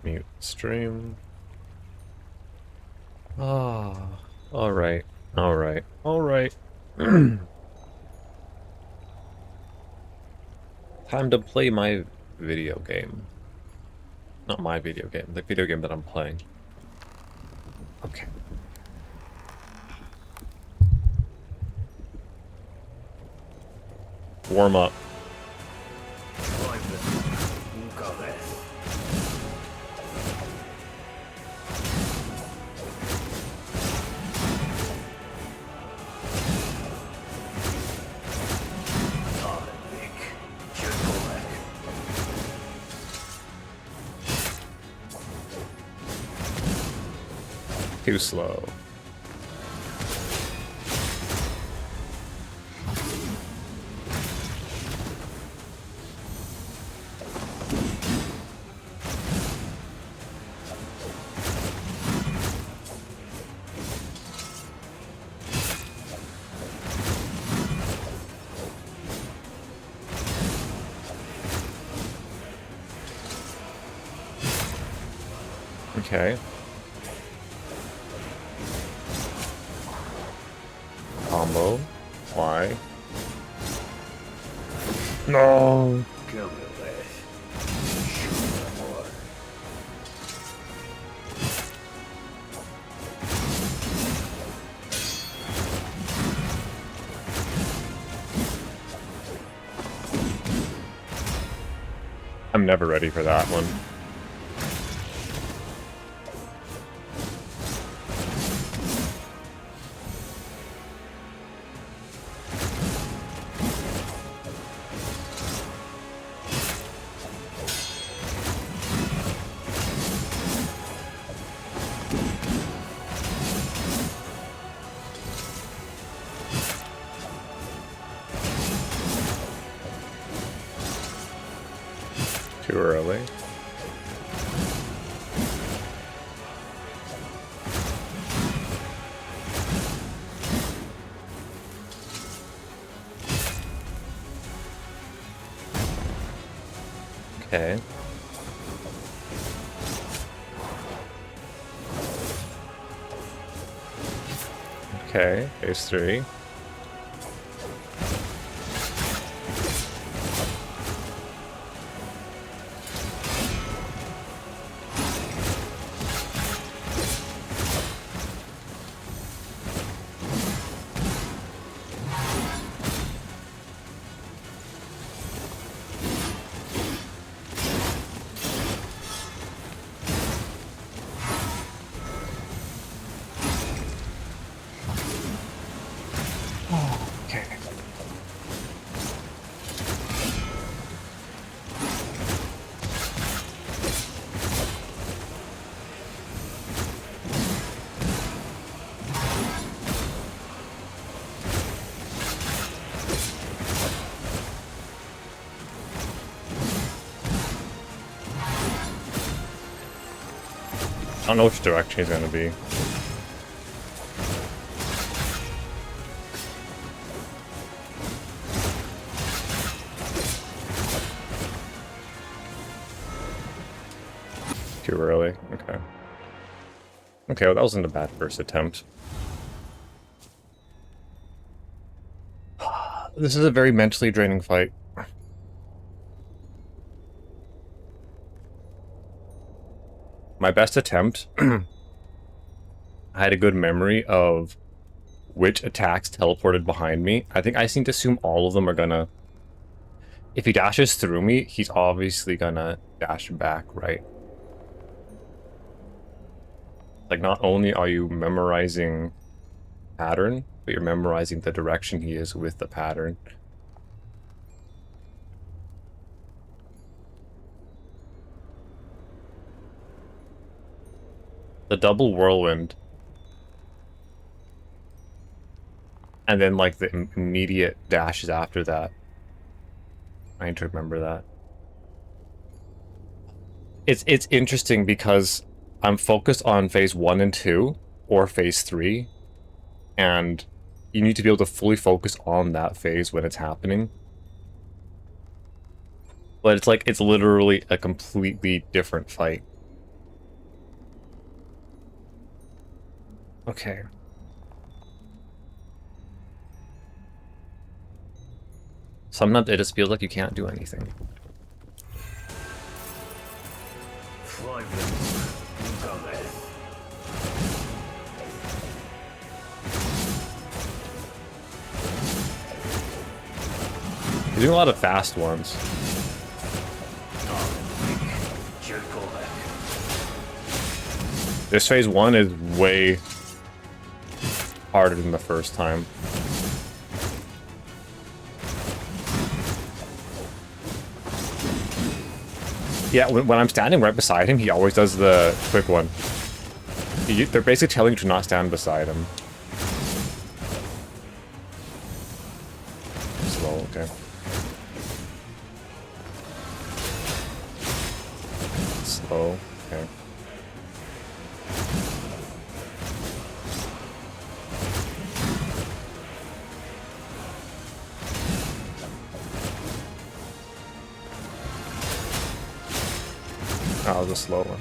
Mute stream. Ah, alright, alright, alright. Time to play my video game. Not my video game, the video game that I'm playing. Okay. Warm up. Too slow. Okay. Combo. Why? No. I'm never ready for that one. Too early. Okay. Okay, phase 3. Okay. I don't know which direction he's gonna be. Too early. Okay. Okay, well, that wasn't a bad first attempt. This is a very mentally draining fight. My best attempt, I had a good memory of which attacks teleported behind me. I think I seem to assume all of them are gonna... If he dashes through me, he's obviously gonna dash back, right? Like, not only are you memorizing pattern, but you're memorizing the direction he is with the pattern. The double whirlwind. And then, like, the immediate dashes after that. I need to remember that. It's interesting because I'm focused on phase 1 and 2, or phase 3, and you need to be able to fully focus on that phase when it's happening. But it's like, it's literally a completely different fight. Okay. Sometimes it just feels like you can't do anything. You're doing a lot of fast ones. This phase 1 is way harder than the first time. Yeah, when I'm standing right beside him, he always does the quick one. They're basically telling you to not stand beside him. Slow, okay. Slow, okay. That was a slow one.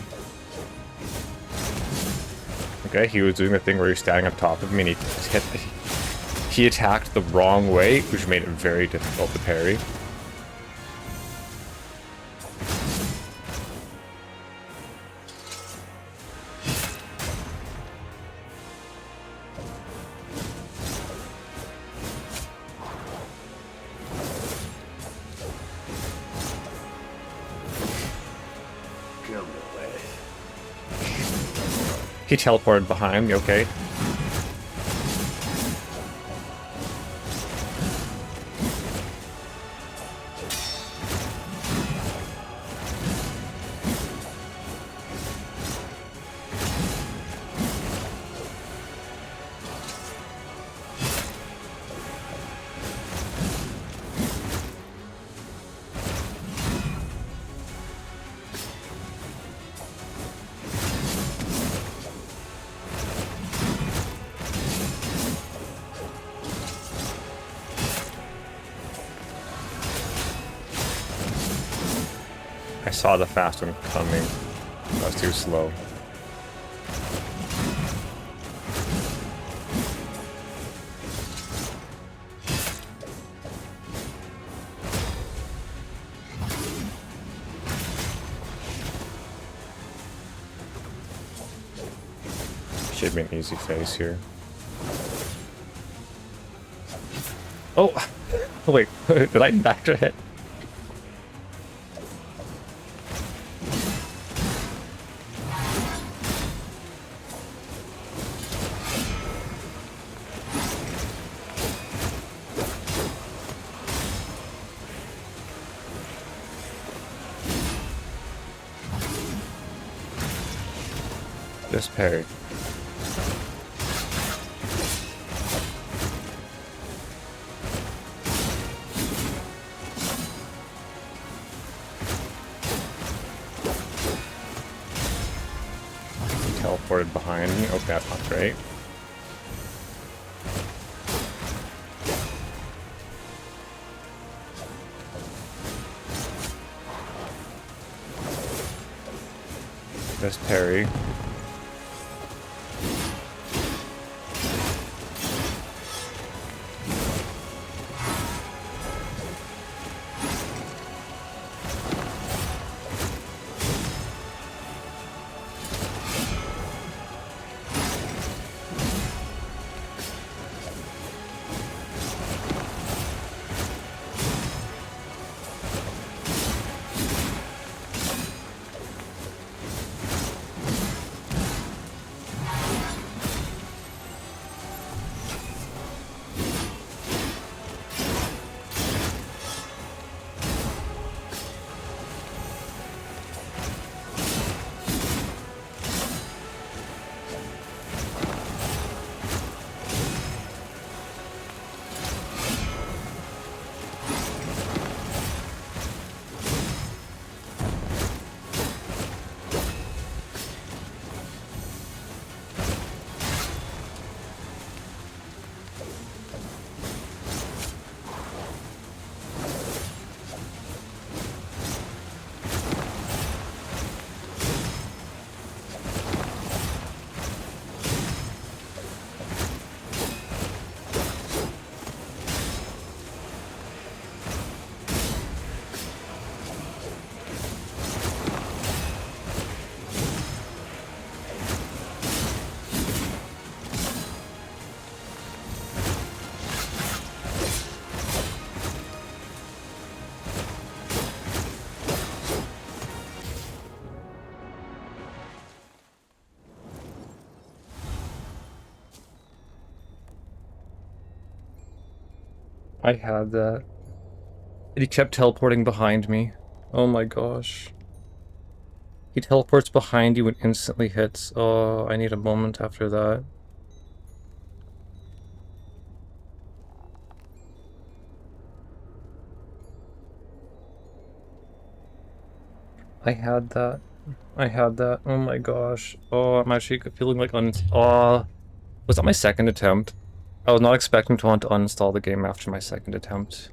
Okay, he was doing the thing where you're standing on top of him and he attacked the wrong way, which made it very difficult to parry. He teleported behind me, okay. I saw the fast one coming. That was too slow. Should be an easy phase here. Oh! Wait, did I back hit? Just parry. Teleported behind me. Okay, that's not great. Just parry. I had that. And he kept teleporting behind me. Oh my gosh. He teleports behind you and instantly hits. Oh, I need a moment after that. I had that. I had that. Oh my gosh. Oh, I'm actually feeling like oh, was that my second attempt? I was not expecting to want to uninstall the game after my second attempt.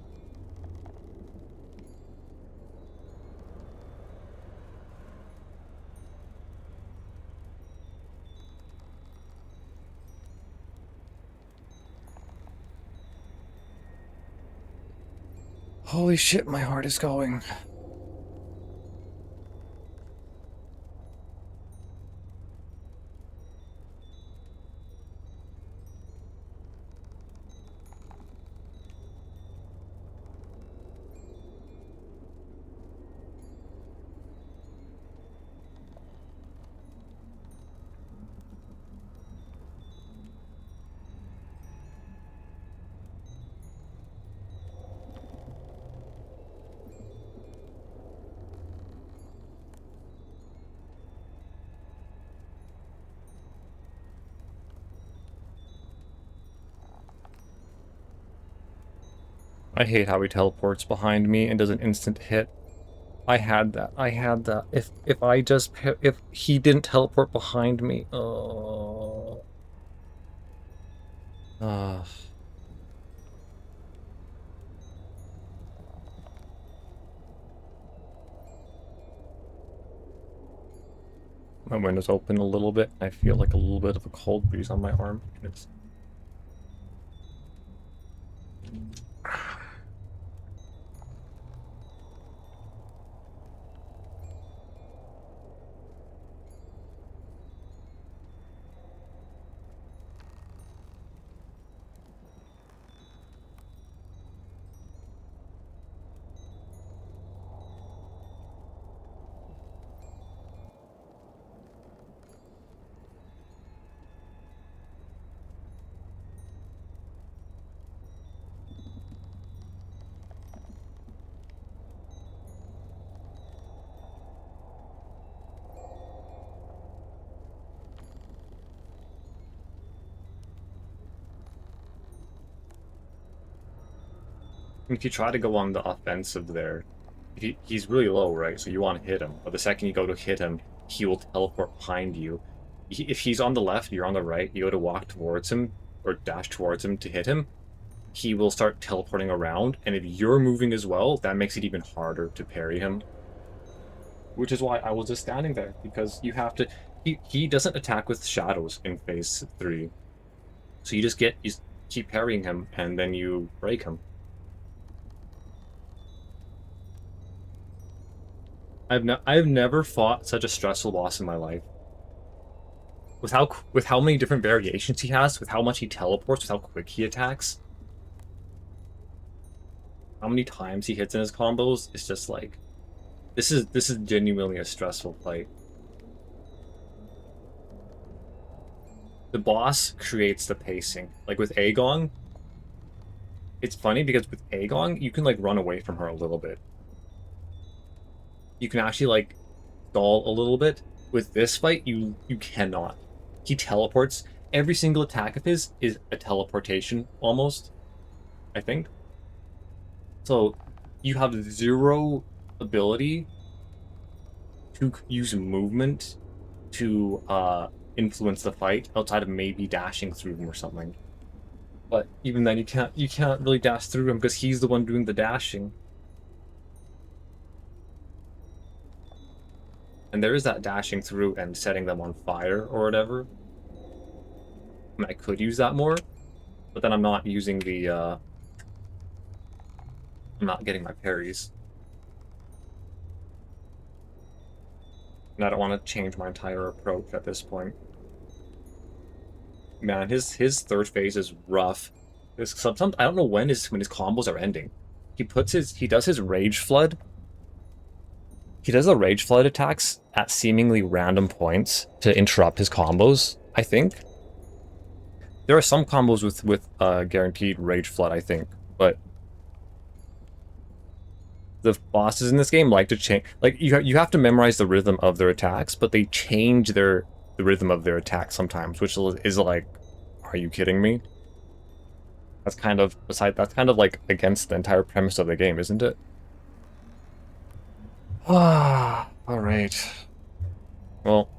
Holy shit, my heart is going. I hate how he teleports behind me and does an instant hit. I had that. I had that. If he didn't teleport behind me, oh. My window's open a little bit. I feel like a little bit of a cold breeze on my arm. It's... If you try to go on the offensive there, he's really low, right? So you want to hit him. But the second you go to hit him, he will teleport behind you. If he's on the left, you're on the right, you go to walk towards him, or dash towards him to hit him, he will start teleporting around, and if you're moving as well, that makes it even harder to parry him. Which is why I was just standing there, because you have to... He doesn't attack with shadows in phase 3. So you keep parrying him, and then you break him. I've never fought such a stressful boss in my life. With how many different variations he has, with how much he teleports, with how quick he attacks, how many times he hits in his combos, it's just like this is genuinely a stressful fight. The boss creates the pacing. Like with Aegon, it's funny because with Aegon, you can like run away from her a little bit. You can actually like stall a little bit. With this fight, you cannot. He teleports. Every single attack of his is a teleportation, almost, I think. So you have zero ability to use movement to influence the fight outside of maybe dashing through him or something. But even then, you can't really dash through him because he's the one doing the dashing. And there is that dashing through and setting them on fire or whatever. I mean, I could use that more, but then I'm not using the, I'm not getting my parries. And I don't want to change my entire approach at this point. Man, his third phase is rough. Sometimes I don't know when his combos are ending. He does his rage flood. He does the rage flood attacks at seemingly random points to interrupt his combos, I think. There are some combos with guaranteed rage flood, I think, but the bosses in this game like to change. Like you have to memorize the rhythm of their attacks, but they change the rhythm of their attacks sometimes, which is like, are you kidding me? That's kind of like against the entire premise of the game, isn't it? Ah, all right. Well,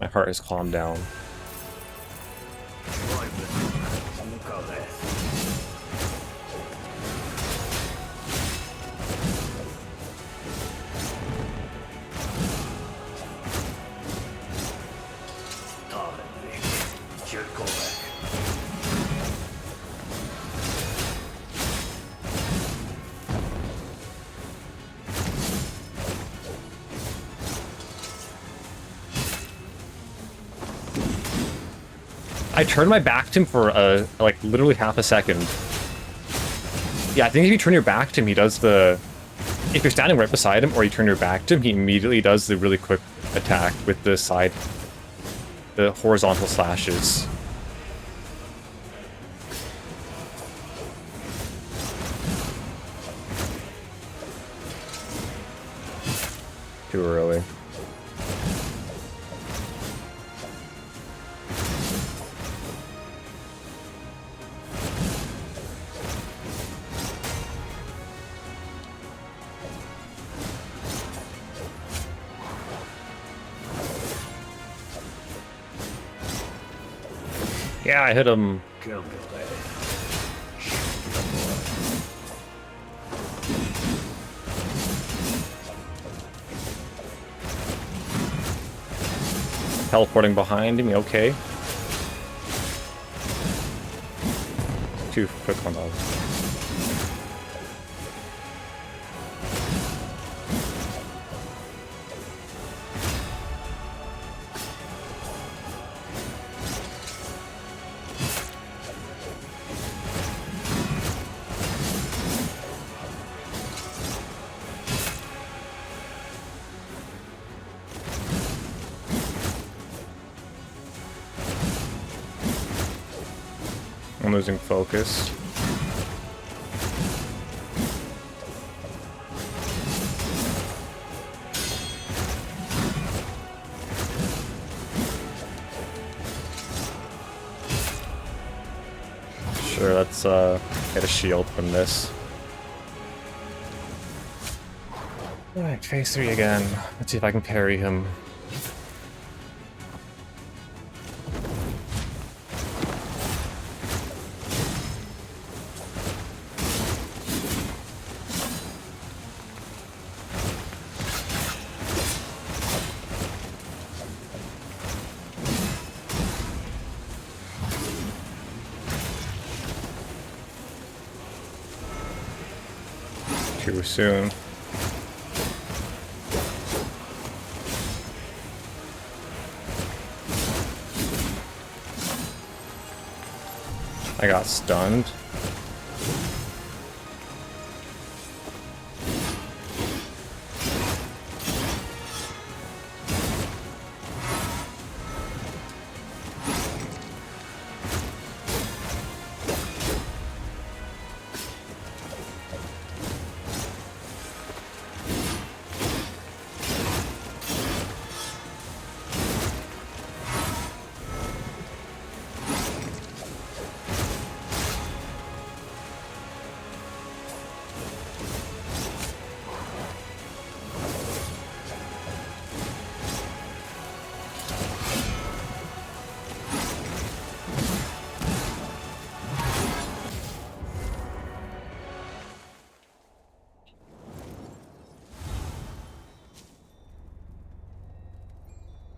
my heart has calmed down. I turned my back to him for like literally half a second. Yeah, I think if you turn your back to him, he does the... If you're standing right beside him or you turn your back to him, he immediately does the really quick attack with the side... the horizontal slashes. Too early. Yeah, I hit him. Teleporting behind me, okay. Too quick on those. I'm losing focus. Sure, let's get a shield from this. Alright, phase 3 again. Let's see if I can parry him. Too soon. I got stunned.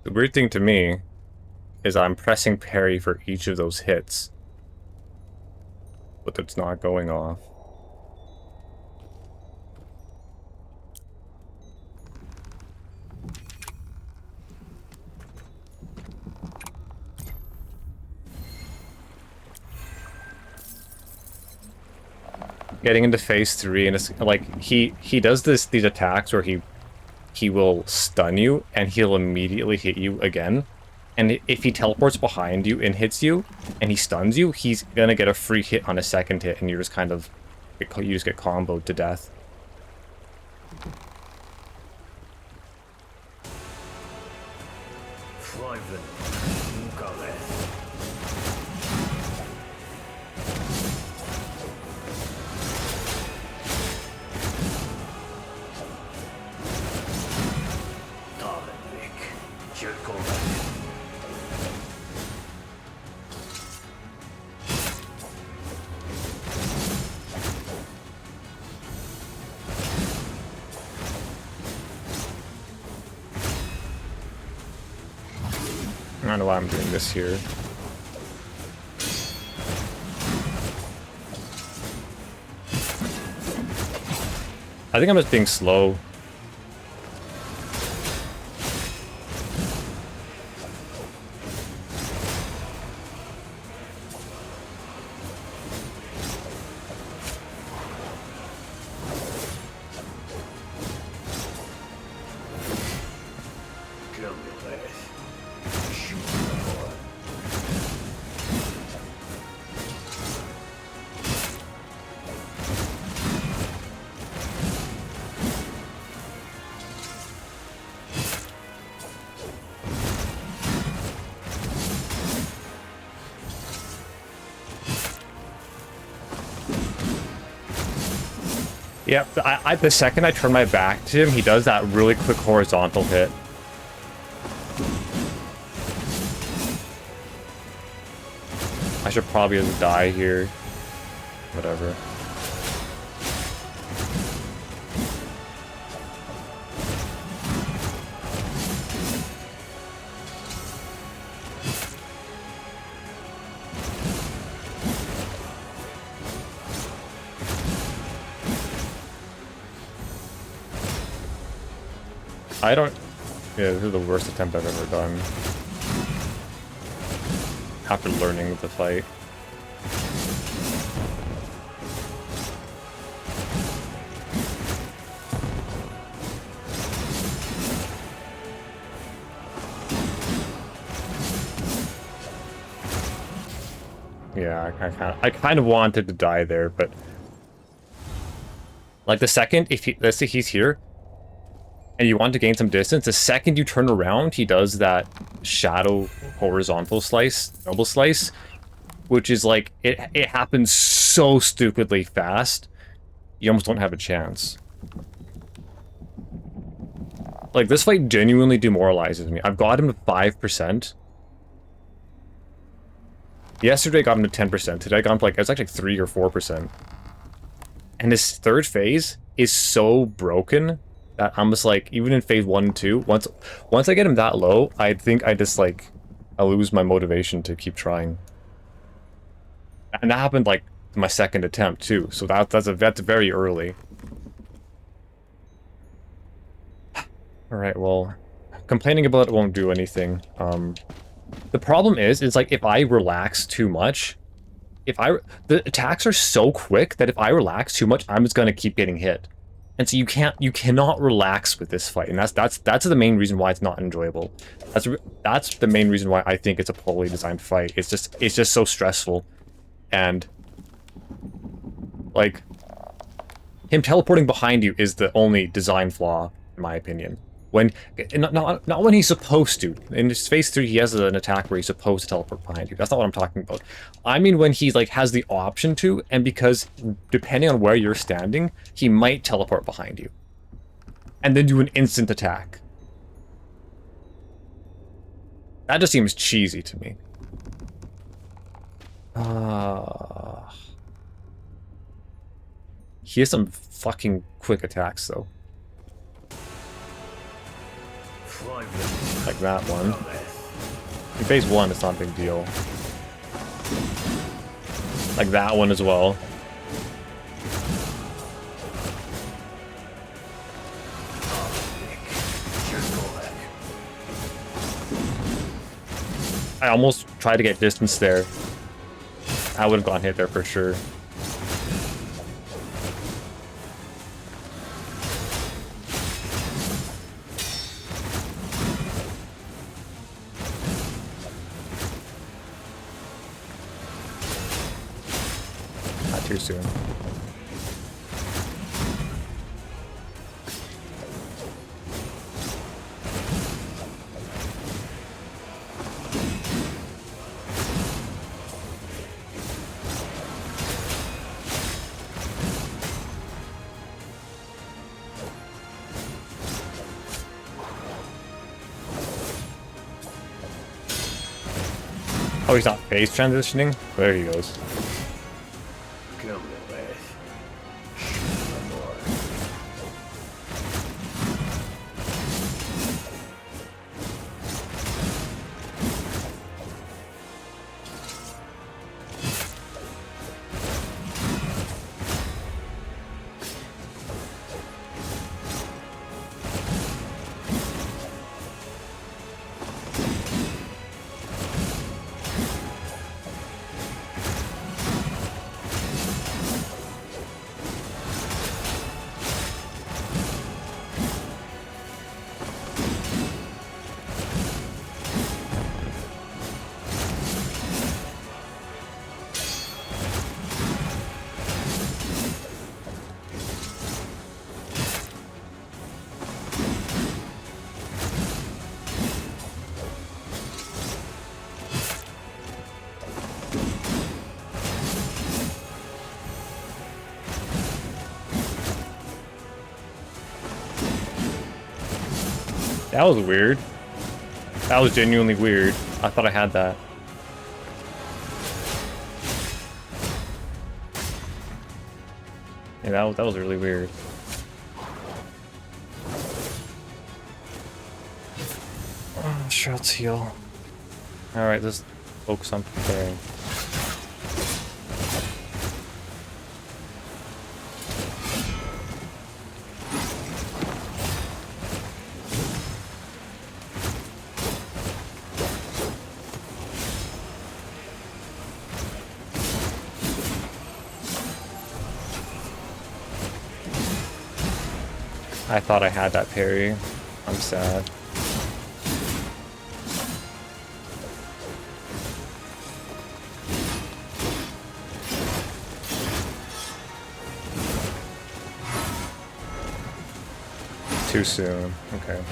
The weird thing to me is I'm pressing parry for each of those hits, but it's not going off. Getting into phase 3, and it's like he does these attacks where he will stun you and he'll immediately hit you again. And if he teleports behind you and hits you and he stuns you, he's gonna get a free hit on a second hit, and you're just kind of you just get comboed to death. I don't know why I'm doing this here. I think I'm just being slow. Yeah, the second I turn my back to him, he does that really quick horizontal hit. I should probably just die here. Whatever. I don't... Yeah, this is the worst attempt I've ever done. After learning the fight. Yeah, I kind of wanted to die there, but... Like, the second, if he... Let's say he's here, and you want to gain some distance, the second you turn around, he does that shadow horizontal slice, double slice, which is like, it happens so stupidly fast, you almost don't have a chance. Like, this fight genuinely demoralizes me. I've got him to 5%. Yesterday I got him to 10%. Today I got him to like, it's actually 3 or 4%. And this third phase is so broken that I'm just like, even in phase 1 and 2, once I get him that low, I think I just like, I lose my motivation to keep trying. And that happened like my second attempt too, so that's very early. Alright, well, complaining about it won't do anything. The problem is like, if I relax too much, the attacks are so quick that if I relax too much, I'm just gonna keep getting hit. And so you cannot relax with this fight, and that's the main reason why it's not enjoyable. That's the main reason why I think it's a poorly designed fight. It's just so stressful, and like him teleporting behind you is the only design flaw in my opinion. When not when he's supposed to. In phase 3, he has an attack where he's supposed to teleport behind you. That's not what I'm talking about. I mean when he like has the option to, and because depending on where you're standing, he might teleport behind you. And then do an instant attack. That just seems cheesy to me. He has some fucking quick attacks though. Like that one. In phase 1, it's not a big deal. Like that one as well. I almost tried to get distance there. I would have gone hit there for sure. Too soon. Oh, he's not phase transitioning? There he goes. Come away. That was weird. That was genuinely weird. I thought I had that. Yeah, that was really weird. Oh, sure, let's heal. Alright, let's focus on preparing. I thought I had that parry. I'm sad. Too soon. Okay.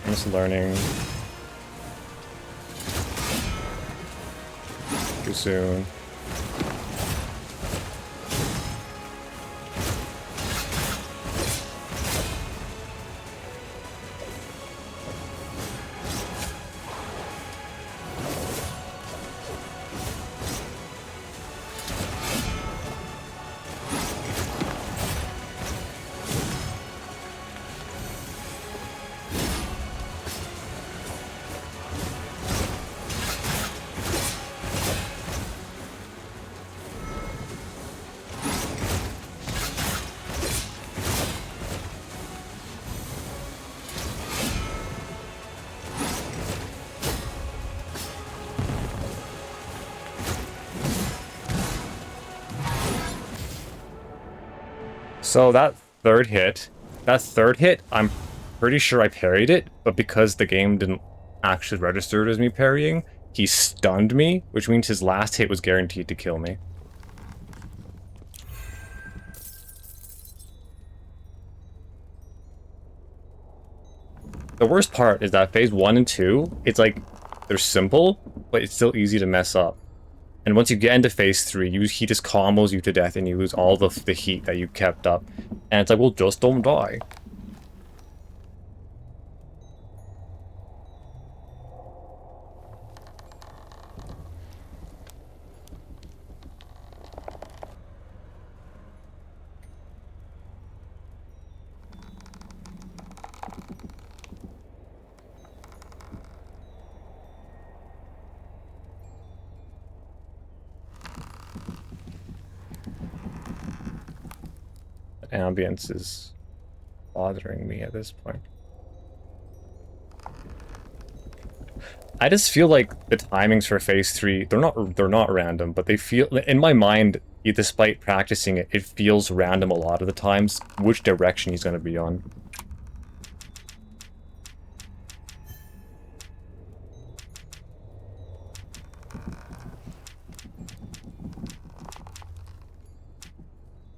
I'm just learning. Too soon. So that third hit, I'm pretty sure I parried it, but because the game didn't actually register it as me parrying, he stunned me, which means his last hit was guaranteed to kill me. The worst part is that phase 1 and 2, it's like, they're simple, but it's still easy to mess up. And once you get into phase 3, he just combos you to death and you lose all the heat that you kept up. And it's like, well, just don't die. Ambience is bothering me at this point. I just feel like the timings for phase 3, they're not random, but they feel, in my mind, despite practicing it, it feels random a lot of the times which direction he's going to be on.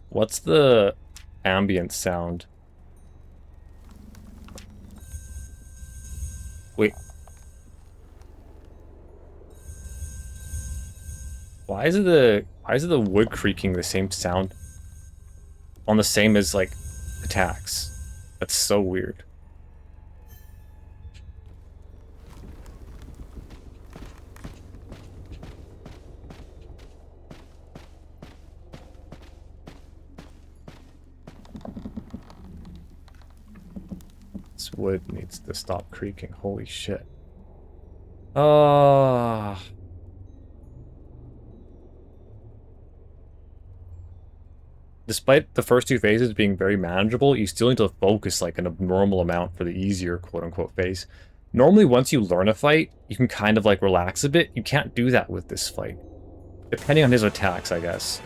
What's the ambient sound? Wait. Why is it the wood creaking the same sound? On the same as, like, attacks. That's so weird. This wood needs to stop creaking. Holy shit. Despite the first two phases being very manageable, you still need to focus like an abnormal amount for the easier quote-unquote phase. Normally, once you learn a fight, you can kind of like relax a bit. You can't do that with this fight. Depending on his attacks, I guess.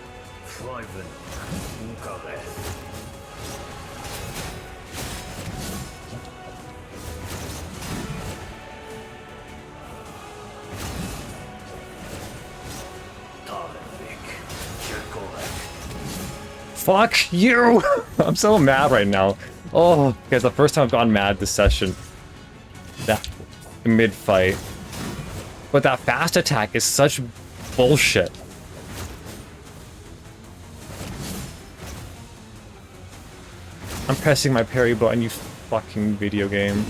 Fuck you! I'm so mad right now. Oh, guys, the first time I've gone mad this session. That mid-fight. But that fast attack is such bullshit. I'm pressing my parry button, you fucking video game.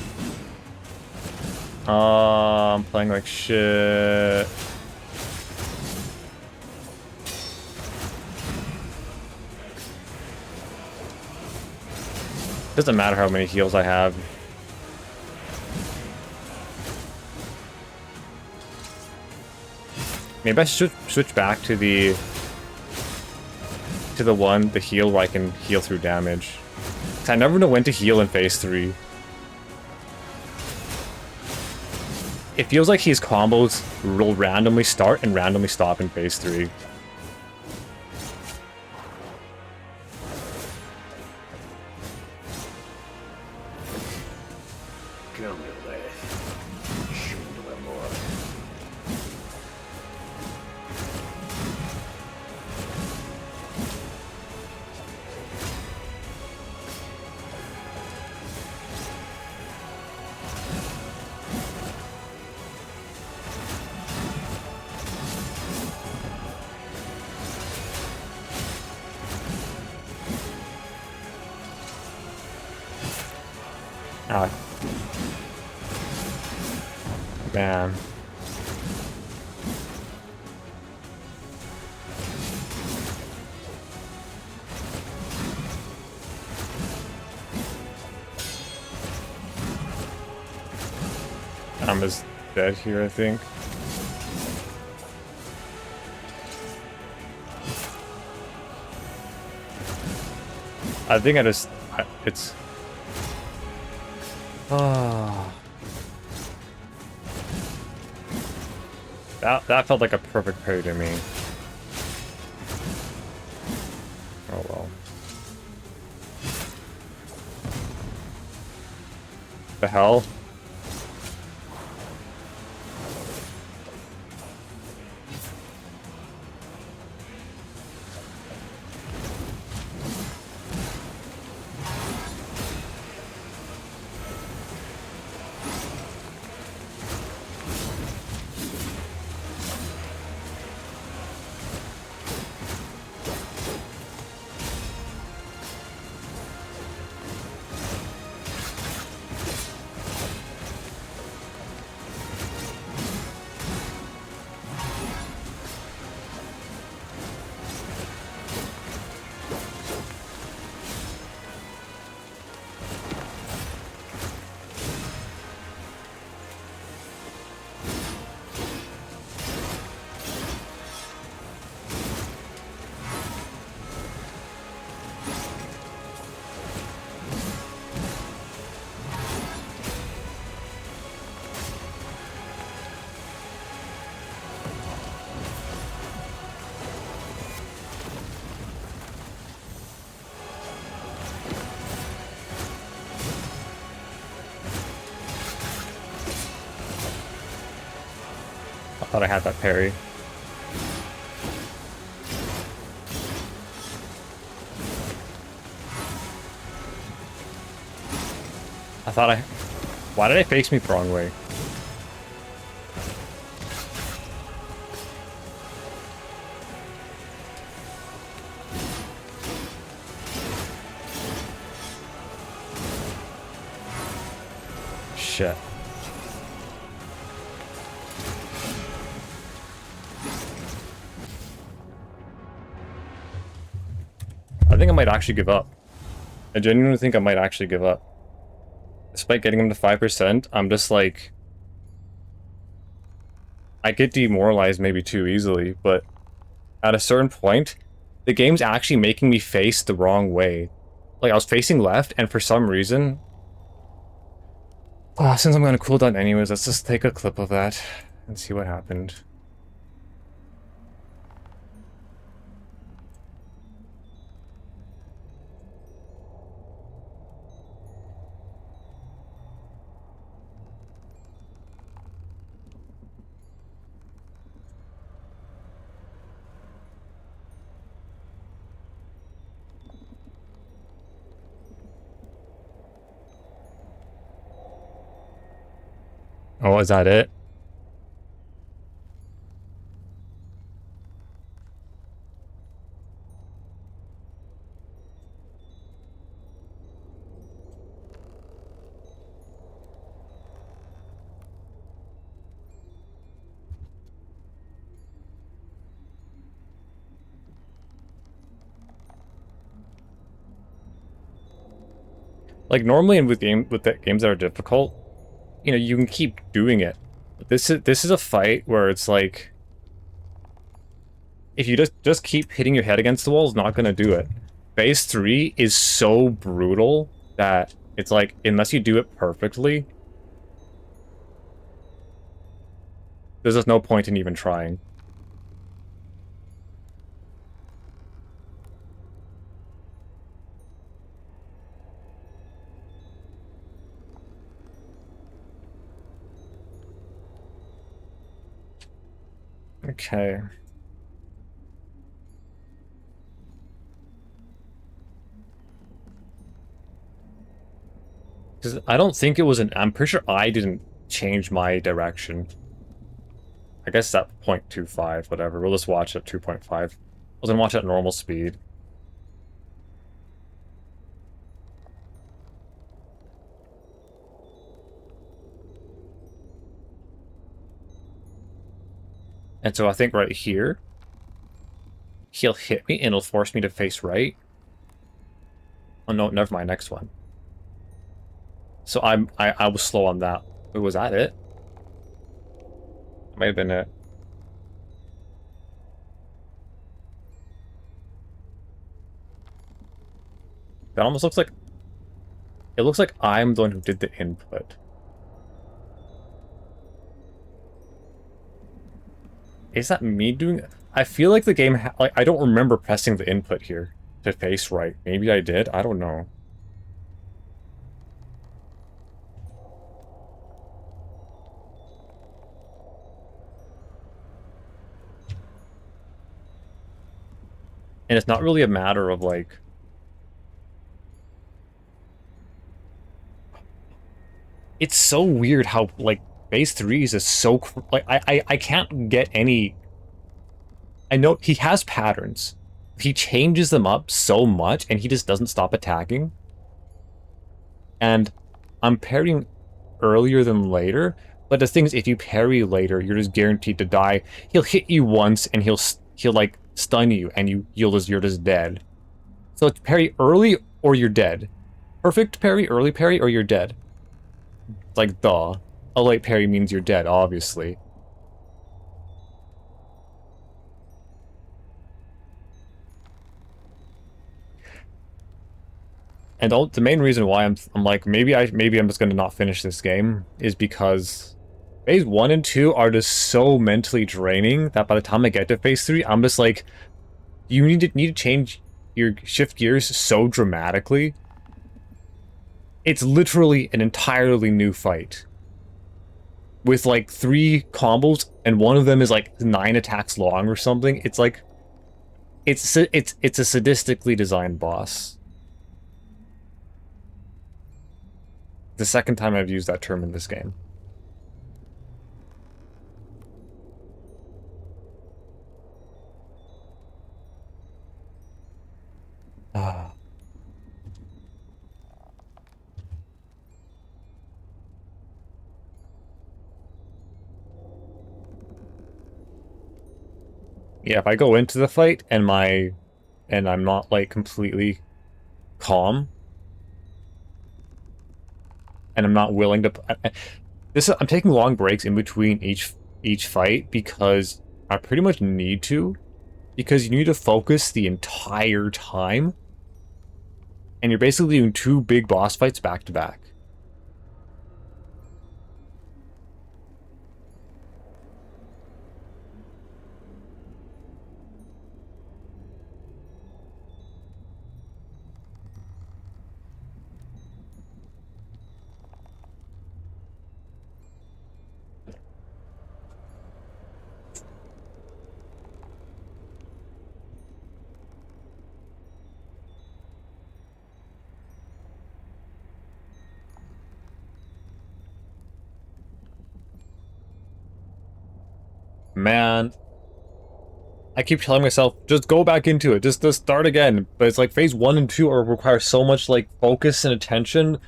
I'm playing like shit. Doesn't matter how many heals I have. Maybe I should switch back to the heal where I can heal through damage. 'Cause I never know when to heal in phase 3. It feels like his combos will randomly start and randomly stop in phase 3. Ah. Man. I'm just dead here, I think. I think it's... Oh. That felt like a perfect parry to me. Oh well. The hell? I thought I had that parry. Why did it face me the wrong way? shit. I think I might actually give up. I genuinely think I might actually give up. Despite getting him to 5%, I'm just like... I get demoralized maybe too easily, but at a certain point, the game's actually making me face the wrong way. Like, I was facing left, and for some reason... since I'm gonna cool down anyways, let's just take a clip of that and see what happened. Oh, is that it? Like, normally with the games that are difficult, you know, you can keep doing it. But this is a fight where it's like... If you just keep hitting your head against the wall, it's not gonna do it. Phase 3 is so brutal that it's like, unless you do it perfectly, there's just no point in even trying. Okay. Because I don't think it was an... I'm pretty sure I didn't change my direction. I guess at 0.25, whatever. We'll just watch at 2.5. I was gonna watch at normal speed. And so I think right here, he'll hit me and it'll force me to face right. Oh no, never mind, next one. So I was slow on that. Wait, was that it? Might have been it. That almost looks like... It looks like I'm the one who did the input. Is that me doing it? I feel like the game... like, I don't remember pressing the input here to face right. Maybe I did? I don't know. And it's not really a matter of, like... It's so weird how, like, phase 3s is so... like, I can't get any... I know he has patterns. He changes them up so much, and he just doesn't stop attacking. And I'm parrying earlier than later, but the thing is, if you parry later, you're just guaranteed to die. He'll hit you once, and he'll like stun you, and you're just dead. So it's parry early, or you're dead. Perfect parry, early parry, or you're dead. Like, duh. A late parry means you're dead, obviously. And the main reason why I'm like, maybe I'm just gonna not finish this game is because phase 1 and 2 are just so mentally draining that by the time I get to phase 3, I'm just like, you need to change your shift gears so dramatically. It's literally an entirely new fight. With like 3 combos, and one of them is like 9 attacks long or something. It's like, it's a sadistically designed boss. The second time I've used that term in this game. Ah. Yeah, if I go into the fight and I'm not like completely calm and I'm not willing to I'm taking long breaks in between each fight because I pretty much need to, because you need to focus the entire time and you're basically doing two big boss fights back to back. Man, I keep telling myself, just go back into it, just start again. But it's like phase 1 and 2 require so much like focus and attention,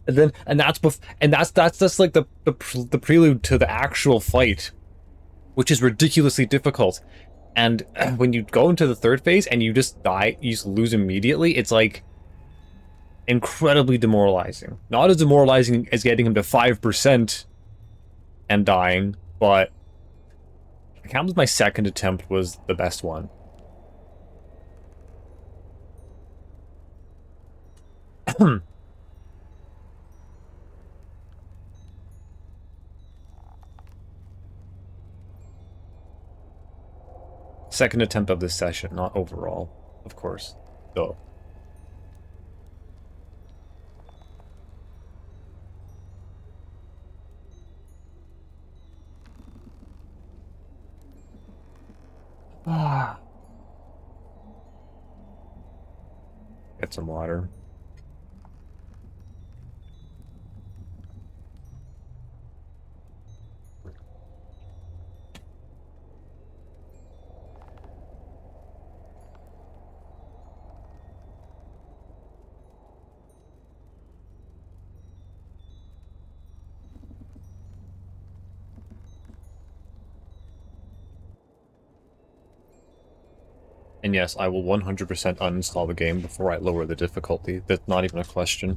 and that's just like the prelude to the actual fight, which is ridiculously difficult. And when you go into the third phase and you just die, you just lose immediately. It's like incredibly demoralizing. Not as demoralizing as getting him to 5% and dying, but I can't believe my second attempt was the best one. Second attempt of this session, not overall, of course. Though. Ah. Get some water. And yes, I will 100% uninstall the game before I lower the difficulty. That's not even a question.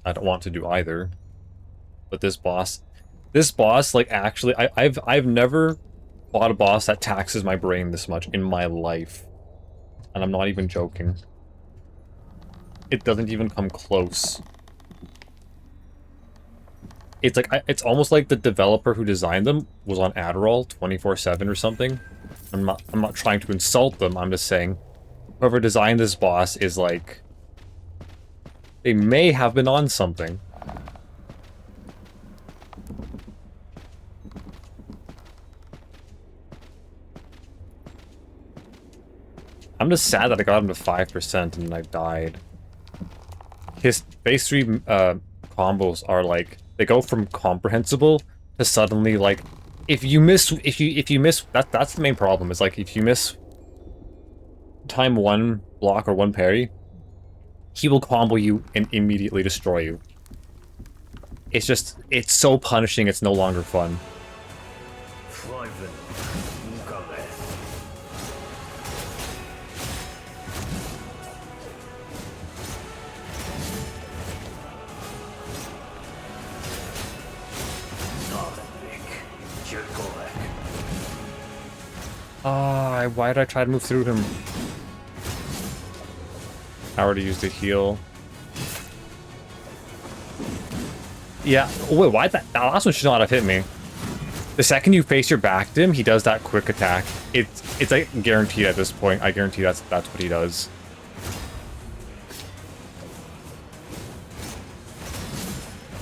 I don't want to do either. But this boss, like, actually, I've never fought a boss that taxes my brain this much in my life. And I'm not even joking. It doesn't even come close. It's like, it's almost like the developer who designed them was on Adderall 24/7 or something. I'm not trying to insult them, I'm just saying whoever designed this boss is like, they may have been on something. I'm just sad that I got him to 5% and I died. His phase 3 combos are like, they go from comprehensible to suddenly like, if you miss, that's the main problem, is like, if you miss time 1 block or 1 parry, he will combo you and immediately destroy you. It's just, it's so punishing, it's no longer fun. Ah, why did I try to move through him? I already used a heal. Yeah, wait, why that last one should not have hit me. The second you face your back to him, he does that quick attack. It's like guaranteed at this point. I guarantee that's what he does.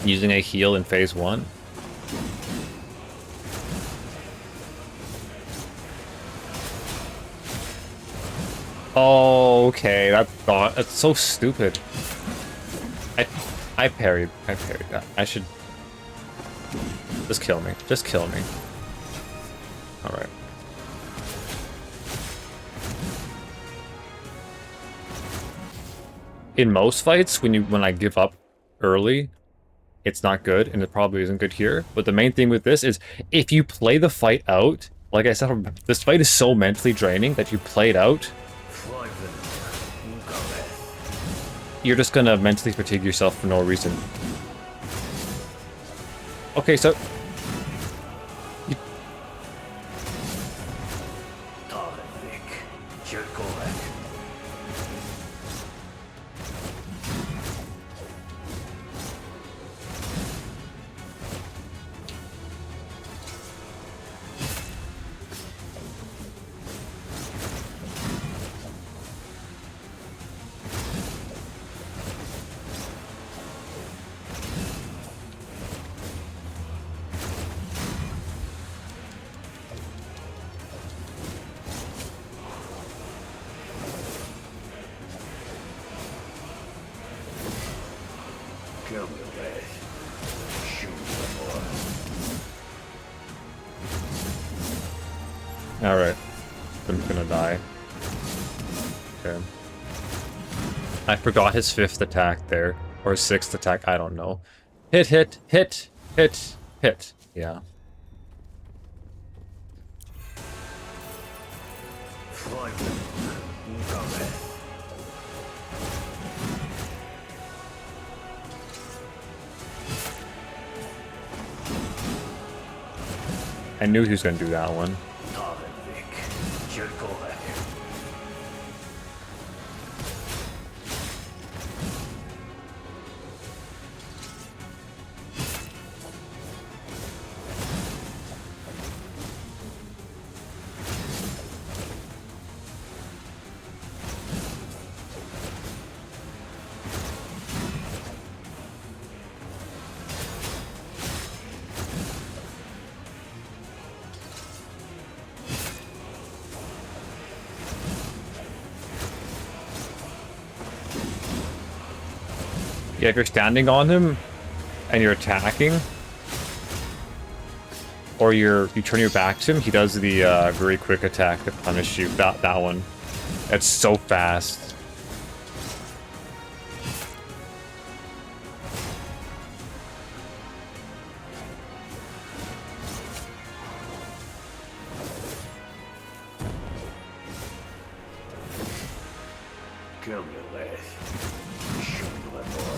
Using a heal in phase 1. Oh, okay, that's so stupid. I parried that. I should just kill me. Just kill me. All right. In most fights, when I give up early, it's not good, and it probably isn't good here. But the main thing with this is, if you play the fight out, like I said, this fight is so mentally draining that you play it out, you're just gonna mentally fatigue yourself for no reason. Okay, so... Alright. I'm gonna die. Okay. I forgot his 5th attack there. Or 6th attack, I don't know. Hit, hit, hit, hit, hit. Yeah. I knew he was gonna do that one. Yeah, if you're standing on him and you're attacking, or you turn your back to him, he does the very quick attack to punish you. That one. It's so fast. Come your lad. Show me my boy.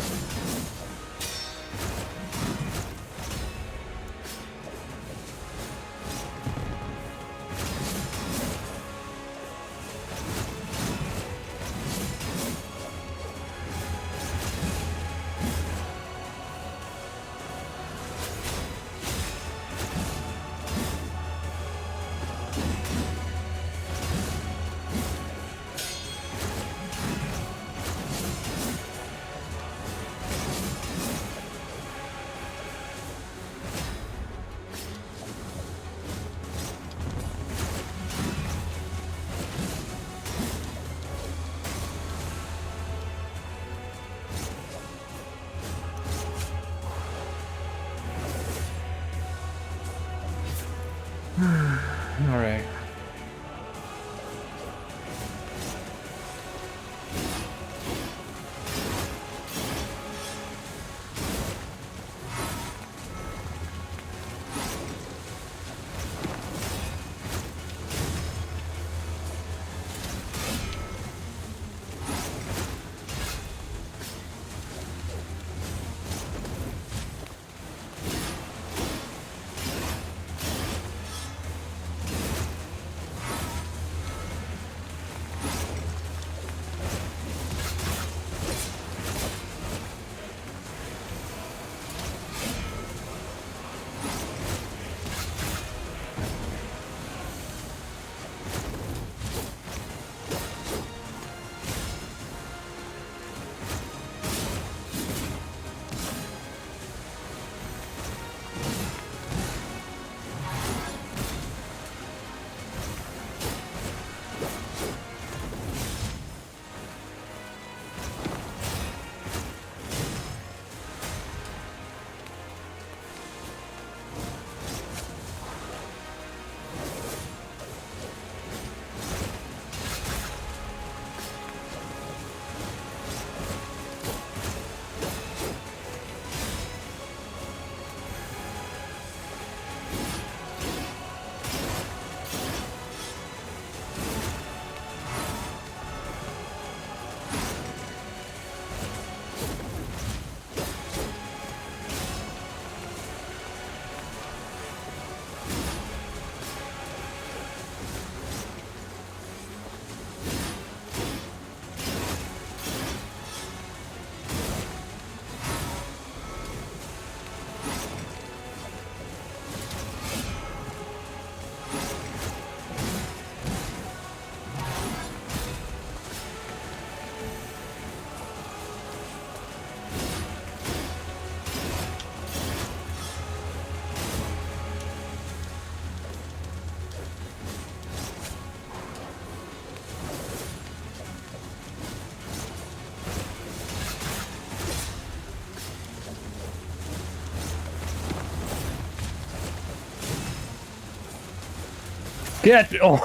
Get! Oh!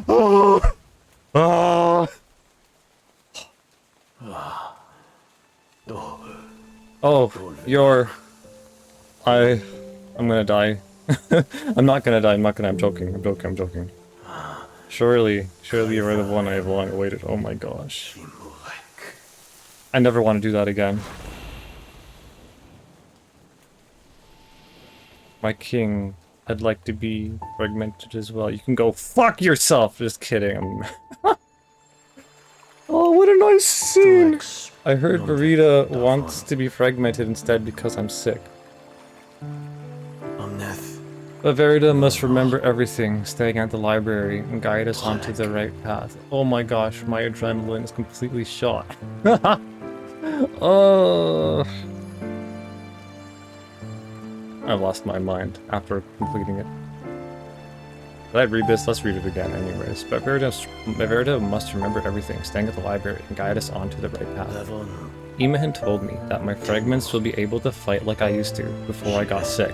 Oh! Oh! Oh, you're... I'm gonna die. I'm not gonna die, I'm joking, I'm joking. Surely you're the one I have long awaited. Oh my gosh. I never want to do that again. My king, I'd like to be fragmented as well. You can go fuck yourself! Just kidding. Oh, what a nice scene! I heard Verita wants to be fragmented instead because I'm sick. But Verita must remember everything, staying at the library, and guide us onto the right path. Oh my gosh, my adrenaline is completely shot. Oh, I've lost my mind after completing it. Did I read this? Let's read it again anyways. But Verita must remember everything, staying at the library, and guide us onto the right path. Imahin told me that my fragments will be able to fight like I used to before I got sick.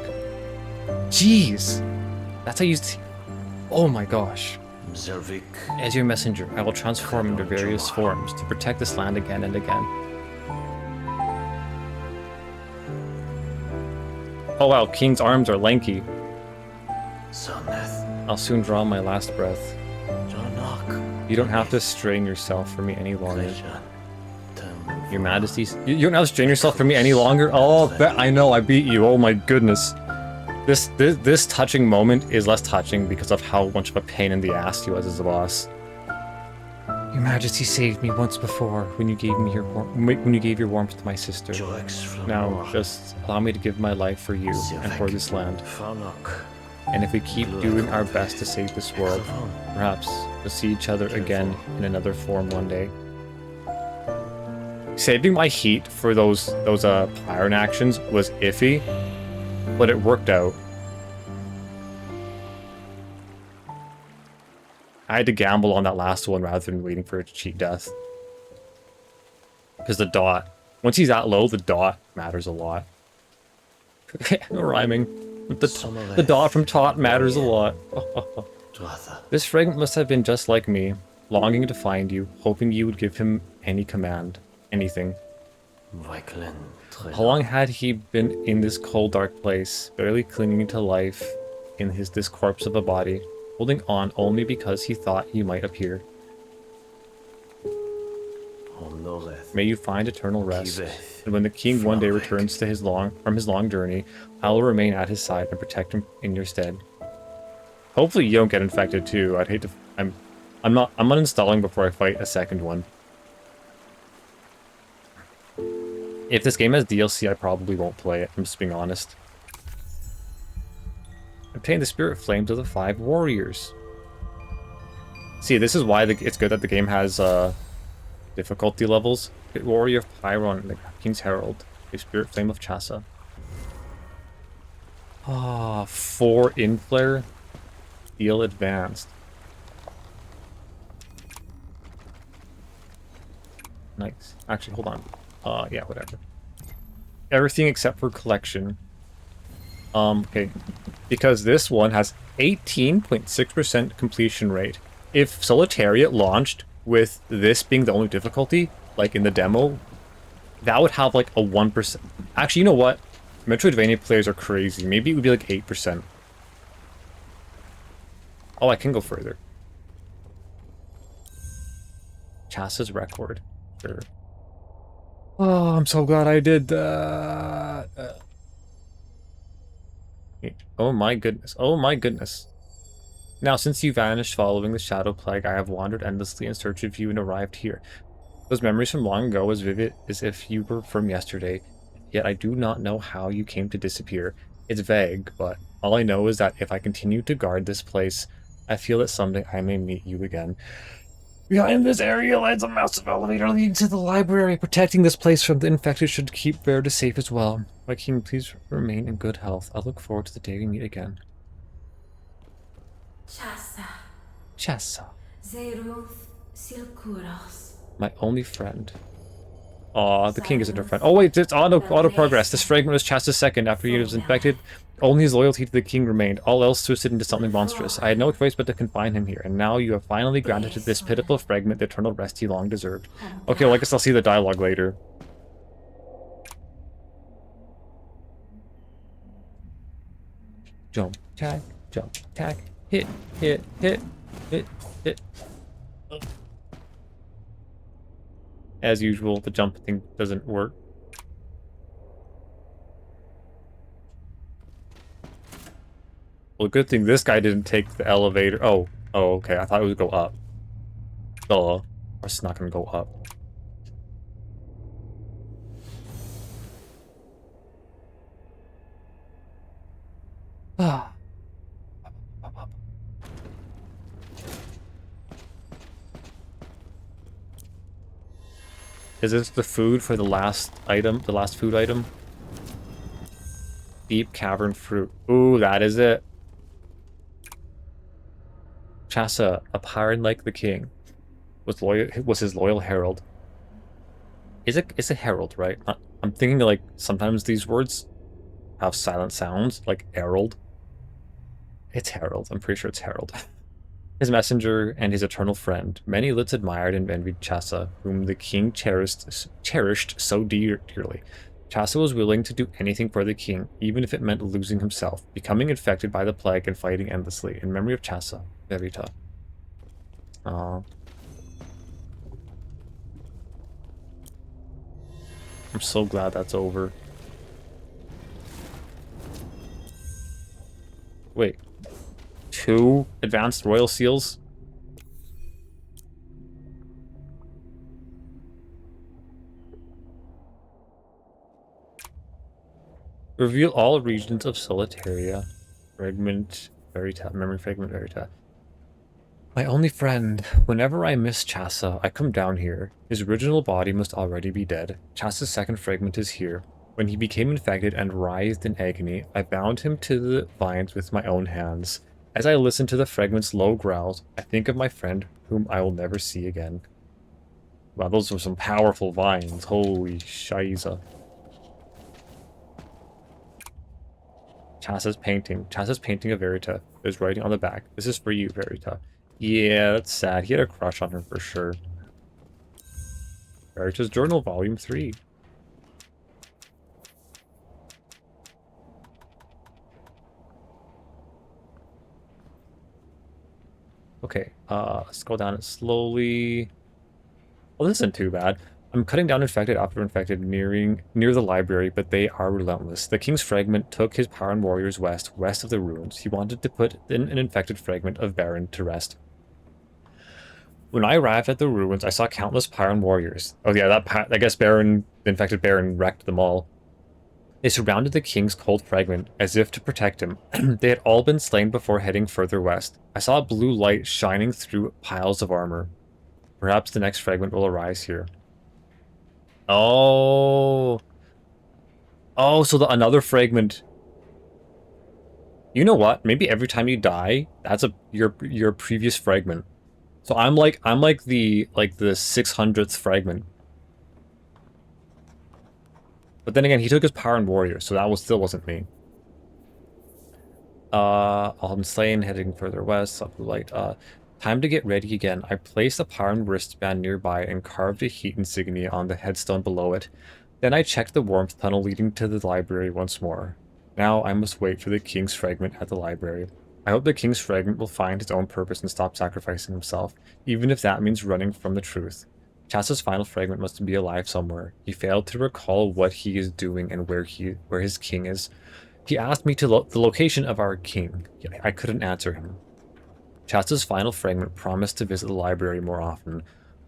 Jeez! That's how you used to... Oh my gosh. As your messenger, I will transform into various forms to protect this land again and again. Oh wow, King's arms are lanky. I'll soon draw my last breath. You don't have to strain yourself for me any longer. Your Majesty, you don't have to strain yourself for me any longer? Oh, I know, I beat you. Oh my goodness. This touching moment is less touching because of how much of a pain in the ass he was as a boss. Your Majesty saved me once before when you gave me your warmth to my sister. Now, just allow me to give my life for you and for this land. And if we keep doing our best to save this world, perhaps we'll see each other again in another form one day. Saving my heat for those Pyron actions was iffy, but it worked out. I had to gamble on that last one rather than waiting for it to cheat death. Because the dot, once he's that low, the dot matters a lot. No rhyming. The dot from Tot matters a lot. This fragment must have been just like me, longing to find you, hoping you would give him any command, anything. How long had he been in this cold, dark place, barely clinging to life in this corpse of a body, holding on only because he thought you might appear? May you find eternal rest, and when the king one day returns to from his long journey, I will remain at his side and protect him in your stead. Hopefully you don't get infected too. I'd hate to. I'm uninstalling before I fight a second one. If this game has DLC, I probably won't play it. I'm just being honest. Obtain the spirit flames of the 5 warriors. See, this is why it's good that the game has difficulty levels. Warrior of Pyron, the King's Herald, a spirit flame of Chasa. Ah, 4 inflare. Feel advanced. Nice. Actually, hold on. Yeah, whatever. Everything except for collection. Okay. Because this one has 18.6% completion rate. If Solateria launched with this being the only difficulty, like in the demo, that would have like a 1%. Actually, you know what? Metroidvania players are crazy. Maybe it would be like 8%. Oh, I can go further. Chasa's record. Sure. Oh, I'm so glad I did that. Oh my goodness. Oh my goodness. Now, since you vanished following the Shadow Plague, I have wandered endlessly in search of you and arrived here. Those memories from long ago as vivid as if you were from yesterday, yet I do not know how you came to disappear. It's vague, but all I know is that if I continue to guard this place, I feel that someday I may meet you again. Behind this area lies a massive elevator leading to the library. Protecting this place from the infected should keep Verita safe as well. My king, please remain in good health. I look forward to the day we meet again. Chasa. Chasa. Zijkrial. My only friend. Aw, the king isn't her friend. Oh wait, it's auto progress. This fragment was Chasa's second. After he was infected, Only his loyalty to the king remained. All else twisted into something monstrous. I had no choice but to confine him here, and now you have finally granted to this pitiful fragment the eternal rest he long deserved. Okay, well, I guess I'll see the dialogue later. Jump, tag, hit, hit, hit, hit, hit. As usual, the jump thing doesn't work. Well, good thing this guy didn't take the elevator. Oh, okay. I thought it would go up. Duh. It's not gonna go up. Ah. Is this the food for the last item? The last food item? Deep cavern fruit. Ooh, that is it. Chasa, a pirate like the king, was his loyal herald. It's a herald, right? I'm thinking like sometimes these words have silent sounds, like herald. It's herald. I'm pretty sure it's herald. His messenger and his eternal friend. Many lids admired and envied Chasa, whom the king cherished so dearly. Chasa was willing to do anything for the king, even if it meant losing himself, becoming infected by the plague and fighting endlessly. In memory of Chasa, Verita. I'm so glad that's over. Wait. 2 advanced royal seals? Reveal all regions of Solateria. Fragment Verita. Memory fragment Verita. My only friend. Whenever I miss Chasa, I come down here. His original body must already be dead. Chasa's second fragment is here. When he became infected and writhed in agony, I bound him to the vines with my own hands. As I listen to the fragment's low growls, I think of my friend, whom I will never see again. Wow, those were some powerful vines. Holy shiza. Chasa's painting. Chasa's painting of Verita. There's writing on the back. This is for you, Verita. Yeah, that's sad. He had a crush on her for sure. Verita's Journal, Volume 3. Okay, let's go down it slowly. Well, this isn't too bad. I'm cutting down infected after infected near the library, but they are relentless. The king's fragment took his power and warriors west of the ruins. He wanted to put an infected fragment of Baron to rest. When I arrived at the ruins, I saw countless Pyron warriors. Oh yeah, I guess Baron, the infected Baron, wrecked them all. They surrounded the king's cold fragment, as if to protect him. They had all been slain before heading further west. I saw a blue light shining through piles of armor. Perhaps the next fragment will arise here. Oh. Oh, so another fragment. You know what? Maybe every time you die, that's your previous fragment. So I'm like the 600th fragment. But then again, he took his power and warrior, so that still wasn't me. I'm slain, heading further west, blue light. Time to get ready again. I placed a power and wristband nearby and carved a heat insignia on the headstone below it. Then I checked the warmth tunnel leading to the library once more. Now I must wait for the king's fragment at the library. I hope the king's fragment will find his own purpose and stop sacrificing himself, even if that means running from the truth. Chasa's final fragment must be alive somewhere. He failed to recall what he is doing and where his king is. He asked me to the location of our king. I couldn't answer him. Chasa's final fragment promised to visit the library more often.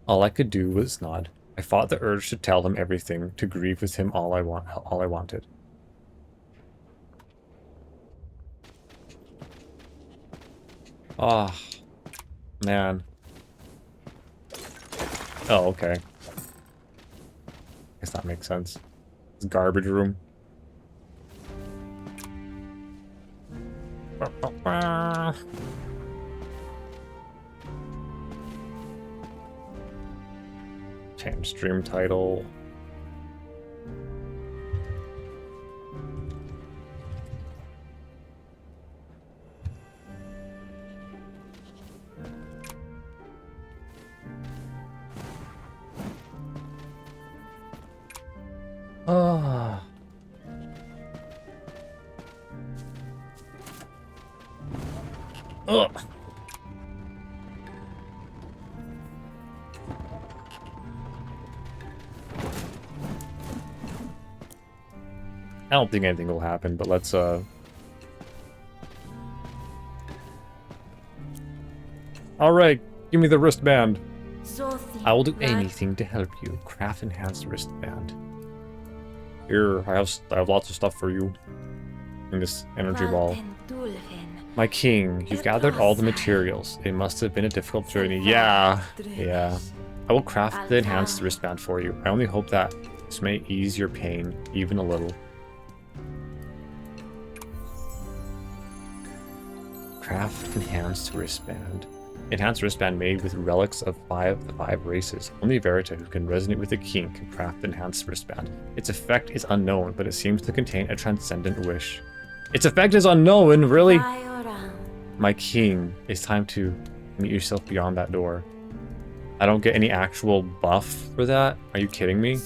All I could do was nod. I fought the urge to tell him everything, to grieve with him all I wanted. Ah, oh, man. Oh, okay. Guess that makes sense. It's garbage room. Change stream title. Ugh. I don't think anything will happen, but let's Alright, give me the wristband. I will do anything to help you. Craft enhanced wristband. Here, I have lots of stuff for you. In this energy ball. My king, you've gathered all the materials. It must have been a difficult journey. Yeah. I will craft the enhanced wristband for you. I only hope that this may ease your pain, even a little. Craft enhanced wristband. Enhanced wristband made with relics of the five races. Only Verita, who can resonate with the king, can craft the enhanced wristband. Its effect is unknown, but it seems to contain a transcendent wish. Its effect is unknown, really? My king, it's time to meet yourself beyond that door. I don't get any actual buff for that? Are you kidding me?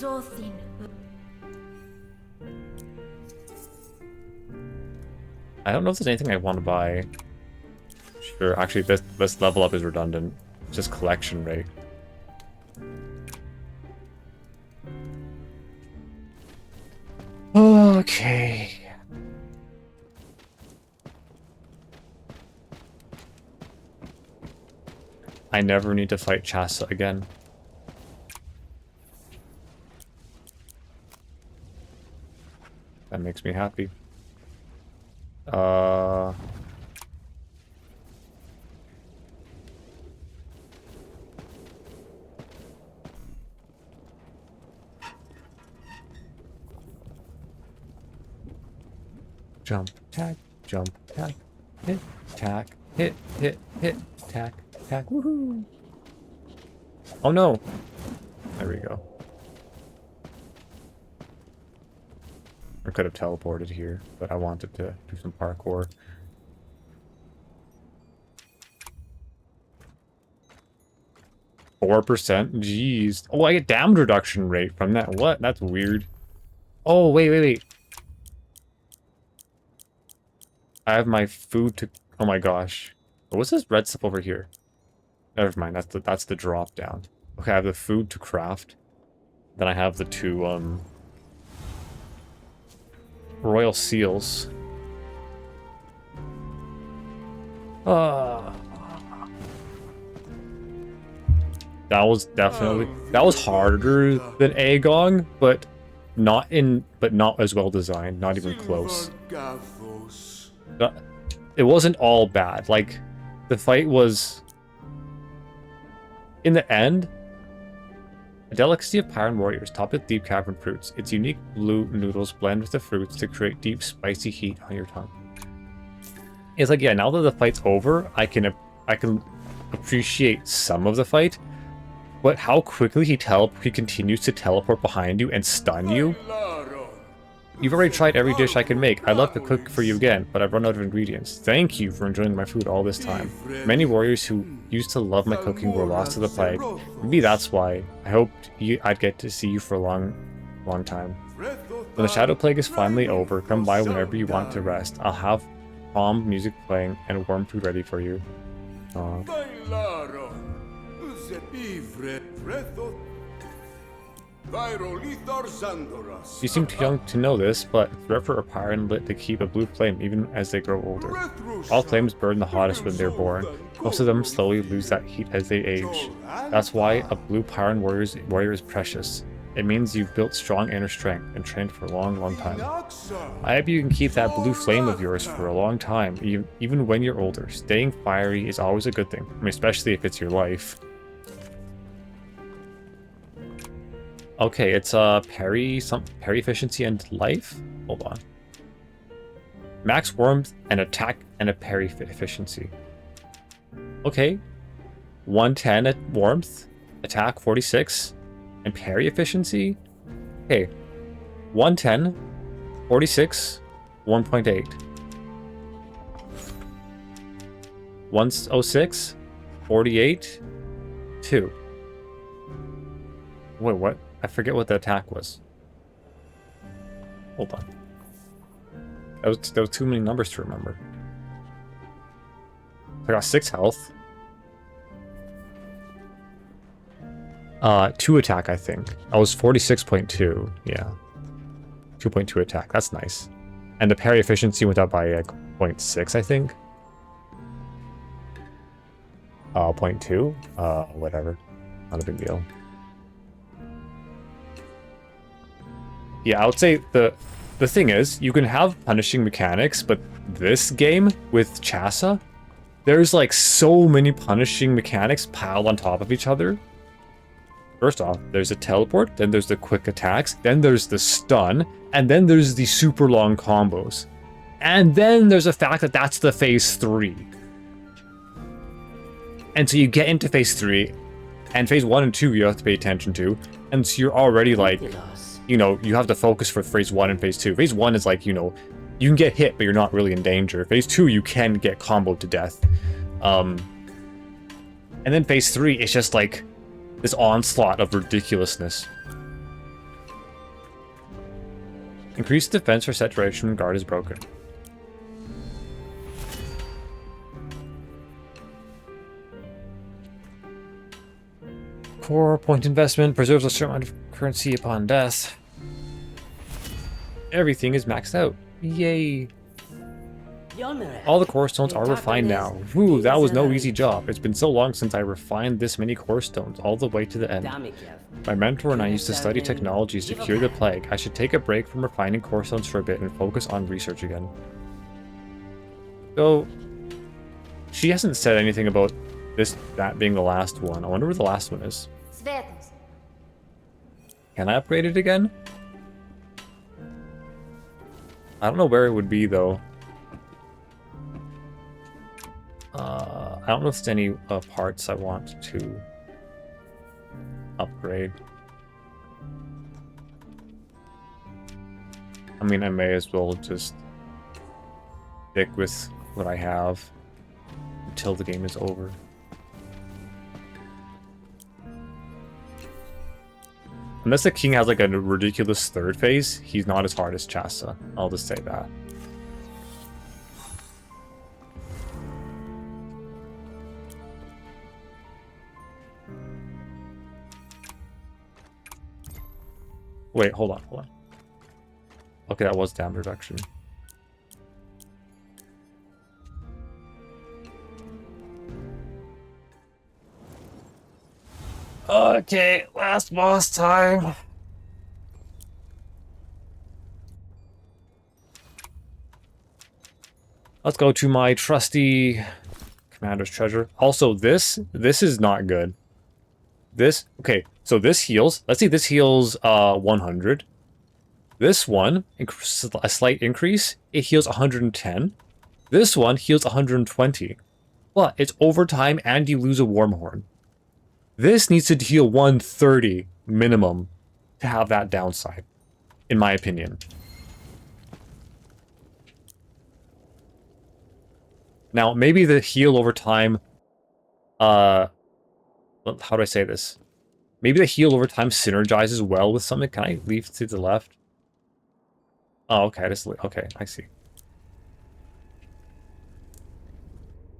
I don't know if there's anything I want to buy. Sure, actually this level up is redundant. It's just collection rate. Okay. I never need to fight Chasa again. That makes me happy. Jump, tack, hit, tack, hit, tack, tack, woohoo! Oh no! There we go. I could have teleported here, but I wanted to do some parkour. %? Jeez. Oh, I get damage reduction rate from that. What? That's weird. Oh, wait. I have my food to... Oh my gosh. What's this red stuff over here? Never mind, that's the drop down. Okay, I have the food to craft. Then I have the two, royal seals. That was definitely... That was harder than Aegon, but not as well designed. Not even close. It wasn't all bad. Like, the fight was... In the end, a delicacy of Pyron warriors, topped with deep cavern fruits. Its unique blue noodles blend with the fruits to create deep, spicy heat on your tongue. It's like, yeah, now that the fight's over, I can appreciate some of the fight, but how quickly he continues to teleport behind you and stun you. You've already tried every dish I can make. I'd love to cook for you again, but I've run out of ingredients. Thank you for enjoying my food all this time. Many warriors who used to love my cooking were lost to the plague. Maybe that's why. I hoped I'd get to see you for a long time. When the Shadow Plague is finally over, come by whenever you want to rest. I'll have calm music playing and warm food ready for you. You seem too young to know this, but forever are Pyron lit to keep a blue flame even as they grow older. All flames burn the hottest when they're born. Most of them slowly lose that heat as they age. That's why a blue Pyron warrior is precious. It means you've built strong inner strength and trained for a long time. I hope you can keep that blue flame of yours for a long time, even when you're older. Staying fiery is always a good thing, especially if it's your life. Okay, it's parry efficiency and life? Hold on. Max warmth and attack and a parry efficiency. Okay. 110 at warmth, attack 46, and parry efficiency? Okay. 110, 46, 1.8. 106, 48, 2. Wait, what? I forget what the attack was. Hold on. That was too many numbers to remember. I got 6 health. 2 attack, I think. I was 46.2. Yeah. 2.2 attack. That's nice. And the parry efficiency went up by 0.6, I think. 0.2? Whatever. Not a big deal. Yeah, I would say the thing is, you can have punishing mechanics, but this game with Chasa, there's like so many punishing mechanics piled on top of each other. First off, there's a teleport, then there's the quick attacks, then there's the stun, and then there's the super long combos. And then there's the fact that that's the phase 3. And so you get into phase 3, and phase 1 and 2 you have to pay attention to, and so you're already like, you know, you have to focus for phase 1 and phase 2. Phase 1 is like, you know, you can get hit, but you're not really in danger. Phase 2, you can get comboed to death. And then phase 3 is just like this onslaught of ridiculousness. Increased defense for set duration when guard is broken. Core point investment preserves a certain amount of currency upon death. Everything is maxed out. Yay. All the core stones are refined now. Woo, that was no easy job. It's been so long since I refined this many core stones, all the way to the end. My mentor and I used to study technologies to cure the plague. I should take a break from refining core stones for a bit and focus on research again. So, she hasn't said anything about that being the last one. I wonder where the last one is. Can I upgrade it again? I don't know where it would be, though. I don't know if there's any parts I want to upgrade. I mean, I may as well just stick with what I have until the game is over. Unless the king has like a ridiculous third phase, he's not as hard as Chasa. I'll just say that. Wait, hold on. Okay, that was damage reduction. Okay, last boss time. Let's go to my trusty commander's treasure. Also, this is not good. Okay, so this heals. Let's see, this heals 100. This one, a slight increase, it heals 110. This one heals 120. But it's overtime and you lose a Wormhorn. This needs to heal 130 minimum to have that downside, in my opinion. Now, maybe the heal over time, how do I say this? Maybe the heal over time synergizes well with something. Can I leave to the left? Oh, okay, okay, I see.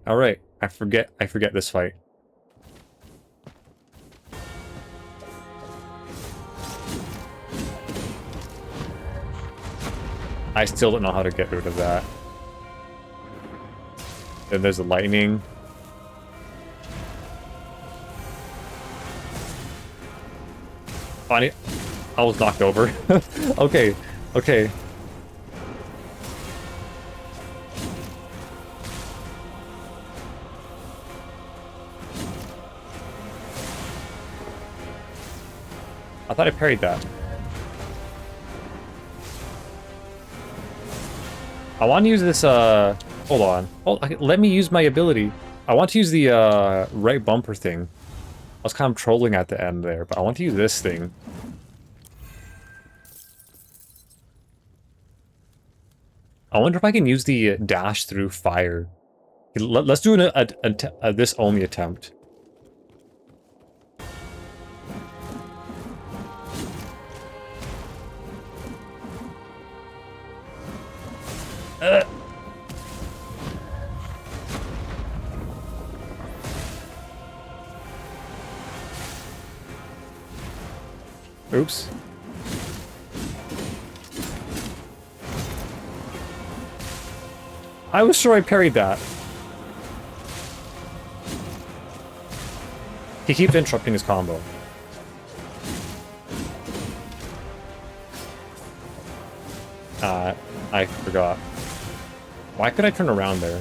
All right, I forget this fight. I still don't know how to get rid of that. Then there's the lightning. Funny, I was knocked over. Okay. I thought I parried that. I want to use this, hold on. Let me use my ability. I want to use the, right bumper thing. I was kind of trolling at the end there, but I want to use this thing. I wonder if I can use the dash through fire. Let's do this only attempt. Oops. I was sure I parried that. He keeps interrupting his combo. I forgot. Why could I turn around there?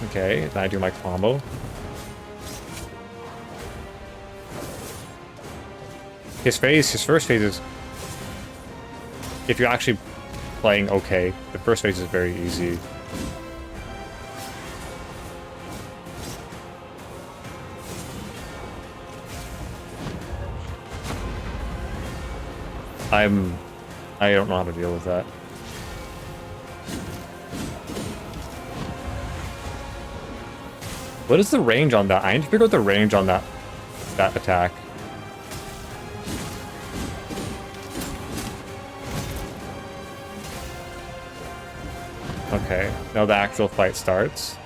Okay, then I do my combo. His first phase is... If you're actually playing okay, the first phase is very easy. I don't know how to deal with that. What is the range on that? I need to figure out the range on that attack. Okay, now the actual fight starts.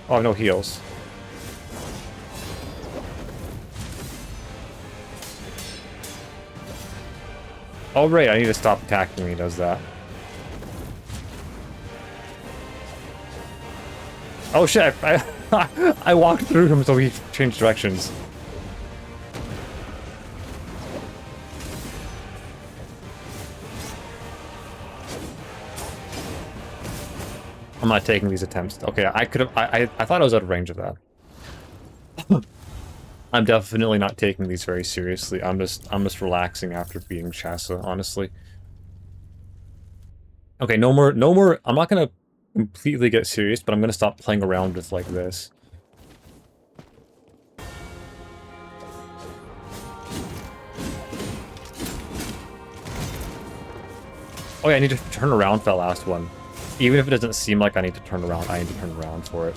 Oh, no heals. Oh, right, I need to stop attacking when he does that. Oh shit, I walked through him so he changed directions. I'm not taking these attempts. Okay, I could have. I thought I was out of range of that. I'm definitely not taking these very seriously. I'm just relaxing after beating Chasa, honestly. Okay, no more. I'm not gonna completely get serious, but I'm gonna stop playing around with like this. Oh yeah, I need to turn around for that last one. Even if it doesn't seem like I need to turn around, I need to turn around for it.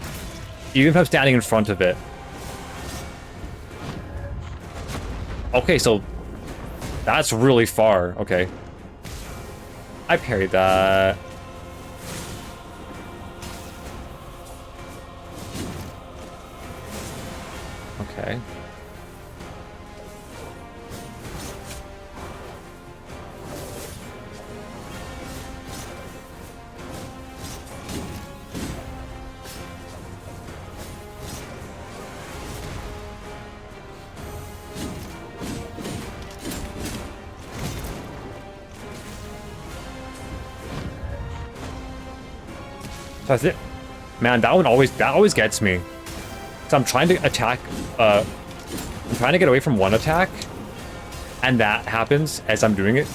Even if I'm standing in front of it. Okay, so that's really far. Okay. I parried that. Okay. That's it. Man, that always gets me. So I'm trying to attack, I'm trying to get away from one attack, and that happens as I'm doing it.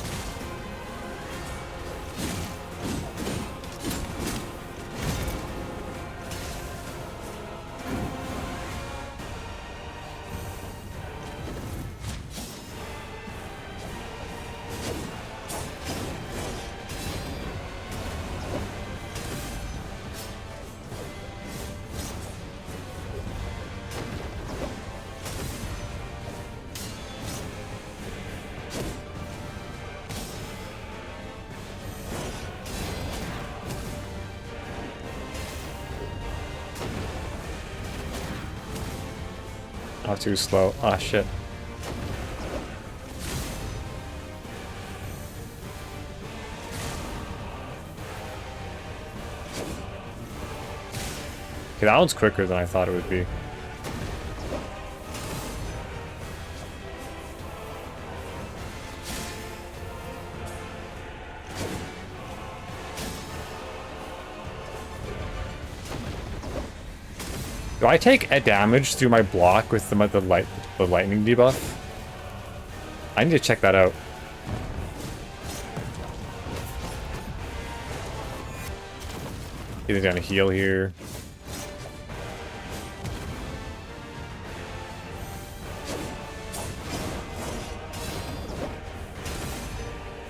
Oh, too slow. Ah, shit. Okay, that one's quicker than I thought it would be. Do I take a damage through my block with the lightning debuff? I need to check that out. He's gonna heal here.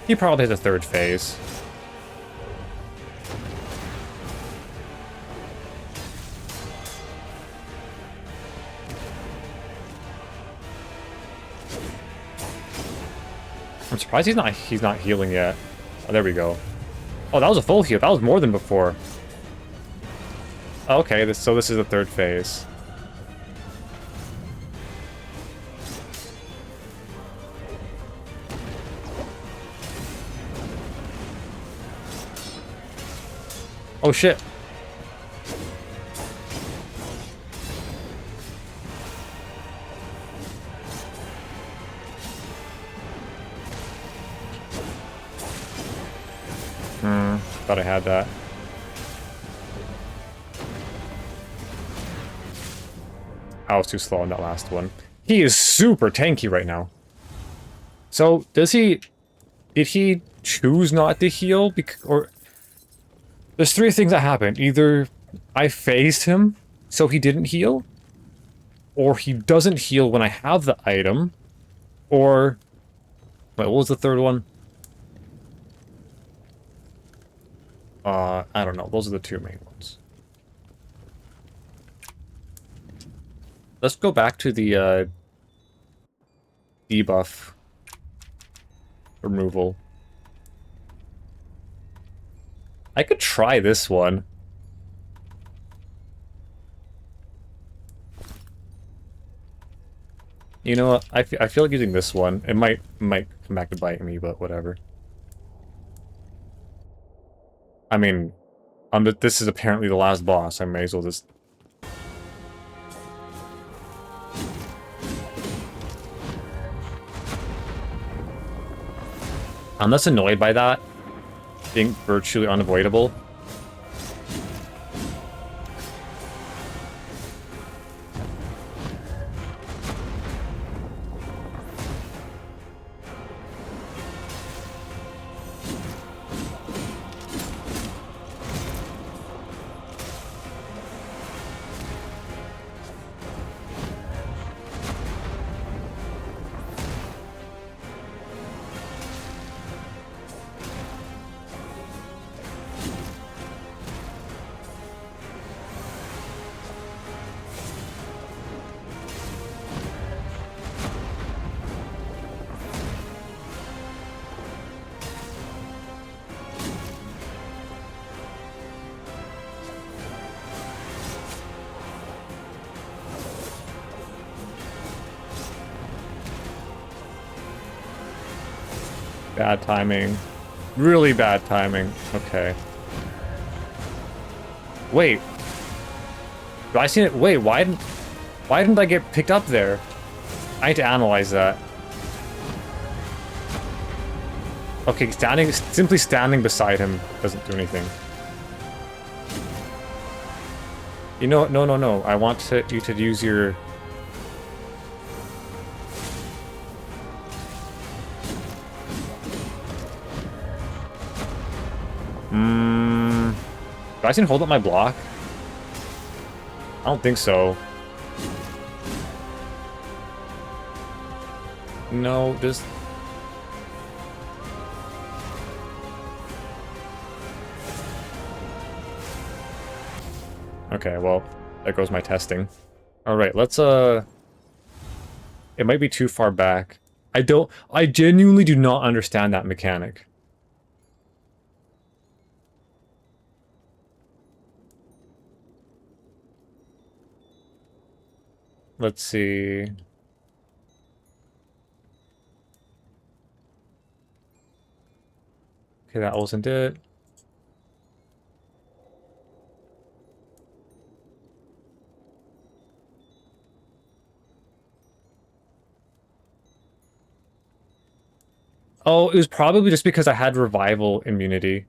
He probably has a third phase. I'm surprised he's not healing yet. Oh, there we go. Oh, that was a full heal. That was more than before. Okay, so this is the third phase. Oh shit. Thought I had that. I was too slow on that last one. He is super tanky right now. So, did he choose not to heal? Or, there's three things that happen. Either I phased him, so he didn't heal, or he doesn't heal when I have the item, or... Wait, what was the third one? I don't know. Those are the two main ones. Let's go back to the, debuff removal. I could try this one. You know what? I feel like using this one. It might come back to bite me, but whatever. I mean, this is apparently the last boss. I may as well just... I'm less annoyed by that being virtually unavoidable. Bad timing. Really bad timing. Okay. Wait. Do I see it? Wait, why didn't I get picked up there? I need to analyze that. Okay, simply standing beside him doesn't do anything. You know what? No, no, no. I want you to use your... Do I see him hold up my block? I don't think so. No, just... Okay, well, there goes my testing. Alright, let's, It might be too far back. I genuinely do not understand that mechanic. Let's see... Okay, that wasn't it. Oh, it was probably just because I had revival immunity.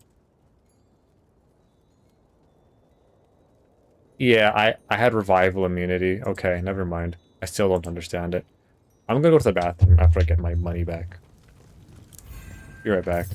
Yeah, I had revival immunity. Okay, never mind. I still don't understand it. I'm gonna go to the bathroom after I get my money back. Be right back.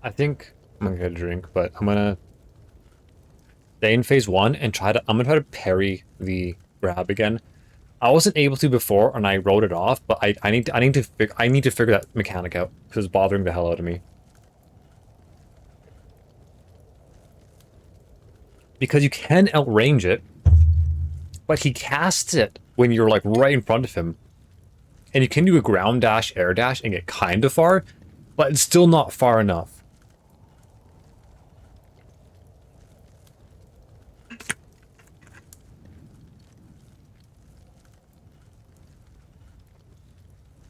I think I'm gonna get a drink, but I'm gonna stay in phase 1 and I'm gonna try to parry the grab again. I wasn't able to before and I wrote it off, but I need to figure that mechanic out because it's bothering the hell out of me. Because you can outrange it, but he casts it when you're like right in front of him. And you can do a ground dash, air dash, and get kind of far, but it's still not far enough.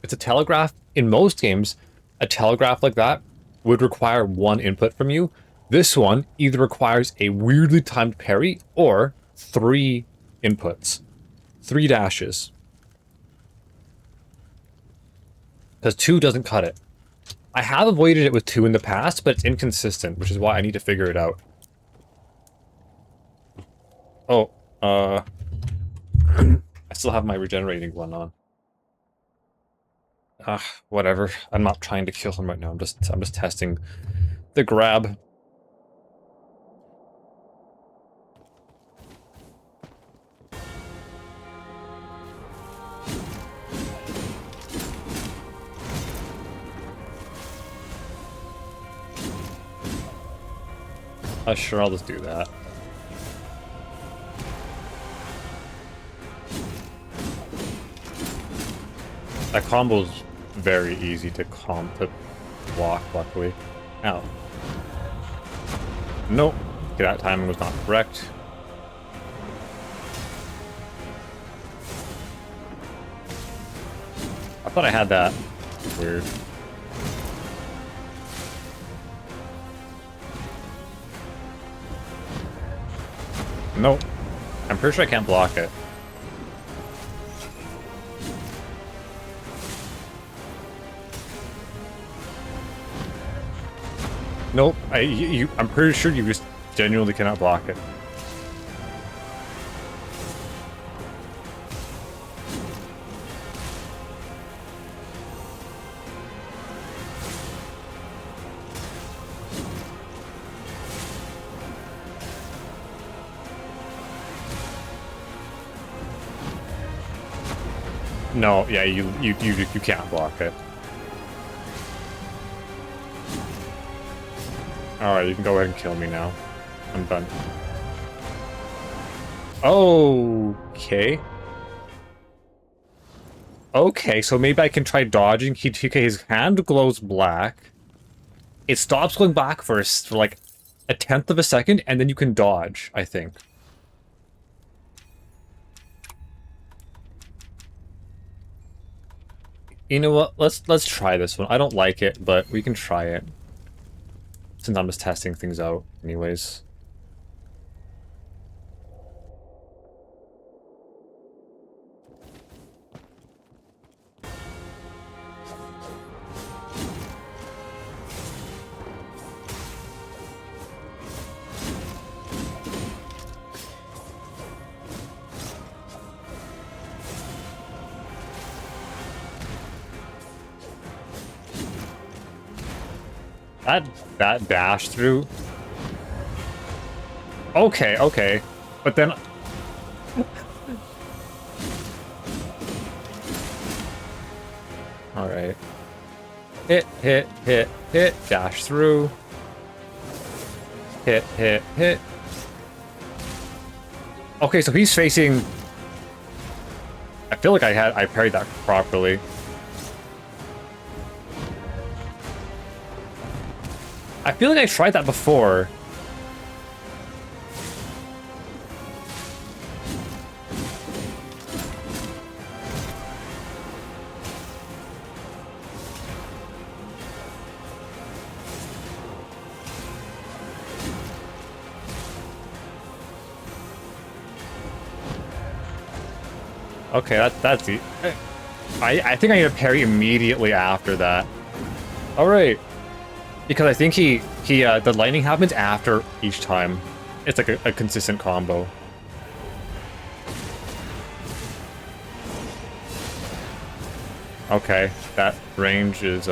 It's a telegraph. In most games, a telegraph like that would require 1 input from you. This one either requires a weirdly timed parry or 3 inputs. 3 dashes. Because 2 doesn't cut it. I have avoided it with 2 in the past, but it's inconsistent, which is why I need to figure it out. Oh, I still have my regenerating one on. Whatever. I'm not trying to kill him right now. I'm just testing the grab. Sure, I'll just do that. That combo's very easy to block, luckily. Ow. Nope. Okay, that timing was not correct. I thought I had that. Weird. Nope. I'm pretty sure I can't block it. Nope. I'm pretty sure you just genuinely cannot block it. No, yeah, you can't block it. Alright, you can go ahead and kill me now. I'm done. Okay. Okay, so maybe I can try dodging. His hand glows black. It stops going black for like a 1/10 of a second, and then you can dodge, I think. You know what? Let's try this one. I don't like it, but we can try it. Since I'm just testing things out anyways. That dash through. Okay. But then all right. Hit, dash through. Hit. Okay, so he's facing. I feel like I parried that properly. I feel like I tried that before. Okay, that's the. I think I need to parry immediately after that. All right. Because I think the lightning happens after each time. It's like a consistent combo. Okay, that range is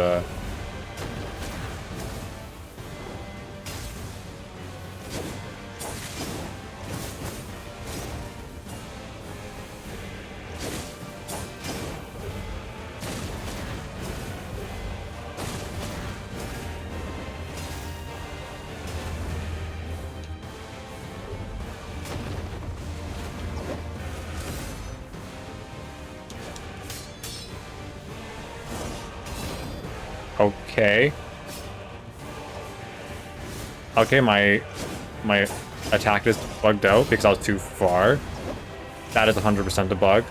Okay. Okay, my attack is bugged out because I was too far. That is 100% a bug.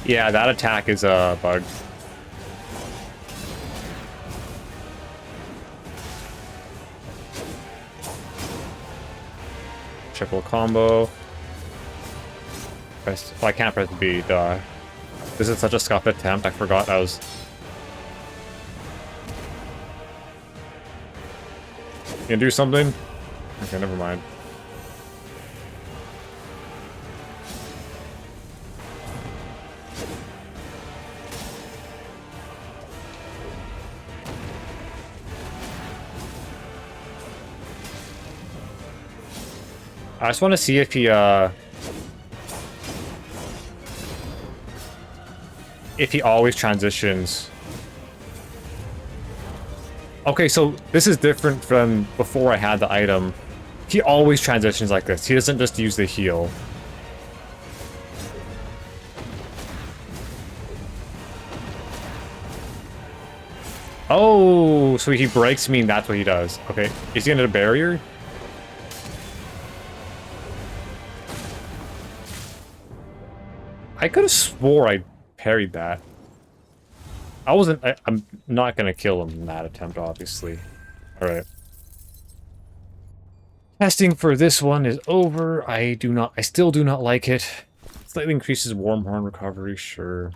Yeah, that attack is a bug. Triple combo. Press, well, I can't press B, duh. This is such a scuffed attempt, I forgot I was... You can do something? Okay, never mind. I just want to see if he always transitions. Okay, so this is different from before I had the item. He always transitions like this. He doesn't just use the heal. Oh, so he breaks me and that's what he does. Okay, is he under the barrier? I could have swore I parried that. I'm not gonna kill him in that attempt, obviously. Alright. Testing for this one is over. I still do not like it. Slightly increases Wormhorn recovery, sure.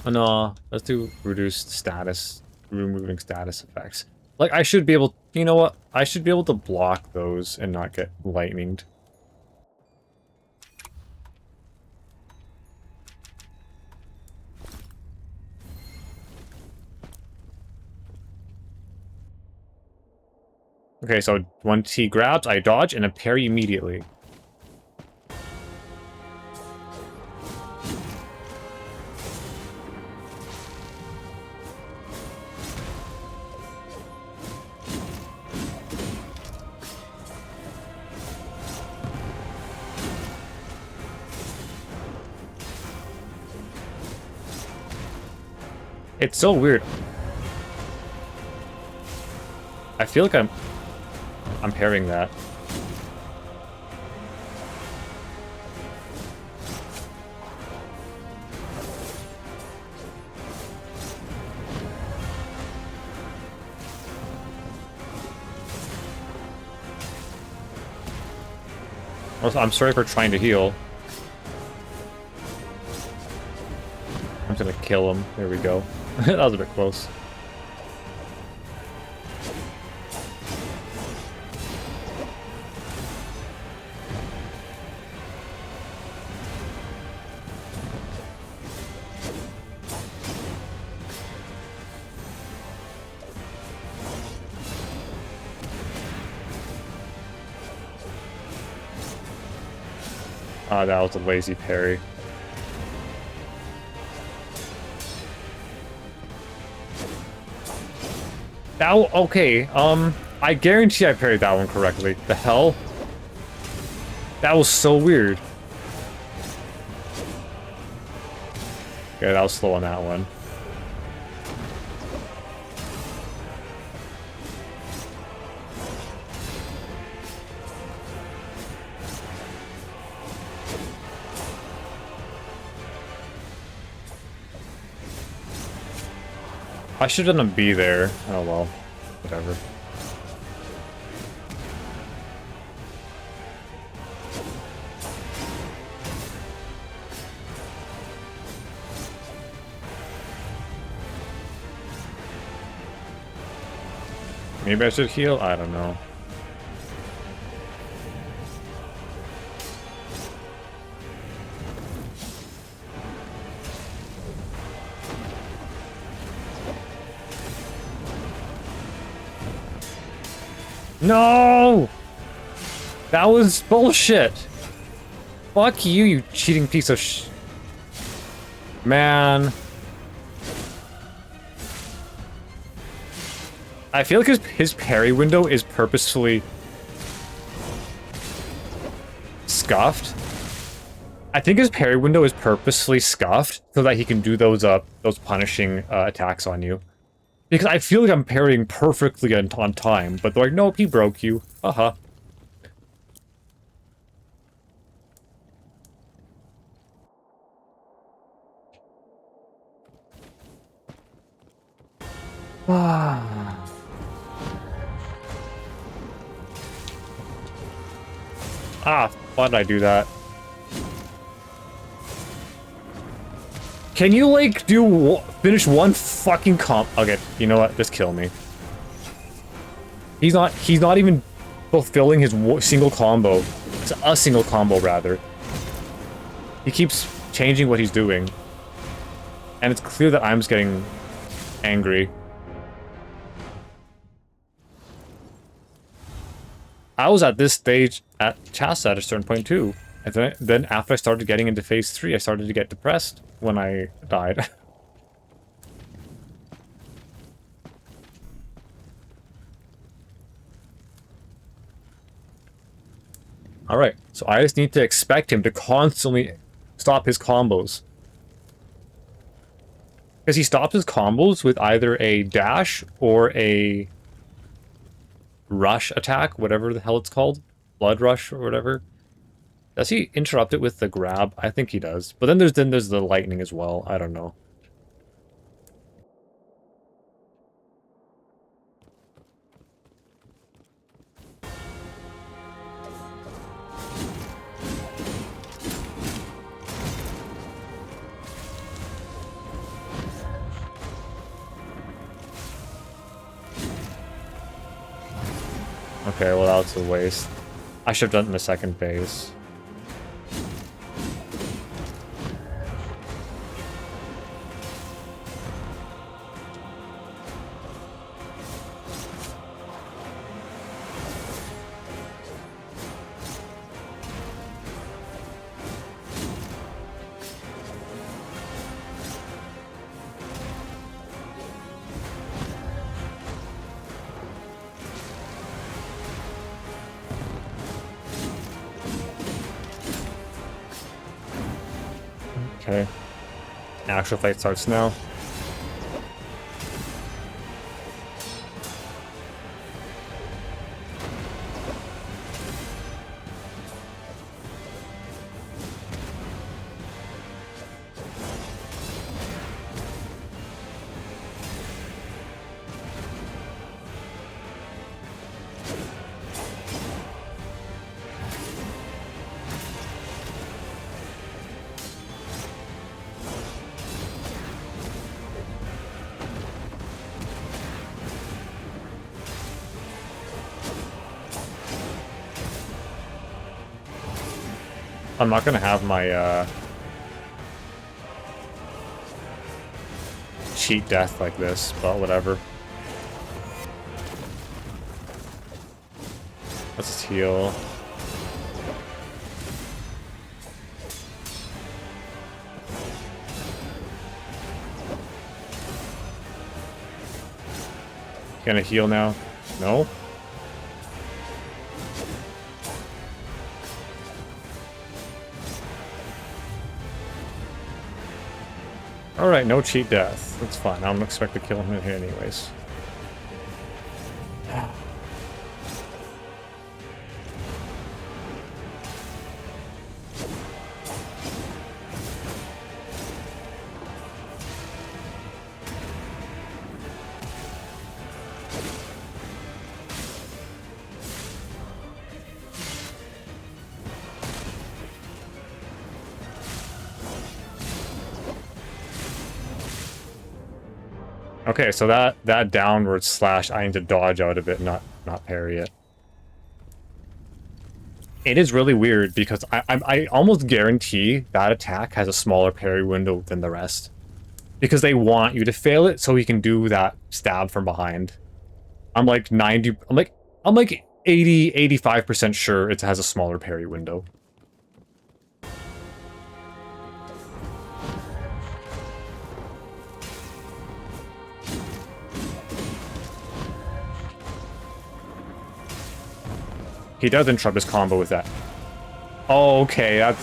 Oh, no, let's do reduced status, removing status effects. Like, I should be able, you know what? I should be able to block those and not get lightninged. Okay, so once he grabs, I dodge and I parry immediately. It's so weird. I feel like I'm parrying that. Also, I'm sorry for trying to heal. I'm just gonna kill him. There we go. That was a bit close. Ah, that was a lazy parry. That okay, I guarantee I parried that one correctly. The hell? That was so weird. Yeah, that was slow on that one. I should have done a B there. Oh well. Whatever. Maybe I should heal? I don't know. No! That was bullshit! Fuck you, you cheating piece of Man. I feel like his parry window is purposefully scuffed. I think his parry window is purposely scuffed so that he can do those punishing attacks on you. Because I feel like I'm parrying perfectly on time, but they're like, nope, he broke you. Uh-huh. Ah, why did I do that? Can you, like, finish one fucking comp? Okay, you know what? Just kill me. He's not even fulfilling his single combo. It's a single combo, rather. He keeps changing what he's doing. And it's clear that I'm just getting angry. I was at this stage at Chasa at a certain point too. And then after I started getting into phase 3, I started to get depressed when I died. Alright, so I just need to expect him to constantly stop his combos. Because he stops his combos with either a dash or a rush attack, whatever the hell it's called. Blood rush or whatever. Does he interrupt it with the grab? I think he does. But then there's the lightning as well. I don't know. Okay, well, that was a waste. I should have done it in the second phase. Okay. Actual fight starts now. I'm not gonna have my, cheat death like this, but whatever. Let's just heal. Gonna heal now? No? Alright, no cheat death. That's fine. I don't expect to kill him in here anyways. Okay, so that downward slash, I need to dodge out of it, not parry it. It is really weird because I almost guarantee that attack has a smaller parry window than the rest. Because they want you to fail it so he can do that stab from behind. I'm like 80, 85% sure it has a smaller parry window. He does interrupt his combo with that. Oh, okay,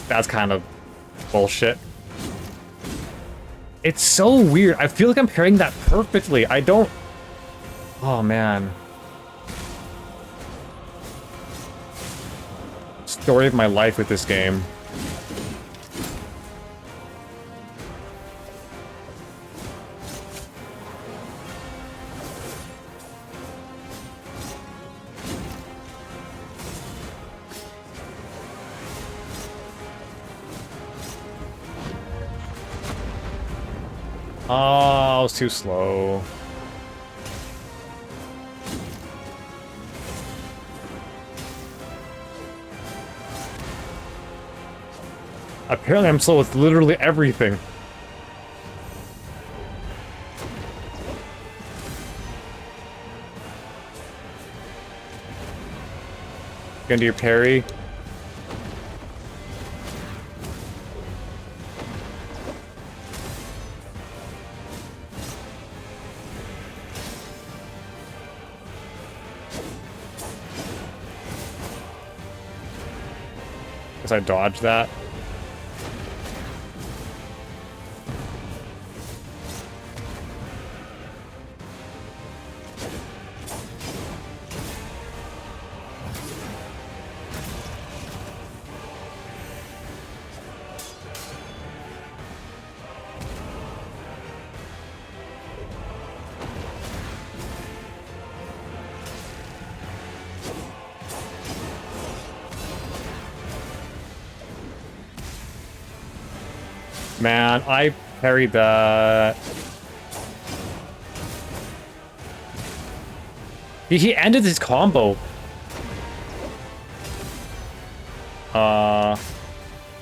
that's kind of bullshit. It's so weird. I feel like I'm pairing that perfectly. I don't... Oh, man. Story of my life with this game. Oh, I was too slow. Apparently I'm slow with literally everything. Gonna do your parry. Guess I dodged that. Man, I parried that. He ended his combo.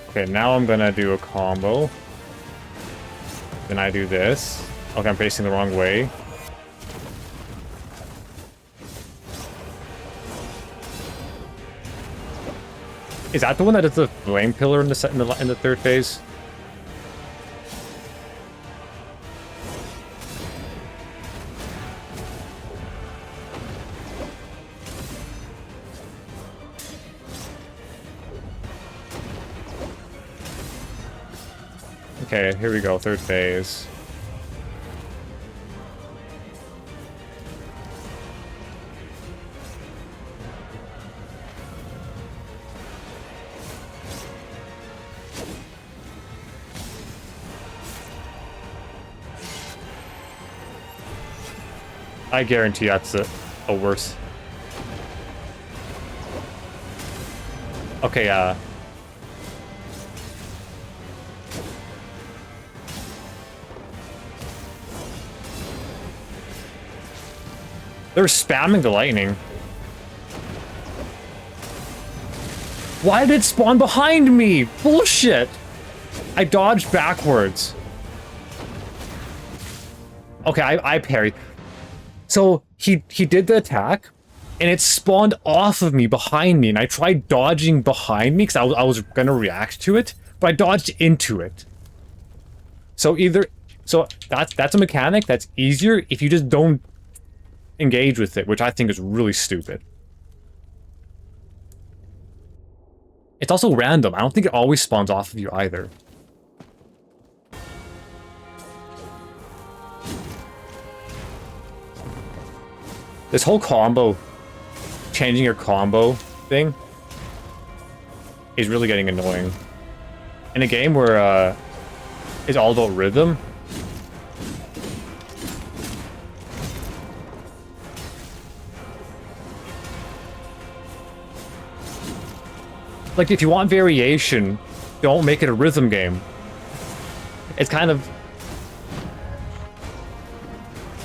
Okay, now I'm gonna do a combo. Then I do this. Okay, I'm facing the wrong way. Is that the one that does the flame pillar in the third phase? Okay, here we go, third phase. I guarantee that's a worse. Okay, they're spamming the lightning. Why did it spawn behind me? Bullshit! I dodged backwards. Okay, I parried. So he did the attack, and it spawned off of me, behind me, and I tried dodging behind me because I was gonna react to it, but I dodged into it. So that's a mechanic that's easier if you just don't engage with it, which I think is really stupid. It's also random. I don't think it always spawns off of you either. This whole combo, changing your combo thing, is really getting annoying. In a game where it's all about rhythm, like, if you want variation, don't make it a rhythm game. It's kind of...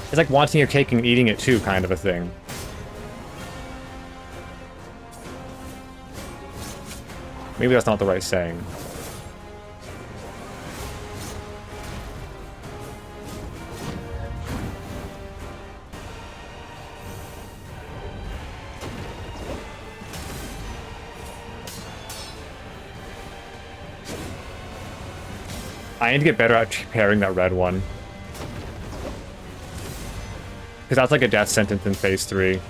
It's like wanting your cake and eating it too, kind of a thing. Maybe that's not the right saying. I need to get better at pairing that red one. Because that's like a death sentence in phase 3.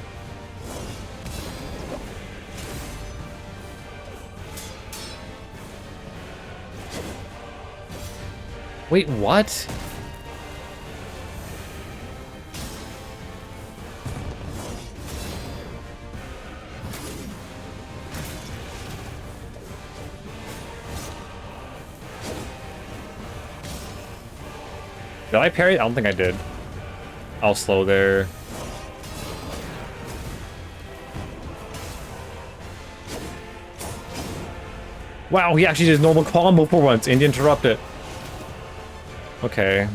Wait, what? Did I parry? I don't think I did. I'll slow there. Wow, he actually did a normal combo for once and interrupt it. Okay.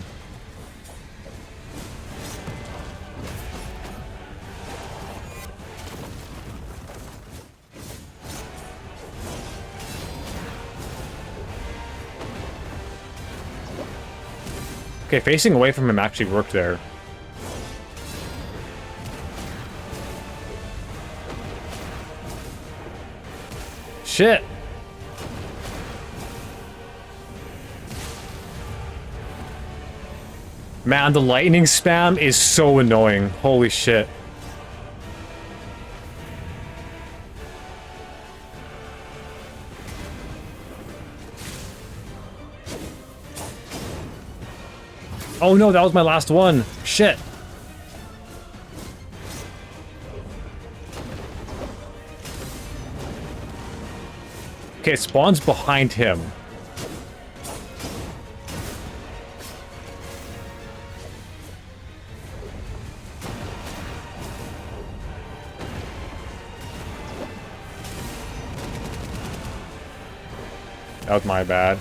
Okay, facing away from him actually worked there. Shit! Man, the lightning spam is so annoying. Holy shit. Oh no, that was my last one. Shit. Okay, it spawns behind him. That was my bad.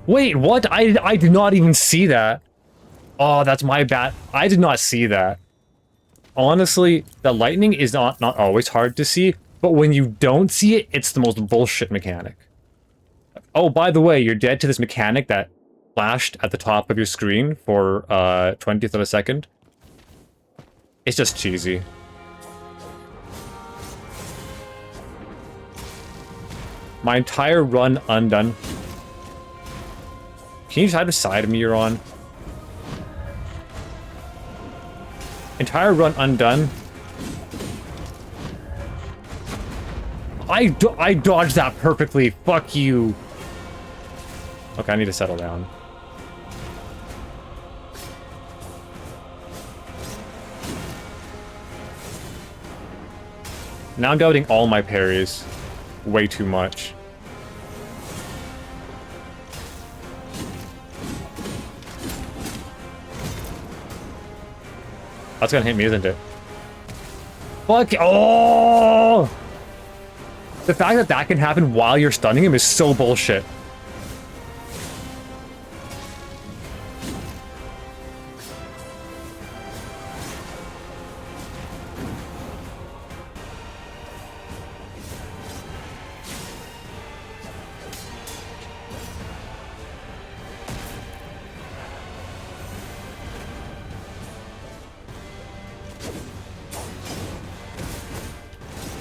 Wait, what? I did not even see that. Oh, that's my bad. I did not see that. Honestly, the lightning is not always hard to see, but when you don't see it, it's the most bullshit mechanic. Oh, by the way, you're dead to this mechanic that flashed at the top of your screen for 20th of a second. It's just cheesy. My entire run undone. Can you decide the side of me you're on? Entire run undone. I dodged that perfectly. Fuck you. Okay, I need to settle down. Now I'm doubting all my parries. Way too much. That's gonna hit me, isn't it? Fuck! Oh! The fact that that can happen while you're stunning him is so bullshit.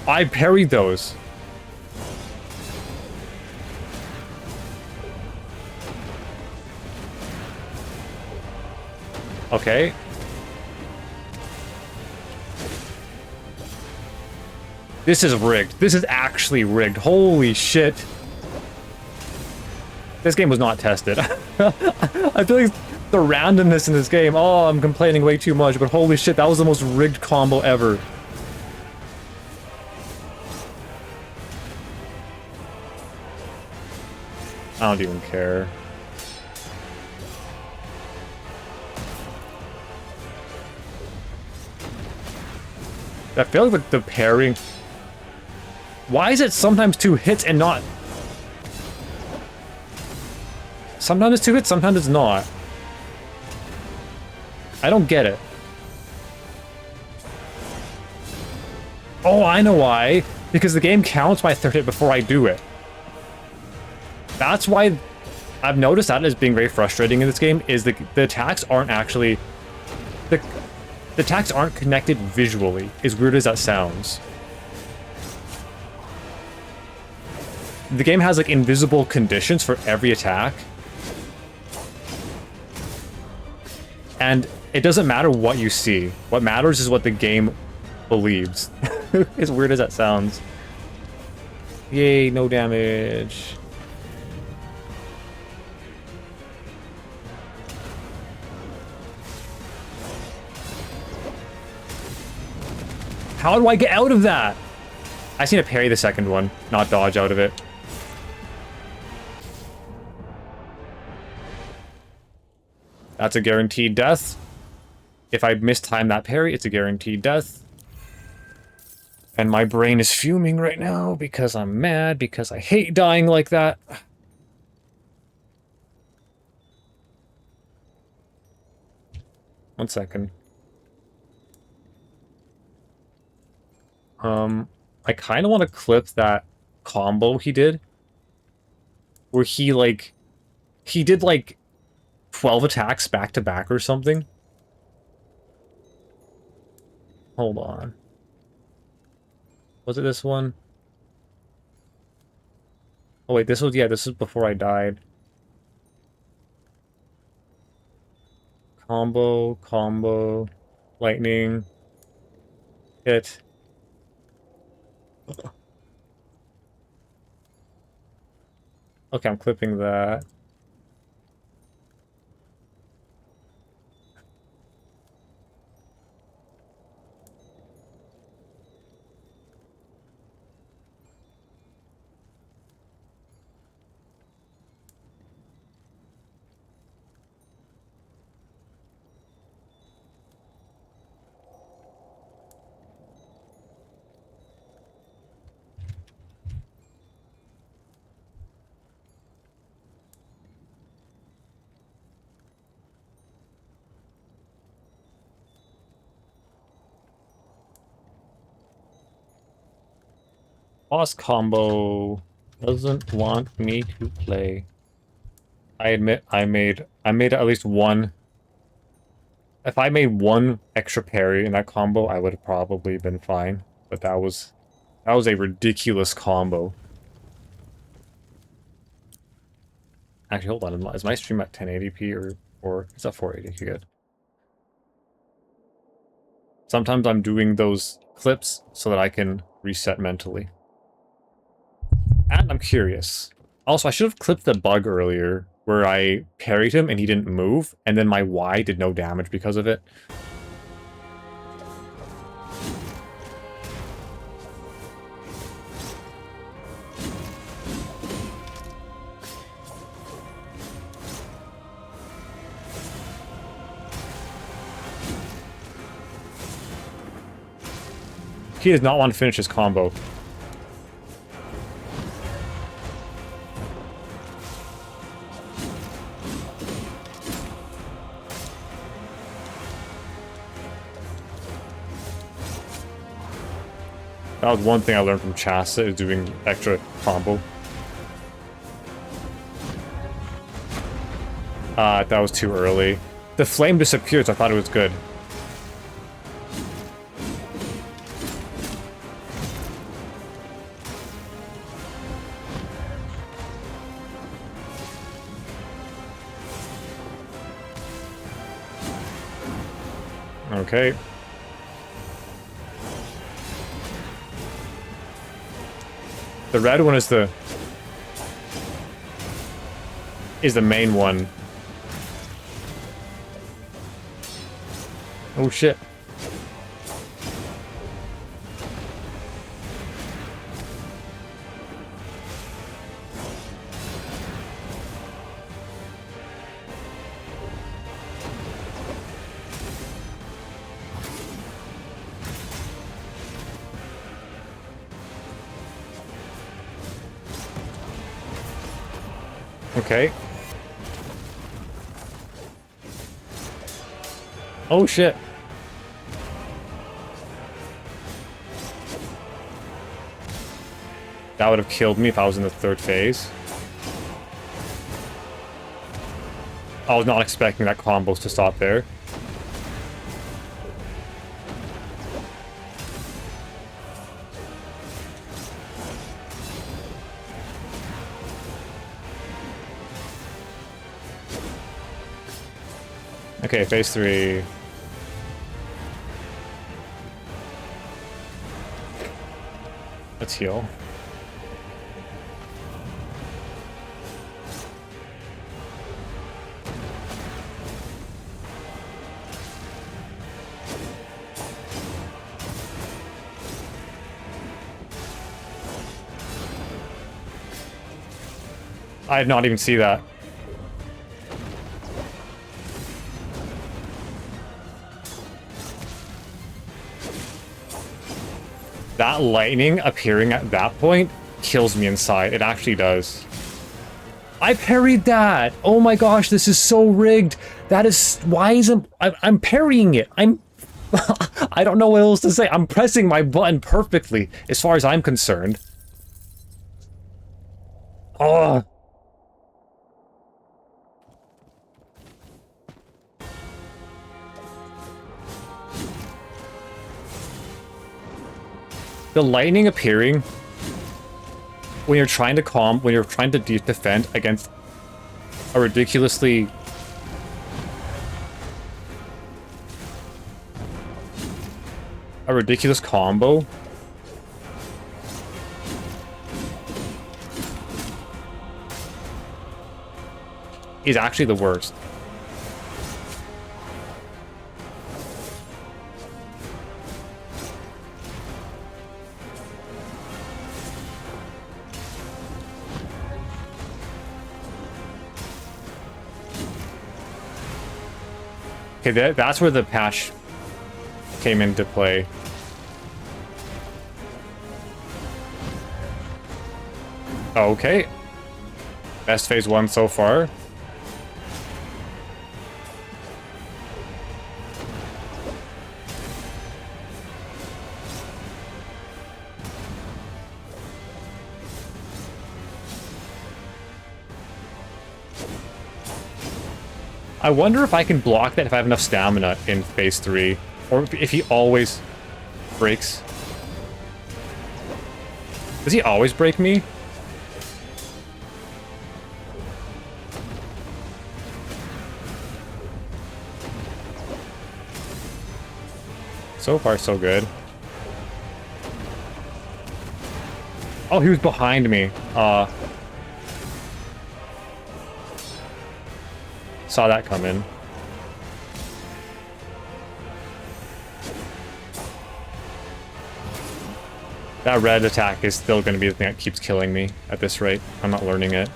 I parried those. Okay. This is rigged. This is actually rigged. Holy shit. This game was not tested. I feel like the randomness in this game. Oh, I'm complaining way too much, but holy shit, that was the most rigged combo ever. I don't even care. I feel like the parrying... Why is it sometimes 2 hits and not... Sometimes it's 2 hits, sometimes it's not. I don't get it. Oh, I know why. Because the game counts my 3rd hit before I do it. That's why I've noticed that as being very frustrating in this game, is the attacks aren't actually... The attacks aren't connected visually, as weird as that sounds. The game has, like, invisible conditions for every attack. And it doesn't matter what you see. What matters is what the game believes. As weird as that sounds. Yay, no damage. How do I get out of that? I just need to parry the second one, not dodge out of it. That's a guaranteed death. If I mistime that parry, it's a guaranteed death. And my brain is fuming right now because I'm mad, because I hate dying like that. One second. I kind of want to clip that combo he did. Where he did like 12 attacks back to back or something. Hold on. Was it this one? Oh wait, this was before I died. Combo, lightning, hit. Okay, I'm clipping that. Boss combo doesn't want me to play. I admit I made at least one. If I made one extra parry in that combo, I would have probably been fine. But that was a ridiculous combo. Actually, hold on. Is my stream at 1080p or is that 480? Okay, good. Sometimes I'm doing those clips so that I can reset mentally. And I'm curious. Also, I should have clipped the bug earlier where I parried him and he didn't move, and then my Y did no damage because of it. He does not want to finish his combo. That was one thing I learned from Chasa, is doing extra combo. That was too early. The flame disappeared, so I thought it was good. Okay. The red one is the main one. Oh shit. Okay. Oh shit. That would have killed me if I was in the third phase. I was not expecting that combos to stop there. Okay, phase 3. Let's heal. I did not even see that. That lightning appearing at that point kills me inside. It actually does. I parried that! Oh my gosh, this is so rigged. That is... Why isn't... I'm parrying it. I'm... I don't know what else to say. I'm pressing my button perfectly, as far as I'm concerned. Oh. The lightning appearing when you're trying to defend against a ridiculously ridiculous combo is actually the worst. Okay, that's where the patch came into play. Okay. Best phase 1 so far. I wonder if I can block that if I have enough stamina in phase 3. Or if he always breaks. Does he always break me? So far, so good. Oh, he was behind me. Saw that come in. That red attack is still going to be the thing that keeps killing me at this rate. I'm not learning it.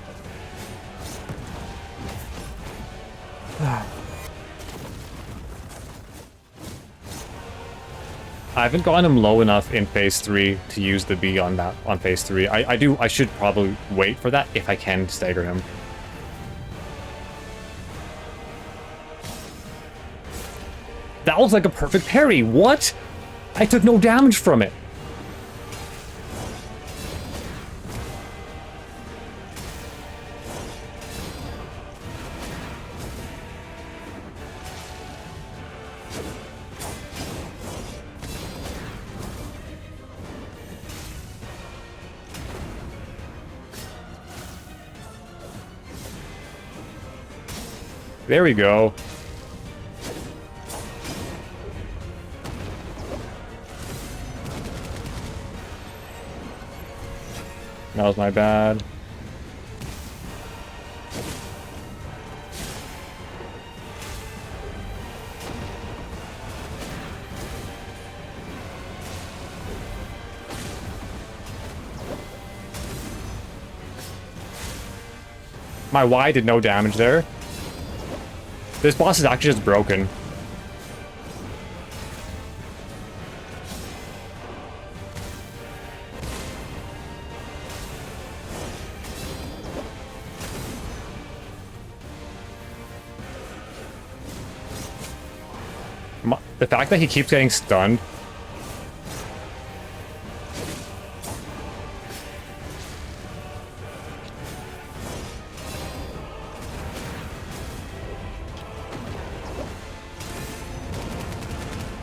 I haven't gotten him low enough in phase 3 to use the B on phase 3. I should probably wait for that if I can stagger him. That was like a perfect parry. What? I took no damage from it. There we go. That was my bad. My Y did no damage there. This boss is actually just broken. The fact that he keeps getting stunned.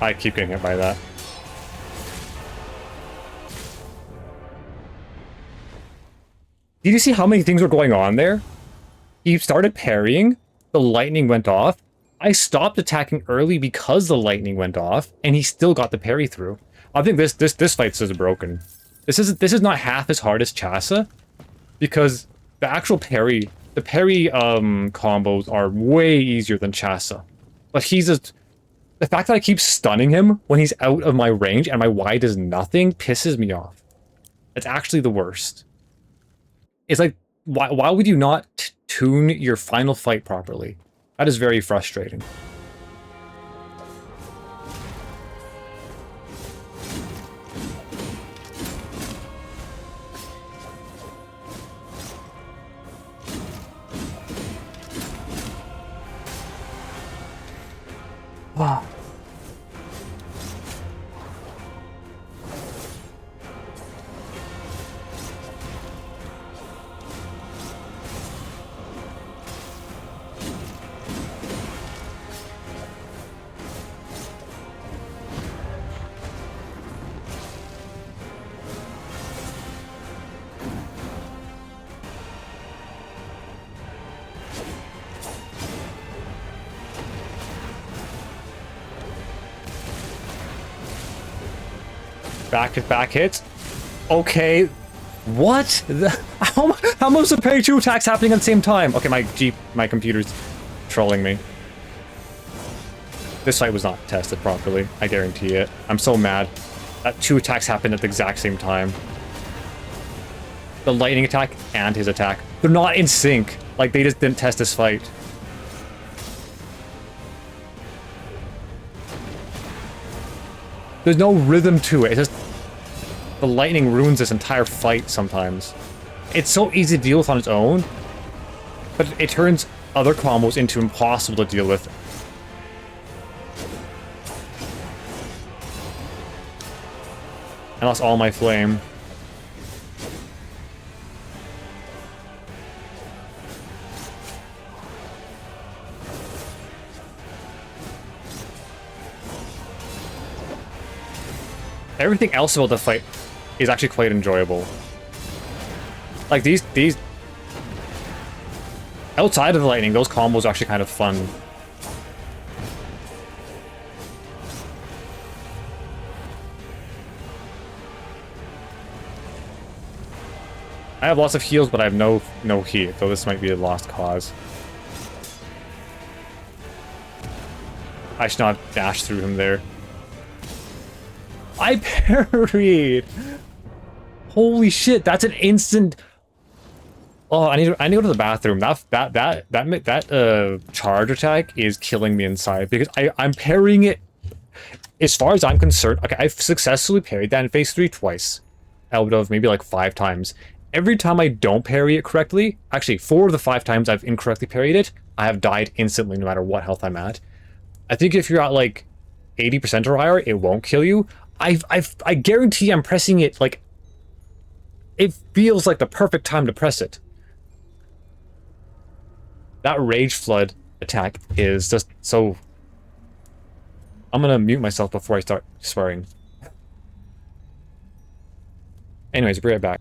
I keep getting hit by that. Did you see how many things were going on there? He started parrying, the lightning went off. I stopped attacking early because the lightning went off, and he still got the parry through. I think this fight is broken. This is not half as hard as Chasa, because the actual parry, combos are way easier than Chasa. But he's just... The fact that I keep stunning him when he's out of my range and my Y does nothing pisses me off. It's actually the worst. It's like why would you not tune your final fight properly? That is very frustrating. Wow. Back hits. Okay. What? How am I supposed to parry 2 attacks happening at the same time? Okay, my computer's trolling me. This fight was not tested properly. I guarantee it. I'm so mad that 2 attacks happened at the exact same time. The lightning attack and his attack. They're not in sync. Like, they just didn't test this fight. There's no rhythm to it. It's just the lightning ruins this entire fight sometimes. It's so easy to deal with on its own, but it turns other combos into impossible to deal with. I lost all my flame. Everything else about the fight is actually quite enjoyable. Like these outside of the lightning, those combos are actually kind of fun. I have lots of heals, but I have no heat, so this might be a lost cause. I should not dash through him there. I parried! Holy shit, that's an instant... Oh, I need to go to the bathroom. That charge attack is killing me inside because I'm parrying it. As far as I'm concerned, okay, I've successfully parried that in phase 3 twice, out of maybe like 5 times. Every time I don't parry it correctly, actually 4 of the 5 times I've incorrectly parried it, I have died instantly no matter what health I'm at. I think if you're at like 80% or higher, it won't kill you. I guarantee I'm pressing it like it feels like the perfect time to press it. That Rage Flood attack is just so... I'm gonna mute myself before I start swearing. Anyways, be right back.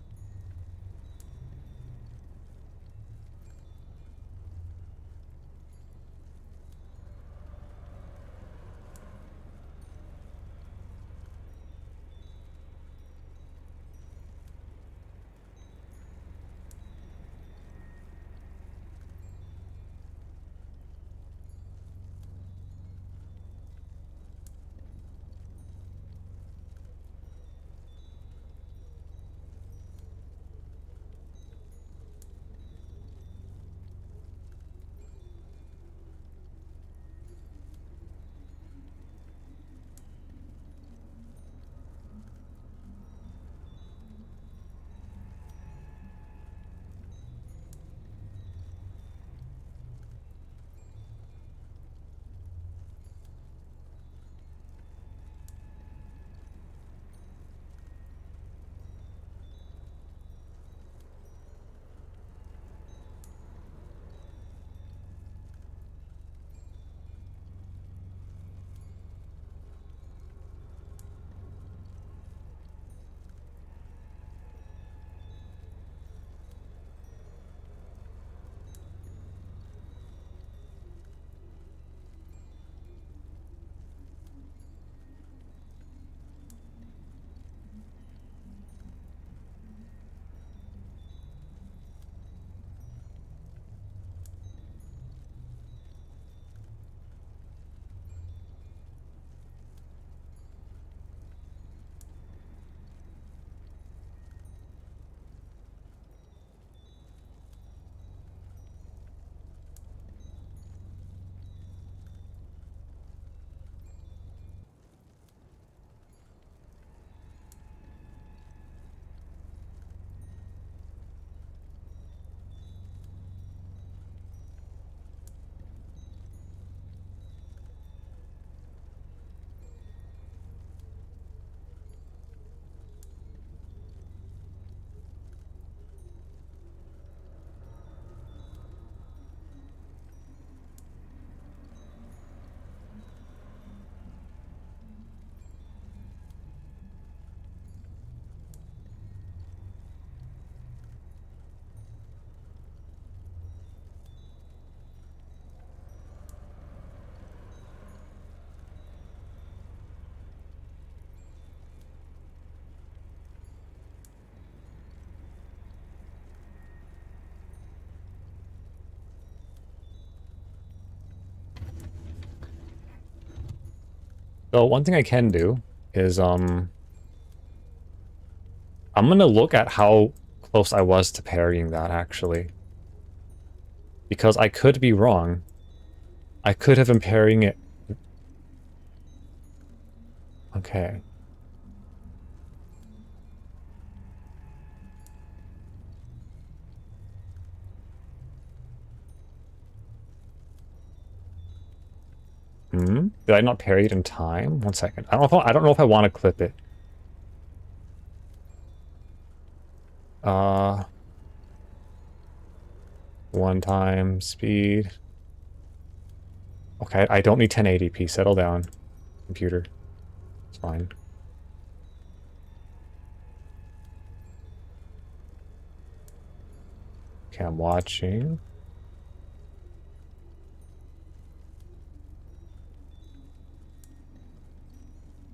So one thing I can do is I'm gonna look at how close I was to parrying that actually. Because I could be wrong. I could have been parrying it. Okay. Did I not parry it in time? 1 second. I don't know if I want to clip it. Uh 1 time speed. Okay, I don't need 1080p. Settle down, computer. It's fine. Okay, I'm watching.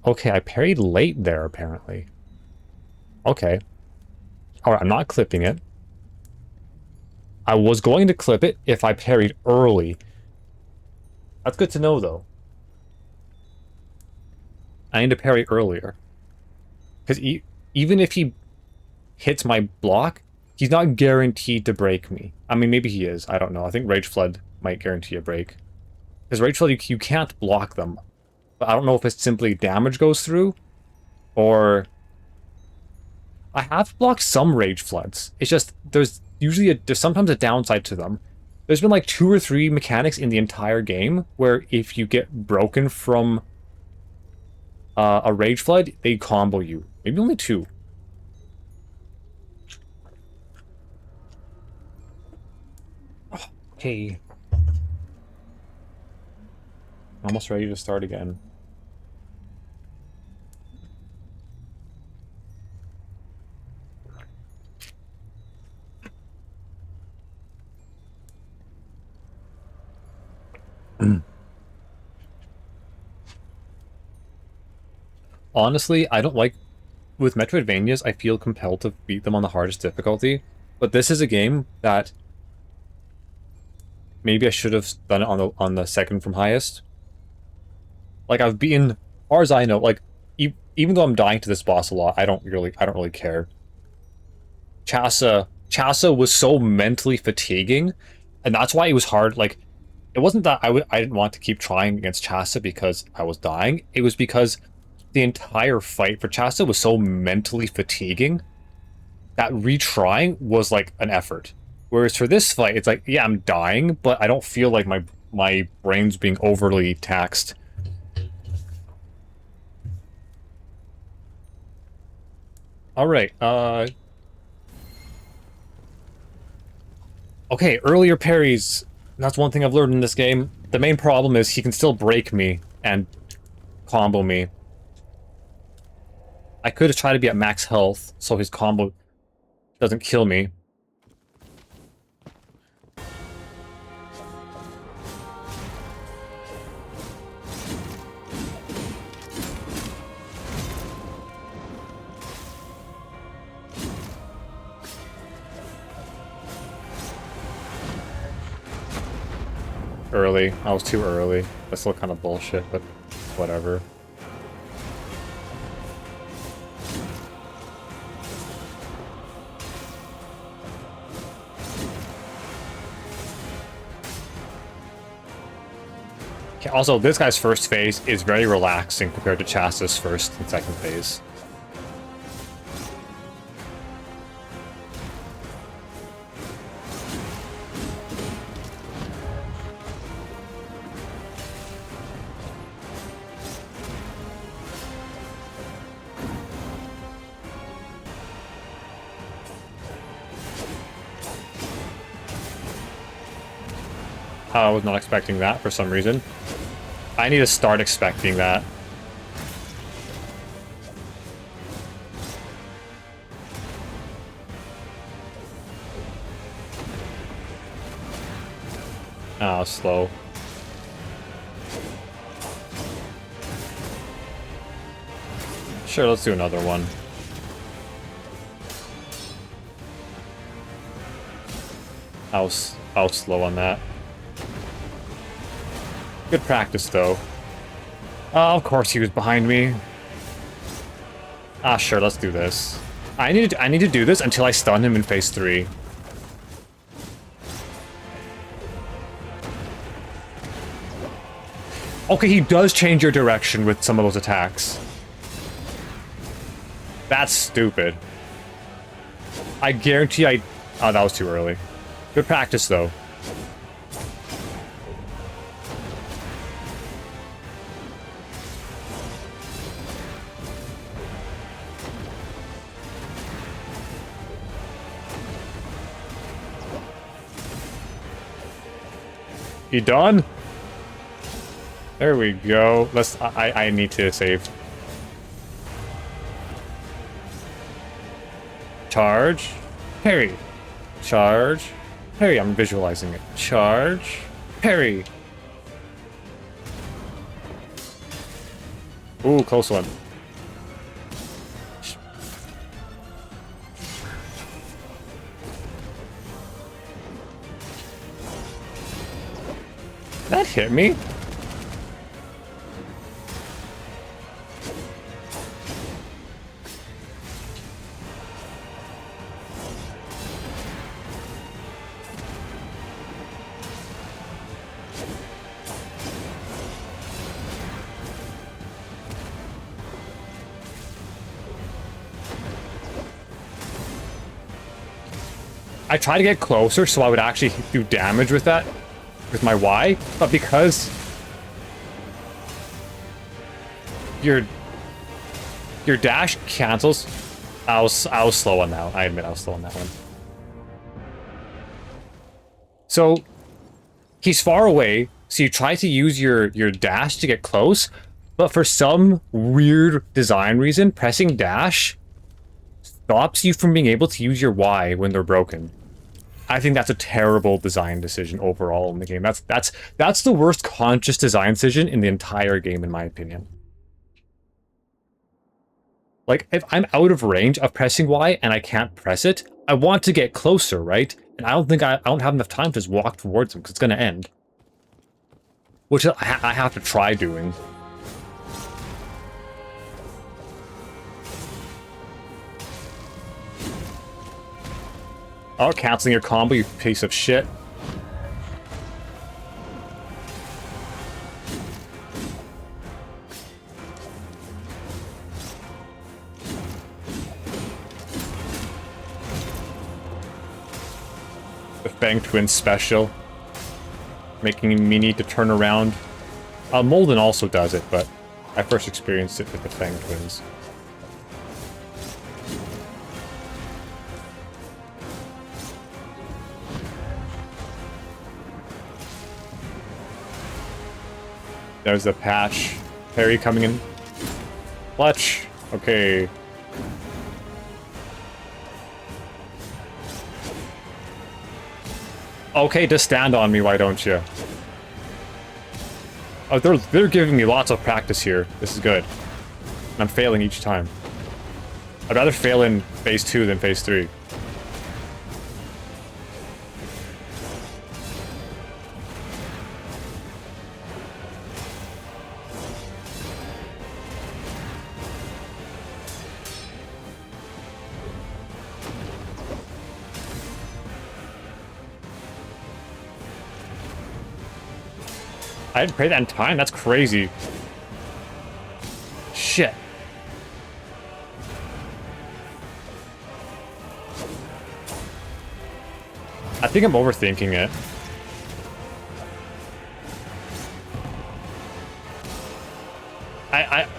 Okay, I parried late there, apparently. Okay. Alright, I'm not clipping it. I was going to clip it if I parried early. That's good to know, though. I need to parry earlier. Because even if he hits my block, he's not guaranteed to break me. I mean, maybe he is. I don't know. I think Rage Flood might guarantee a break. Because Rage Flood, you can't block them. But I don't know if it's simply damage goes through, or... I have blocked some Rage Floods. It's just, there's sometimes a downside to them. There's been like 2 or 3 mechanics in the entire game where if you get broken from a Rage Flood, they combo you. Maybe only 2. Okay. Almost ready to start again. Honestly, I don't like... With Metroidvanias, I feel compelled to beat them on the hardest difficulty. But this is a game that... Maybe I should have done it on the second from highest. Like, I've beaten... As far as I know, like... Even though I'm dying to this boss a lot, I don't really care. Chasa was so mentally fatiguing, and that's why it was hard. Like, it wasn't that I didn't want to keep trying against Chasa because I was dying. It was because the entire fight for Chasa was so mentally fatiguing that retrying was like an effort. Whereas for this fight, it's like, yeah, I'm dying, but I don't feel like my brain's being overly taxed. Alright, okay, earlier parries. That's one thing I've learned in this game. The main problem is he can still break me and combo me. I could have tried to be at max health, so his combo doesn't kill me. Early. I was too early. That's still kind of bullshit, but whatever. Okay, also, this guy's first phase is very relaxing compared to Chasa's first and second phase. I was not expecting that for some reason. I need to start expecting that. Oh, slow. Sure, let's do another one. I was slow on that. Good practice, though. Of course he was behind me. Ah, sure, let's do this. I need to do this until I stun him in phase 3. Okay, he does change your direction with some of those attacks. That's stupid. I guarantee I... Oh, that was too early. Good practice, though. You done? There we go. Let's... I need to save. Charge. Parry. Charge. Parry. I'm visualizing it. Charge. Parry. Ooh, close one. That hit me. I tried to get closer so I would actually do damage with that, with my Y, but because your dash cancels, I was slow on that one. I admit I was slow on that one. So he's far away, so you try to use your dash to get close, but for some weird design reason, pressing dash stops you from being able to use your Y when they're broken. I think that's a terrible design decision overall in the game. That's the worst conscious design decision in the entire game, in my opinion. Like, if I'm out of range of pressing Y and I can't press it, I want to get closer, right? And I don't think I don't have enough time to just walk towards him because it's going to end. Which I have to try doing. Oh, canceling your combo, you piece of shit. The Fang Twin special. Making me need to turn around. Molden also does it, but I first experienced it with the Fang Twins. There's the patch. Parry coming in. Clutch. Okay. Okay, just stand on me, why don't you? Oh, they're giving me lots of practice here. This is good. And I'm failing each time. I'd rather fail in phase 2 than phase 3. I didn't pray that in time? That's crazy. Shit. I think I'm overthinking it.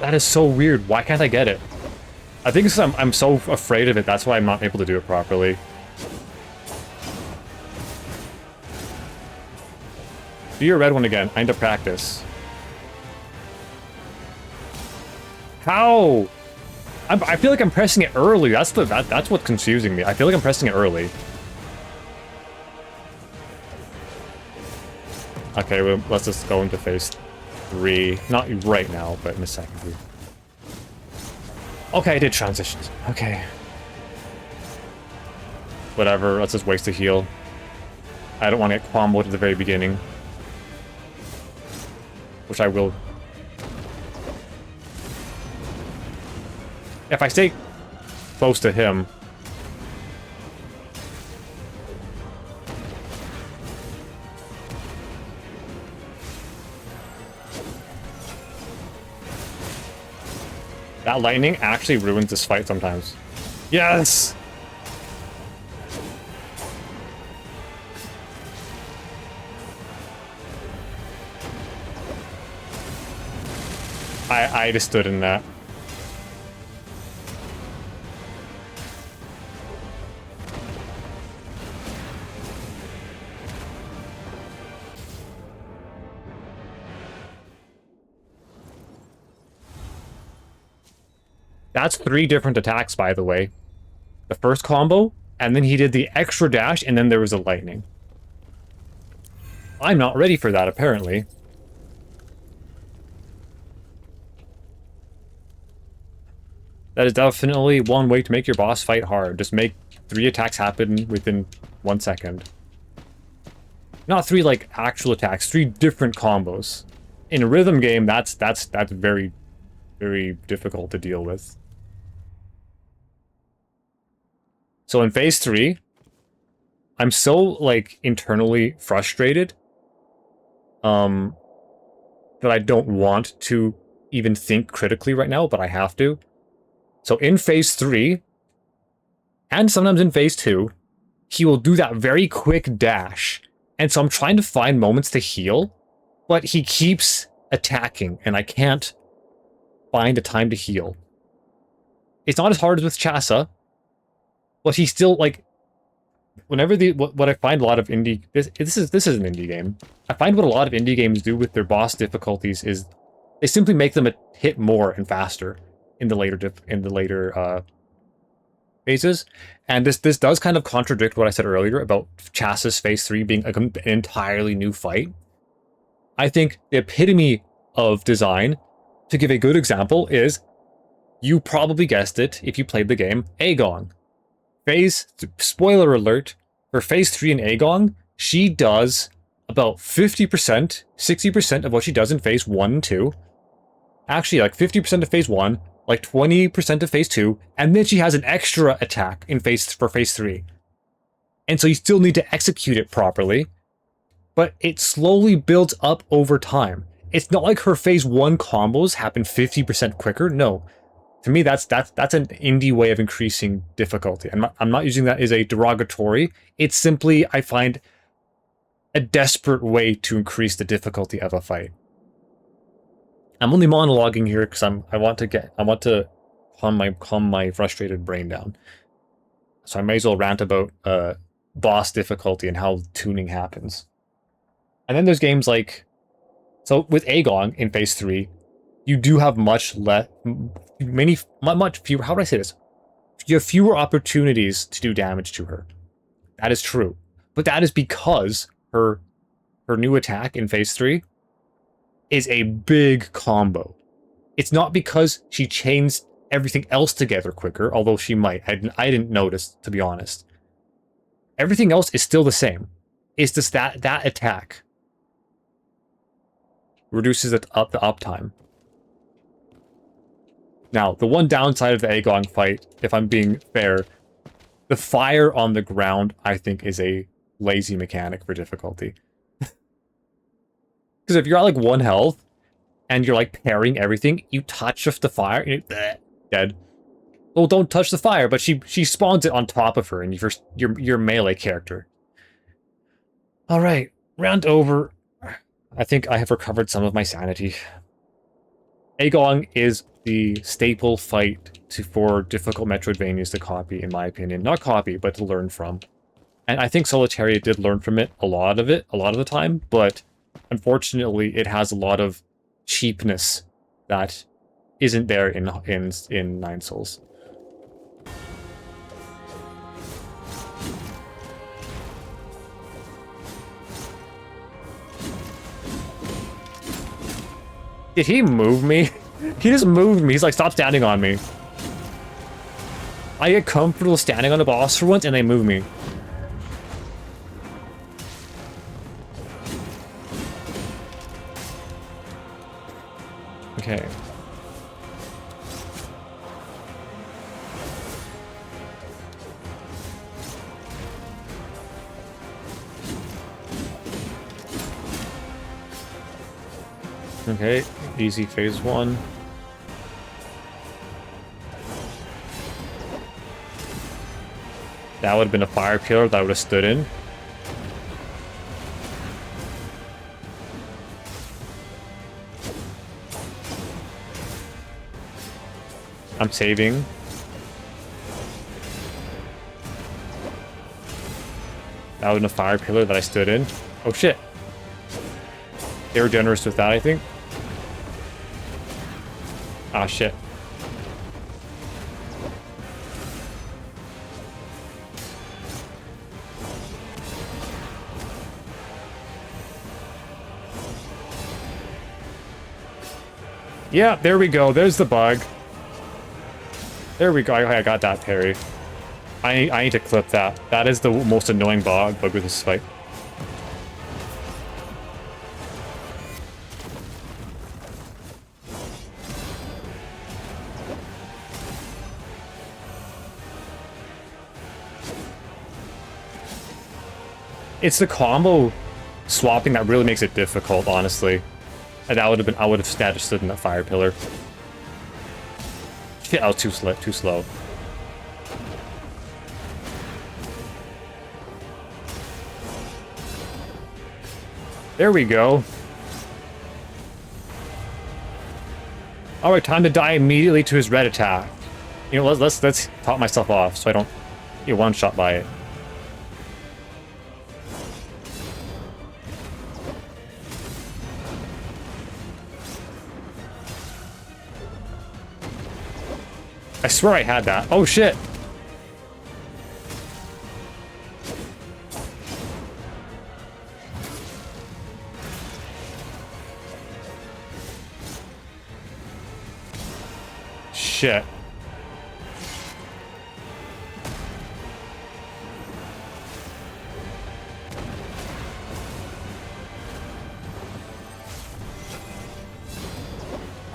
That is so weird. Why can't I get it? I think I'm so afraid of it, that's why I'm not able to do it properly. Do your red one again. I need to practice. How? I feel like I'm pressing it early. That's what's confusing me. I feel like I'm pressing it early. Okay, well, let's just go into phase 3. Not right now, but in a second. Okay, I did transitions. Okay. Whatever, let's just waste a heal. I don't want to get comboed at the very beginning. Which I will. If I stay close to him... That lightning actually ruins this fight sometimes. Yes! I just stood in that. That's 3 different attacks, by the way. The first combo, and then he did the extra dash, and then there was a lightning. I'm not ready for that, apparently. That is definitely one way to make your boss fight hard. Just make 3 attacks happen within 1 second. Not 3, like, actual attacks. 3 different combos. In a rhythm game, that's very, very difficult to deal with. So in phase 3, I'm so, like, internally frustrated that I don't want to even think critically right now, but I have to. So in phase 3, and sometimes in phase 2, he will do that very quick dash. And so I'm trying to find moments to heal, but he keeps attacking, and I can't find a time to heal. It's not as hard as with Chasa, but he's still, like, whenever what I find a lot of indie... This is an indie game. I find what a lot of indie games do with their boss difficulties is they simply make them hit more and faster in the later phases. And this does kind of contradict what I said earlier about Chasa's phase 3 being an entirely new fight. I think the epitome of design, to give a good example, is, you probably guessed it if you played the game, Aegon. Spoiler alert, for phase 3 in Aegon, she does about 50%, 60% of what she does in phase 1 and 2. Actually, like 50% of phase 1, like 20% of phase 2, and then she has an extra attack for phase 3. And so you still need to execute it properly, but it slowly builds up over time. It's not like her phase 1 combos happen 50% quicker, no. To me, that's an indie way of increasing difficulty. I'm not using that as a derogatory. It's simply, I find, a desperate way to increase the difficulty of a fight. I'm only monologuing here because I want to calm my frustrated brain down. So I may as well rant about boss difficulty and how tuning happens. And then there's games like, so with Aegon in phase 3, you do have much fewer, how would I say this? You have fewer opportunities to do damage to her. That is true. But that is because her new attack in phase 3 is a big combo. It's not because she chains everything else together quicker, although she might. I didn't notice, to be honest. Everything else is still the same. It's just that attack reduces the uptime. Now, the one downside of the Aegon fight, if I'm being fair, the fire on the ground, I think, is a lazy mechanic for difficulty. Because if you're at, like, 1 health, and you're, like, parrying everything, you touch the fire, and you're dead. Well, don't touch the fire, but she spawns it on top of her, and your melee character. Alright, round over. I think I have recovered some of my sanity. Aegon is the staple fight for difficult Metroidvanias to copy, in my opinion. Not copy, but to learn from. And I think Solateria did learn from it, a lot of the time, but unfortunately it has a lot of cheapness that isn't there in Nine Souls. Did he move me? He just moved me. He's like, stop standing on me. I get comfortable standing on a boss for once, and they move me. Okay. Okay, easy phase 1. That would have been a fire pillar that I would have stood in. I'm saving. That would have been a fire pillar that I stood in. Oh shit. They were generous with that, I think. Ah, shit. Yeah, there we go. There's the bug. There we go. I got that parry. I need to clip that. That is the most annoying bug with this fight. It's the combo swapping that really makes it difficult, honestly. And that would have been, I would have stood in that fire pillar. Shit, I was too slow. There we go. All right, time to die immediately to his red attack. You know, let's top myself off so I don't get one shot by it. I swear I had that. Oh shit. Shit.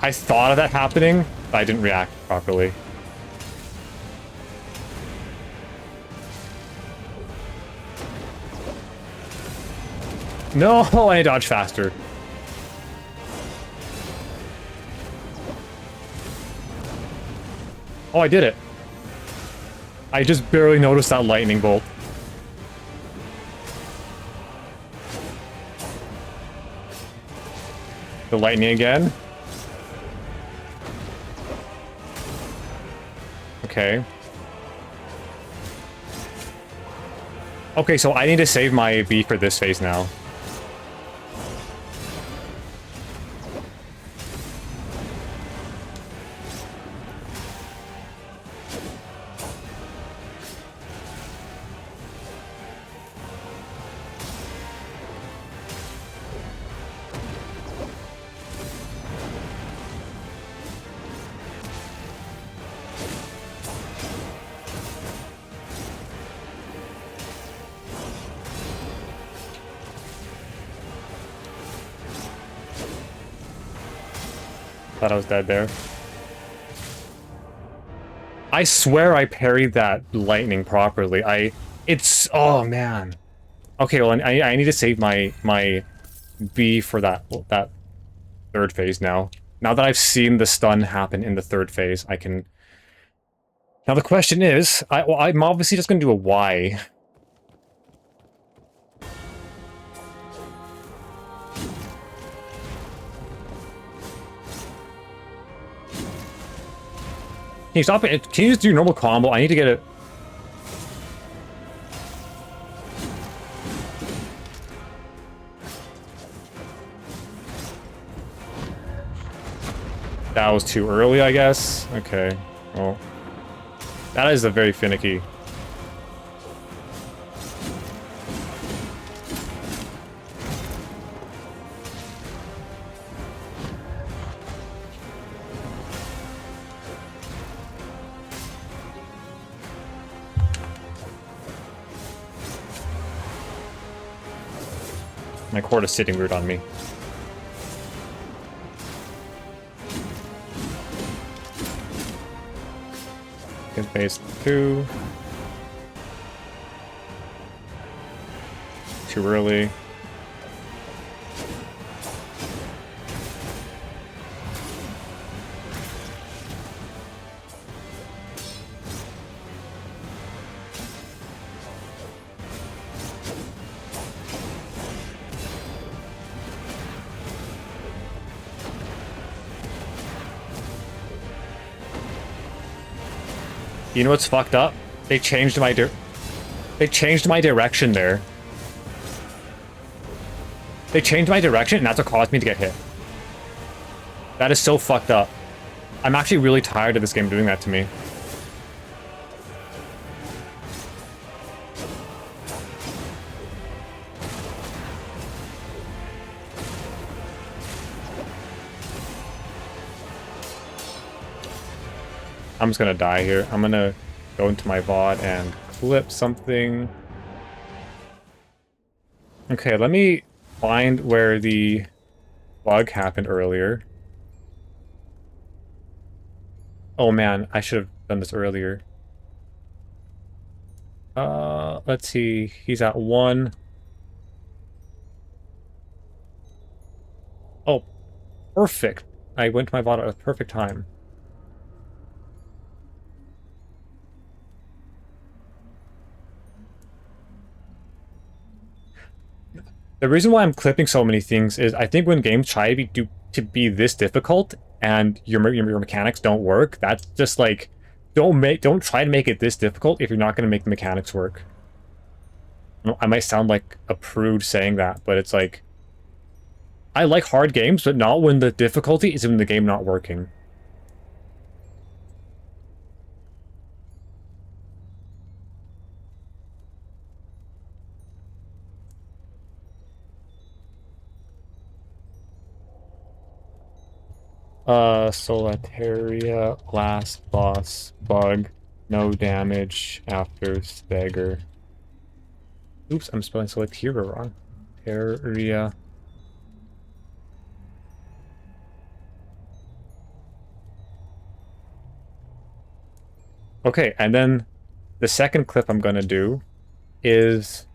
I thought of that happening, but I didn't react properly. No, I need to dodge faster. Oh, I did it. I just barely noticed that lightning bolt. The lightning again. Okay. Okay, so I need to save my B for this phase now. Thought I was dead there. I swear I parried that lightning properly. It's... Oh, man. Okay, well, I need to save my B for that third phase now. Now that I've seen the stun happen in the third phase, I can... Now the question is... I'm obviously just going to do a Y. Can you stop it? Can you just do normal combo? I need to get it. That was too early, I guess. Okay. Well, that is a very finicky. My cord is sitting weird on me. Get phase 2. Too early. You know what's fucked up? They changed my direction there. They changed my direction, and that's what caused me to get hit. That is so fucked up. I'm actually really tired of this game doing that to me. I'm just gonna die here. I'm gonna go into my VOD and clip something. Okay, let me find where the bug happened earlier. Oh man, I should have done this earlier. Let's see. He's at 1. Oh, perfect. I went to my VOD at a perfect time. The reason why I'm clipping so many things is I think when games try to be this difficult and your mechanics don't work, that's just like don't try to make it this difficult if you're not going to make the mechanics work. I might sound like a prude saying that, but it's like I like hard games, but not when the difficulty is in the game not working. Solateria, last boss, bug, no damage after stagger. Oops, I'm spelling Solateria wrong. Area. Okay, and then the second clip I'm gonna do is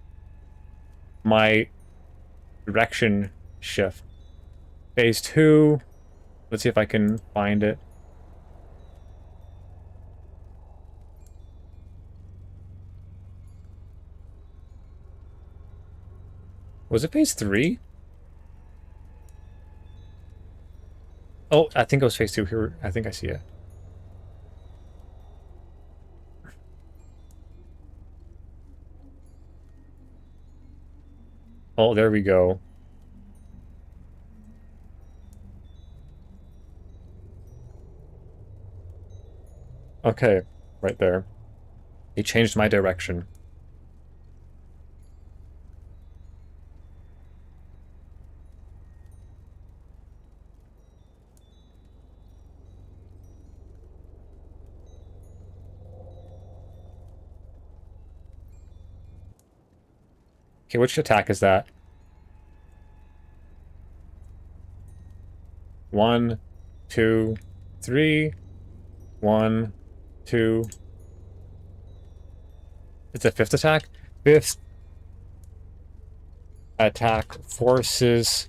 my direction shift. Phase 2. Let's see if I can find it. Was it phase 3? Oh, I think it was phase 2. Here, I think I see it. Oh, there we go. Okay, right there. He changed my direction. Okay, which attack is that? 1, 2, 3. 1, 2. It's a 5th attack? 5th attack forces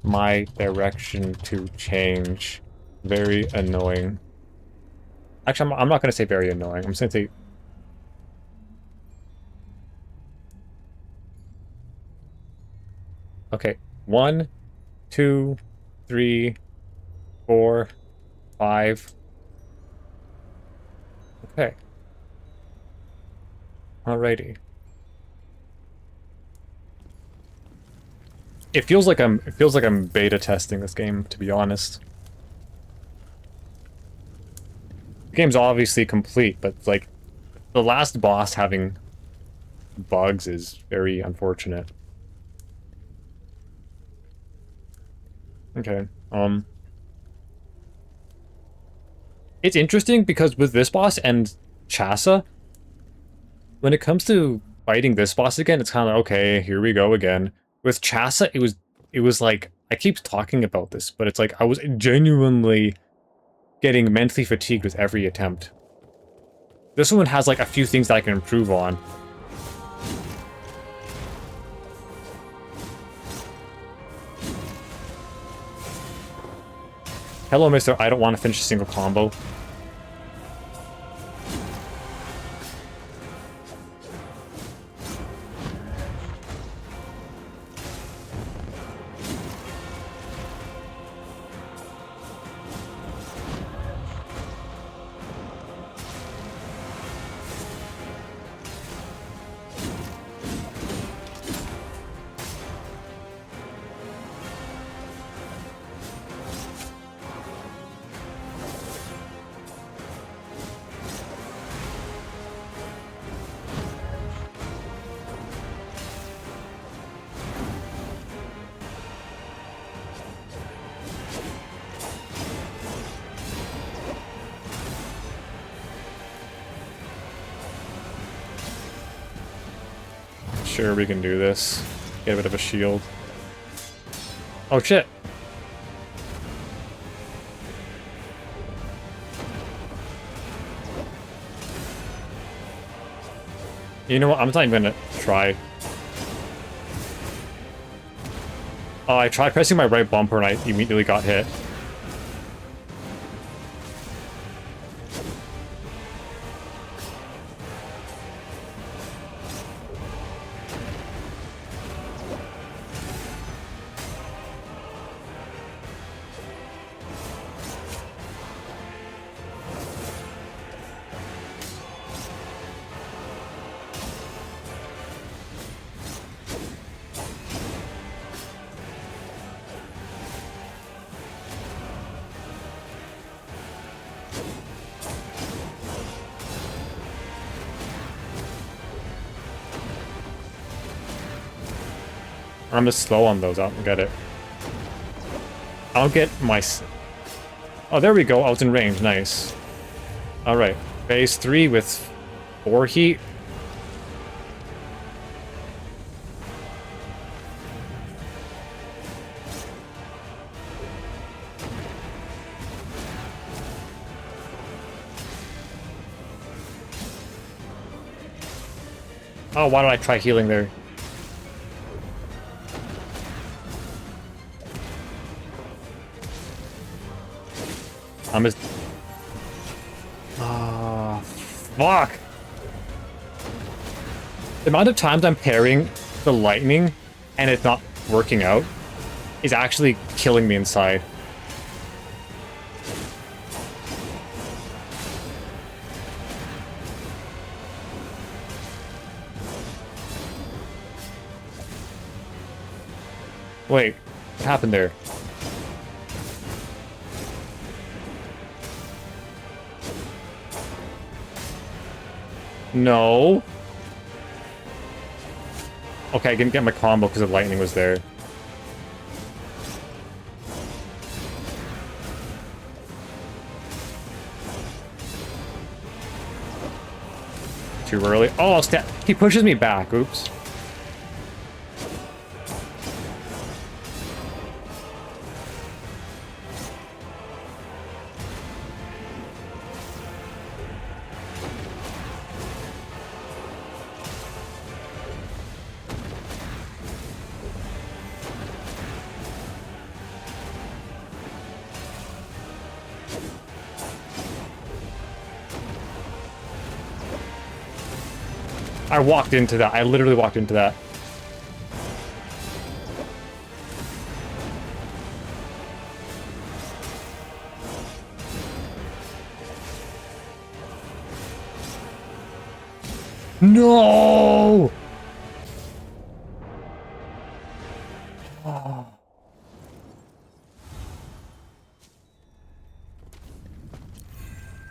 my direction to change. Very annoying. Actually, I'm not going to say very annoying. I'm just going to say... Okay. 1, 2, 3, 4, 5. Okay. Alrighty. It feels like I'm beta testing this game, to be honest. The game's obviously complete, but like the last boss having bugs is very unfortunate. Okay. It's interesting because with this boss and Chasa, when it comes to fighting this boss again, it's kind of okay, here we go again. With Chasa, it was like, I keep talking about this, but it's like I was genuinely getting mentally fatigued with every attempt. This one has like a few things that I can improve on. Hello, mister, I don't want to finish a single combo. Sure, we can do this. Get a bit of a shield. Oh shit! You know what? I'm not even gonna try. Oh, I tried pressing my right bumper and I immediately got hit. I'm just slow on those. I don't get it. I'll get my... Oh, there we go. I was in range. Nice. Alright. Phase 3 with 4 heat. Oh, why did I try healing there? I'm just... Ah, fuck! The amount of times I'm parrying the lightning and it's not working out is actually killing me inside. Wait, what happened there? No. Okay, I didn't get my combo because the lightning was there. Too early. Oh, he pushes me back. Oops. I walked into that. I literally walked into that. No! Oh.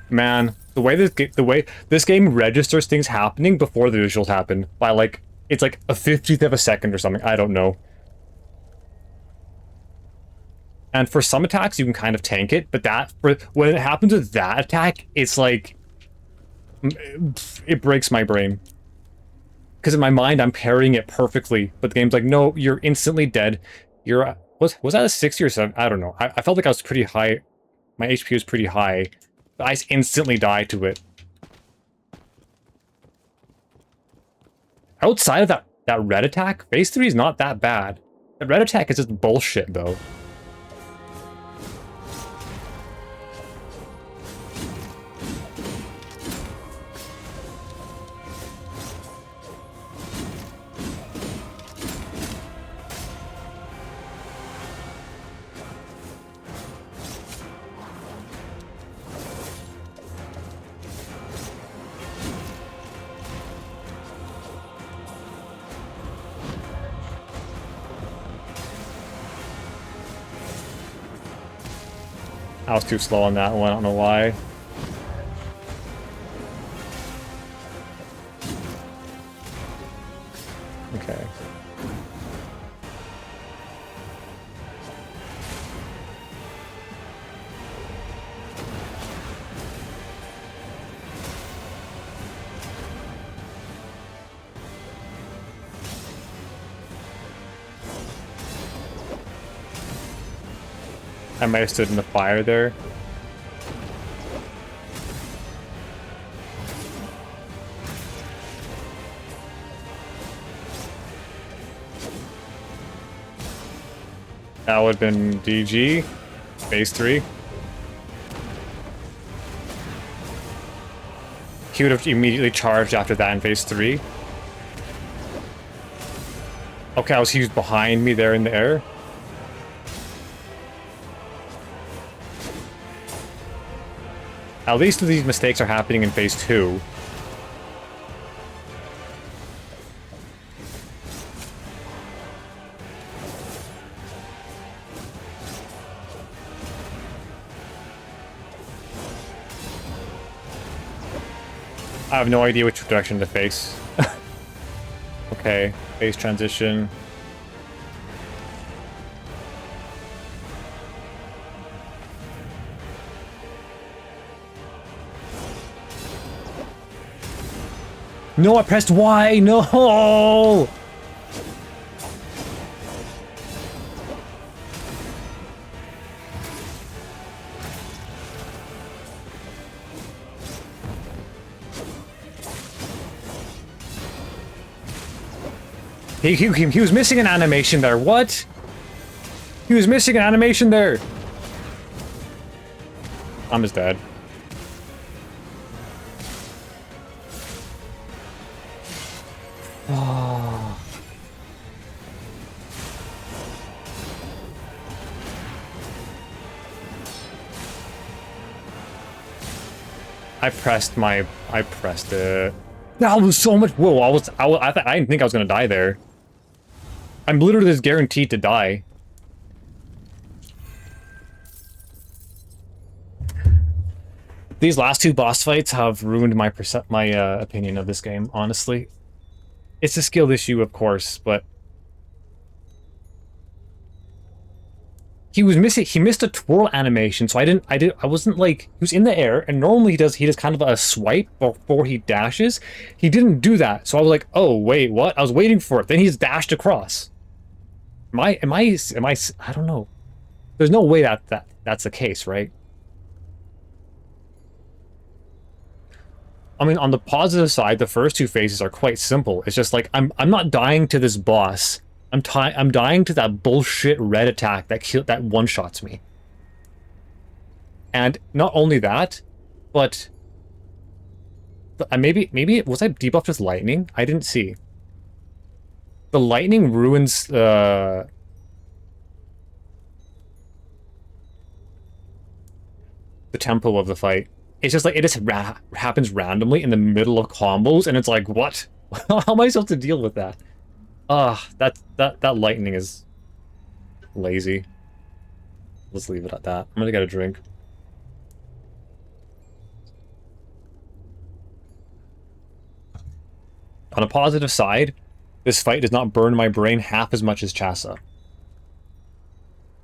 Man, the way this game registers things happening before the visuals happen by like it's like a 50th of a second or something. I don't know. And for some attacks you can kind of tank it, but when it happens with that attack, it's like it breaks my brain. Because in my mind I'm parrying it perfectly, but the game's like, no, you're instantly dead. You're was that a 60 or 7? I don't know. I felt like I was pretty high. My HP was pretty high. I instantly die to it. Outside of that red attack, phase 3 is not that bad. The red attack is just bullshit, though. I was too slow on that one, I don't know why. Okay. I might have stood in the fire there. That would have been DG. Phase 3. He would have immediately charged after that in phase 3. Okay, he was behind me there in the air. At least these mistakes are happening in phase 2. I have no idea which direction to face. Okay, phase transition. No, I pressed Y! No! He was missing an animation there. What? He was missing an animation there. I'm just dead. Oh. I pressed it. That was so much. Whoa! I didn't think I was gonna die there. I'm literally just guaranteed to die. These last two boss fights have ruined my opinion of this game, honestly. It's a skill issue, of course, but he missed a twirl animation, so I wasn't like, he was in the air, and normally he does kind of a swipe before he dashes. He didn't do that, so I was like, oh, wait, what? I was waiting for it. Then he's dashed across. I don't know. There's no way that's the case, right? I mean, on the positive side, the first two phases are quite simple. It's just like, I'm not dying to this boss. I'm dying to that bullshit red attack that one-shots me. And not only that, but maybe was I debuffed with lightning? I didn't see. The lightning ruins the tempo of the fight. It's just like, it just happens randomly in the middle of combos, and it's like, what? How am I supposed to deal with that? That lightning is lazy. Let's leave it at that. I'm gonna get a drink. On a positive side, this fight does not burn my brain half as much as Chasa.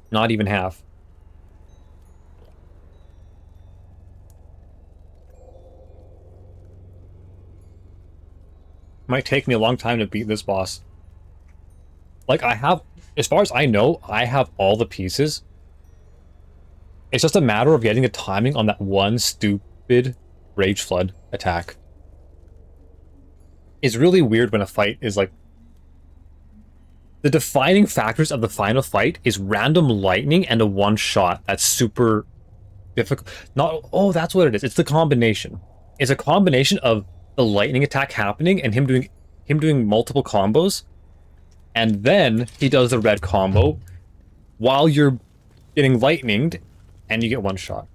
Not even half. Might take me a long time to beat this boss. Like, as far as I know, I have all the pieces. It's just a matter of getting the timing on that one stupid Rage Flood attack. It's really weird when a fight is like... The defining factors of the final fight is random lightning and a one-shot. That's super difficult. Oh, that's what it is. It's the combination. It's a combination of the lightning attack happening and him doing multiple combos, and then he does the red combo while you're getting lightninged and you get one shot.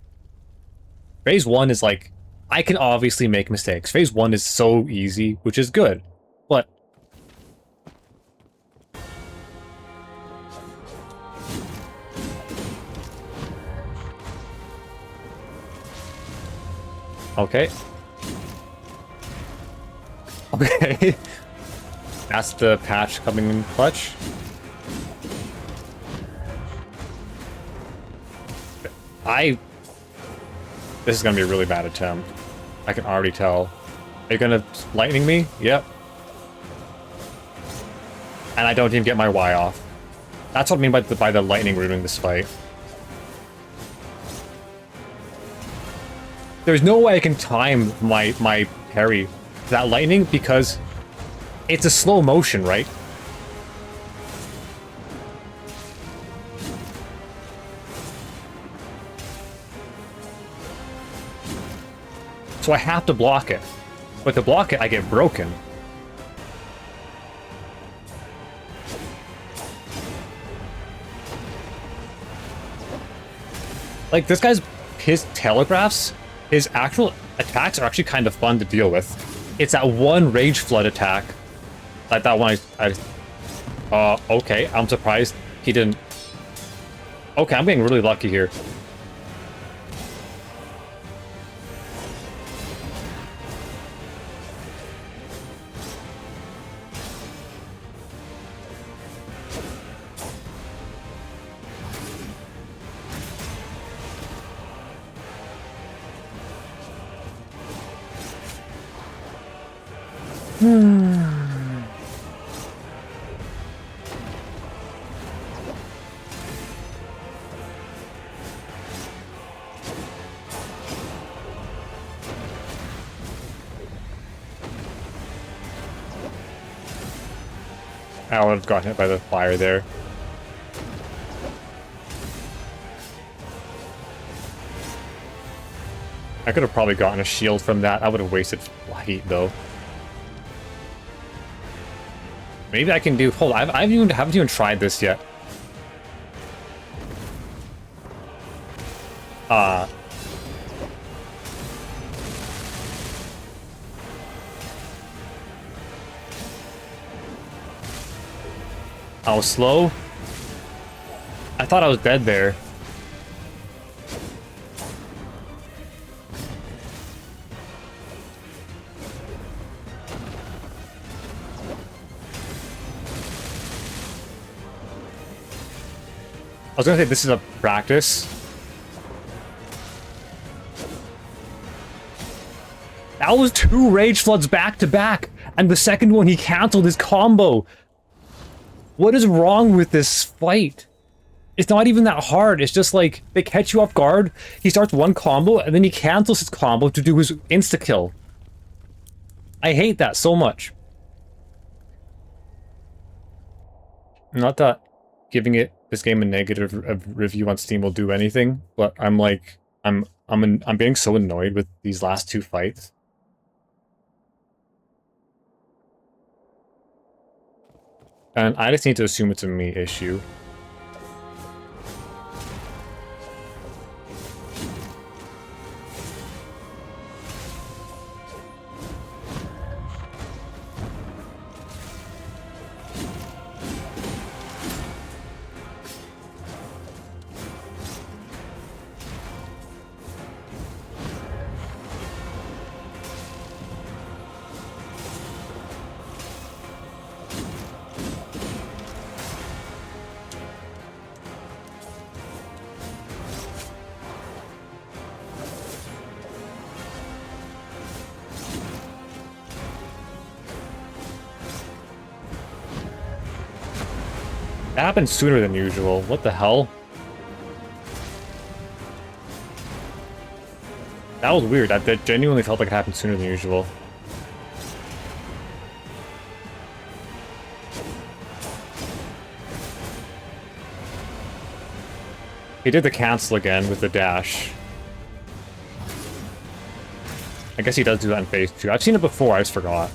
Phase 1 is like, I can obviously make mistakes. Phase 1 is so easy, which is good, but okay. Okay. That's the patch coming in clutch. This is gonna be a really bad attempt. I can already tell. Are you gonna lightning me? Yep. And I don't even get my Y off. That's what I mean by the lightning ruining this fight. There's no way I can time my parry to that lightning because it's a slow motion, right? So I have to block it. But to block it, I get broken. Like, this guy's... his telegraphs, his actual attacks are actually kind of fun to deal with. It's that one Rage Flood attack. Like that one okay, I'm surprised he didn't... Okay, I'm getting really lucky here. I would have gotten hit by the fire there. I could have probably gotten a shield from that. I would have wasted flight, though. Maybe I can do... Hold on, I haven't even tried this yet. I was slow. I thought I was dead there. I was gonna say this is a practice. That was 2 Rage Floods back to back, and the second one he canceled his combo. What is wrong with this fight? It's not even that hard. It's just like they catch you off guard. He starts one combo and then he cancels his combo to do his insta kill. I hate that so much. Not that giving this game a negative review on Steam will do anything, but I'm like I'm being so annoyed with these last 2 fights. And I just need to assume it's a me issue. That happened sooner than usual. What the hell? That was weird. That genuinely felt like it happened sooner than usual. He did the cancel again with the dash. I guess he does do that in phase 2. I've seen it before, I just forgot.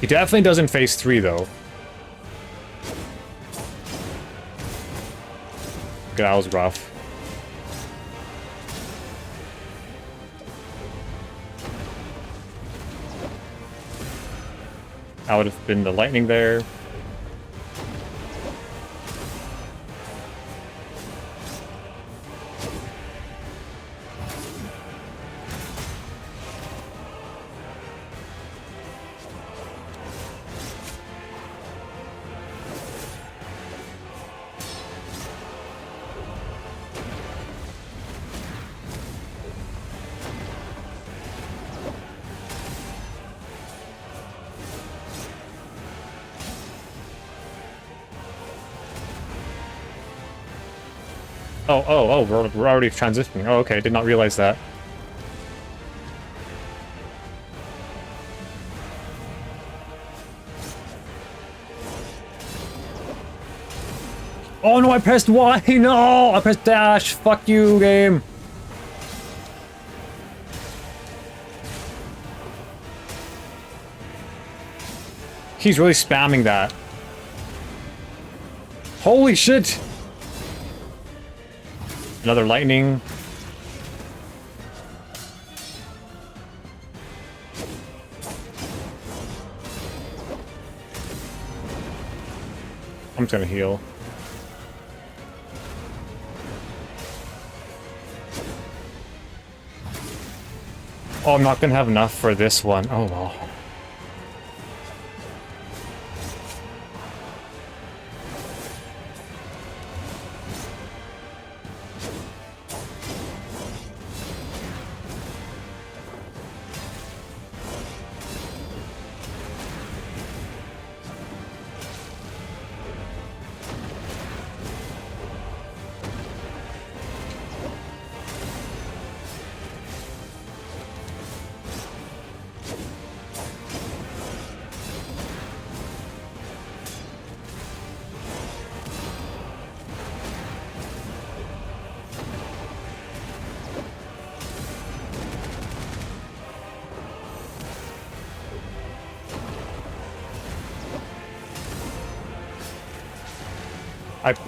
He definitely does in phase 3 though. That was rough. That would have been the lightning there. Oh, we're already transitioning. Oh, okay, did not realize that. Oh no, I pressed Y! No! I pressed dash! Fuck you, game! He's really spamming that. Holy shit! Another lightning. I'm just gonna heal. Oh, I'm not gonna have enough for this one. Oh well.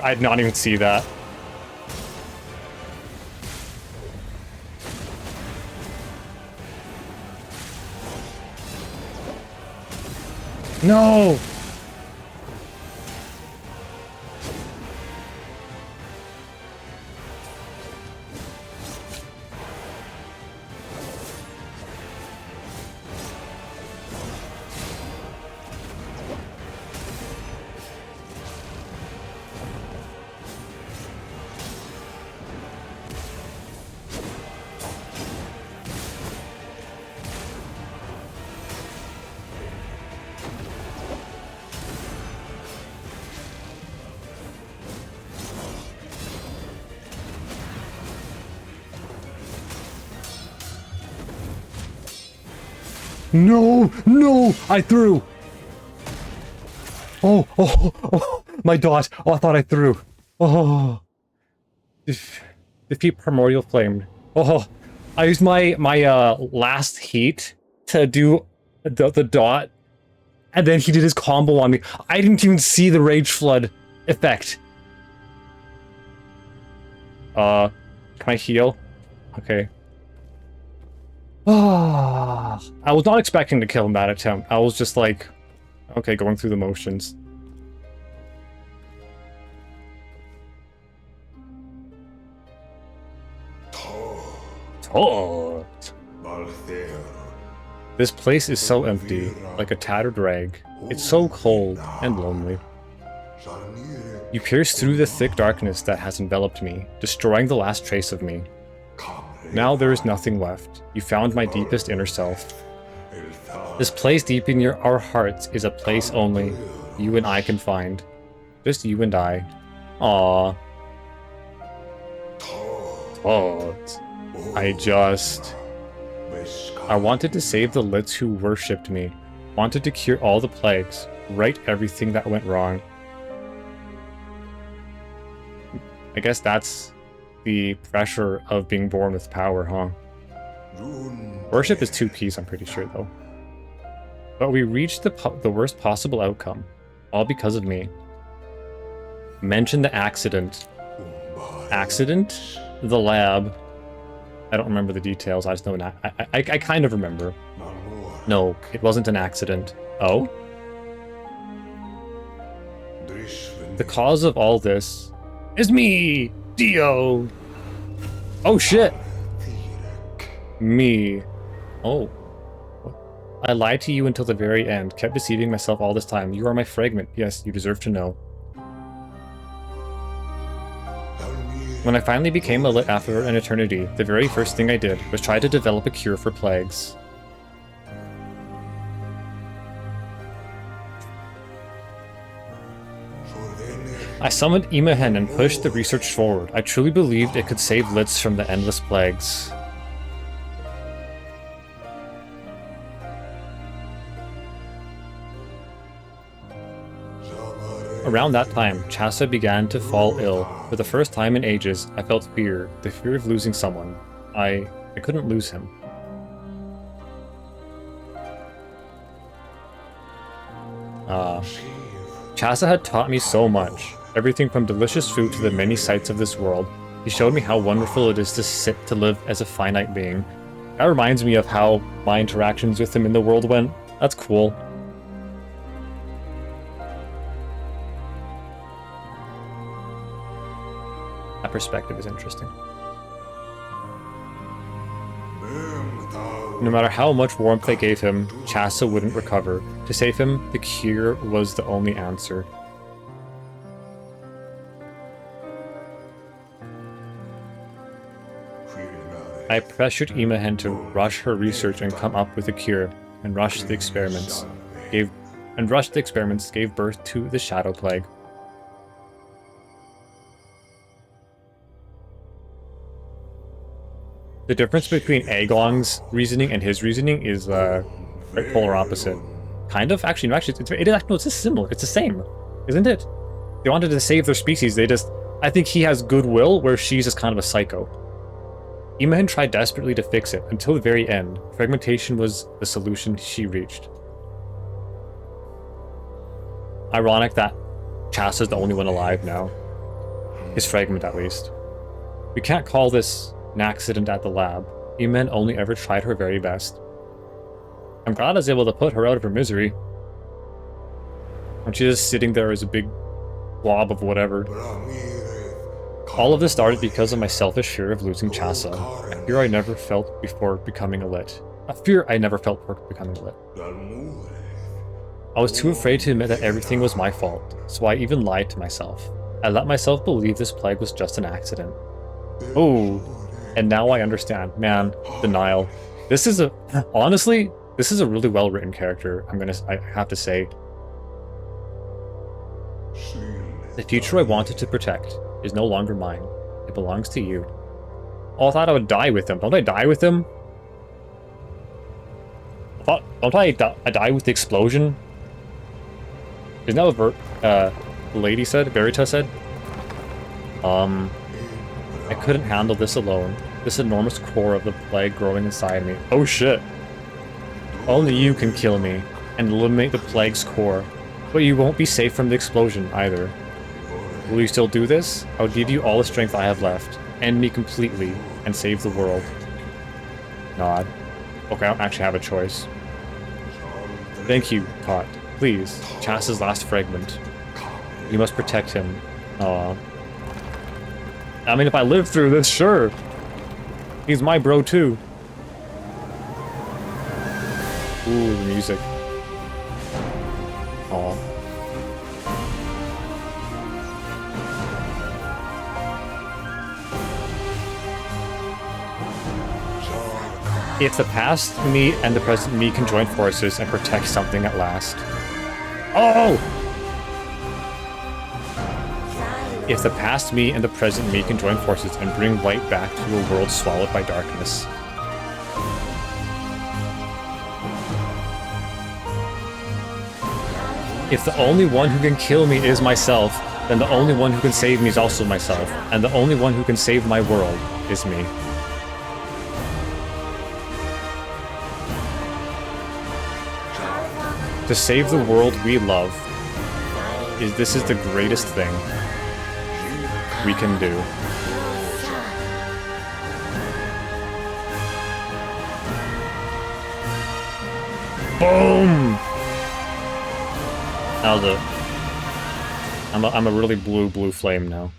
I did not even see that. No! No! No! I threw! Oh, oh, oh, my dot. Oh, I thought I threw. Oh. Defeat Primordial Flame. Oh, I used my last heat to do the dot, and then he did his combo on me. I didn't even see the Rage Flood effect. Can I heal? Okay. Ah, I was not expecting to kill him that attempt. I was just like, okay, going through the motions. Oh. This place is so empty, like a tattered rag. It's so cold and lonely. You pierce through the thick darkness that has enveloped me, destroying the last trace of me. Now there is nothing left. You found my deepest inner self. This place deep in our hearts is a place only you and I can find. Just you and I. Aww. I wanted to save the Lits who worshipped me. Wanted to cure all the plagues. Right everything that went wrong. I guess that's the pressure of being born with power, huh? Worship is 2 piece, I'm pretty sure, though. But we reached the worst possible outcome. All because of me. Mention the accident. Accident? The lab. I don't remember the details, I just know I kind of remember. No, it wasn't an accident. Oh? The cause of all this is me! Dio! Oh shit! Me. Oh. I lied to you until the very end, kept deceiving myself all this time. You are my fragment. Yes, you deserve to know. When I finally became a Lit after an eternity, the very first thing I did was try to develop a cure for plagues. I summoned Imahend and pushed the research forward. I truly believed it could save Lits from the endless plagues. Around that time, Chasa began to fall ill. For the first time in ages, I felt fear, the fear of losing someone. I couldn't lose him. Chasa had taught me so much. Everything from delicious food to the many sights of this world. He showed me how wonderful it is to live as a finite being. That reminds me of how my interactions with him in the world went. That's cool. That perspective is interesting. No matter how much warmth I gave him, Chasa wouldn't recover. To save him, the cure was the only answer. I pressured Imahen to rush her research and come up with a cure, and rushed the experiments. Gave birth to the Shadow Plague. The difference between Aeglon's reasoning and his reasoning is quite polar opposite. Kind of? Actually, no, it's just similar. It's the same, isn't it? They wanted to save their species, I think he has goodwill, where she's just kind of a psycho. Imahen tried desperately to fix it, until the very end. Fragmentation was the solution she reached. Ironic that Chasa's the only one alive now. His fragment, at least. We can't call this an accident at the lab. Imahen only ever tried her very best. I'm glad I was able to put her out of her misery. And she's just sitting there as a big blob of whatever. All of this started because of my selfish fear of losing Chasa. A fear I never felt before becoming a lit. A fear I never felt before becoming a lit. I was too afraid to admit that everything was my fault, so I even lied to myself. I let myself believe this plague was just an accident. Oh, and now I understand. Man, denial. Honestly, this is a really well-written character, I have to say. The future I wanted to protect is no longer mine. It belongs to you. Oh, I thought I would die with him. Don't I die with him? Don't I die with the explosion? Isn't that what the lady said? Verita said? I couldn't handle this alone. This enormous core of the plague growing inside me. Oh shit. Only you can kill me and eliminate the plague's core. But you won't be safe from the explosion either. Will you still do this? I'll give you all the strength I have left. End me completely and save the world. Nod. Okay, I don't actually have a choice. Thank you, Tot. Please, Chasa's last fragment. You must protect him. Aw. I mean, if I live through this, sure. He's my bro, too. Ooh, the music. Aw. If the past me and the present me can join forces and protect something at last. Oh! If the past me and the present me can join forces and bring light back to a world swallowed by darkness. If the only one who can kill me is myself, then the only one who can save me is also myself, and the only one who can save my world is me. To save the world we love, this is the greatest thing we can do. Boom! That was I'm a really blue flame now.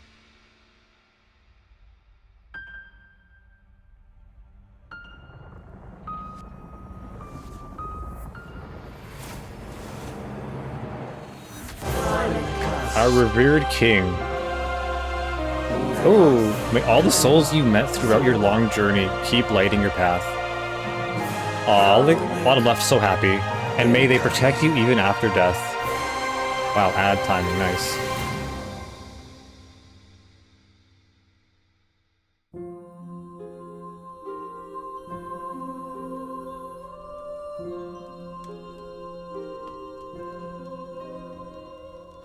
Our revered king. Oh, may all the souls you met throughout your long journey keep lighting your path. Aw, the bottom left so happy. And may they protect you even after death. Wow, ad timing, nice.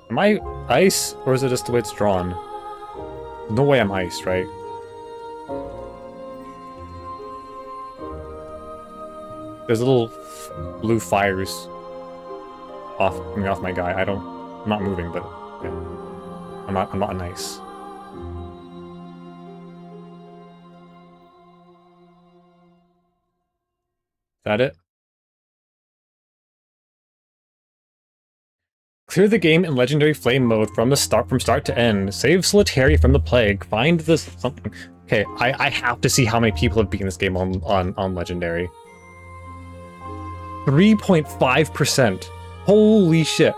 Am I ice, or is it just the way it's drawn? No way I'm ice, right? There's little blue fires coming off my guy. I'm not moving, but yeah. I'm not an ice. Is that it? Clear the game in Legendary Flame mode from start to end. Save Solateria from the plague. Find this something. Okay, I have to see how many people have beaten this game on Legendary. 3.5%. Holy shit.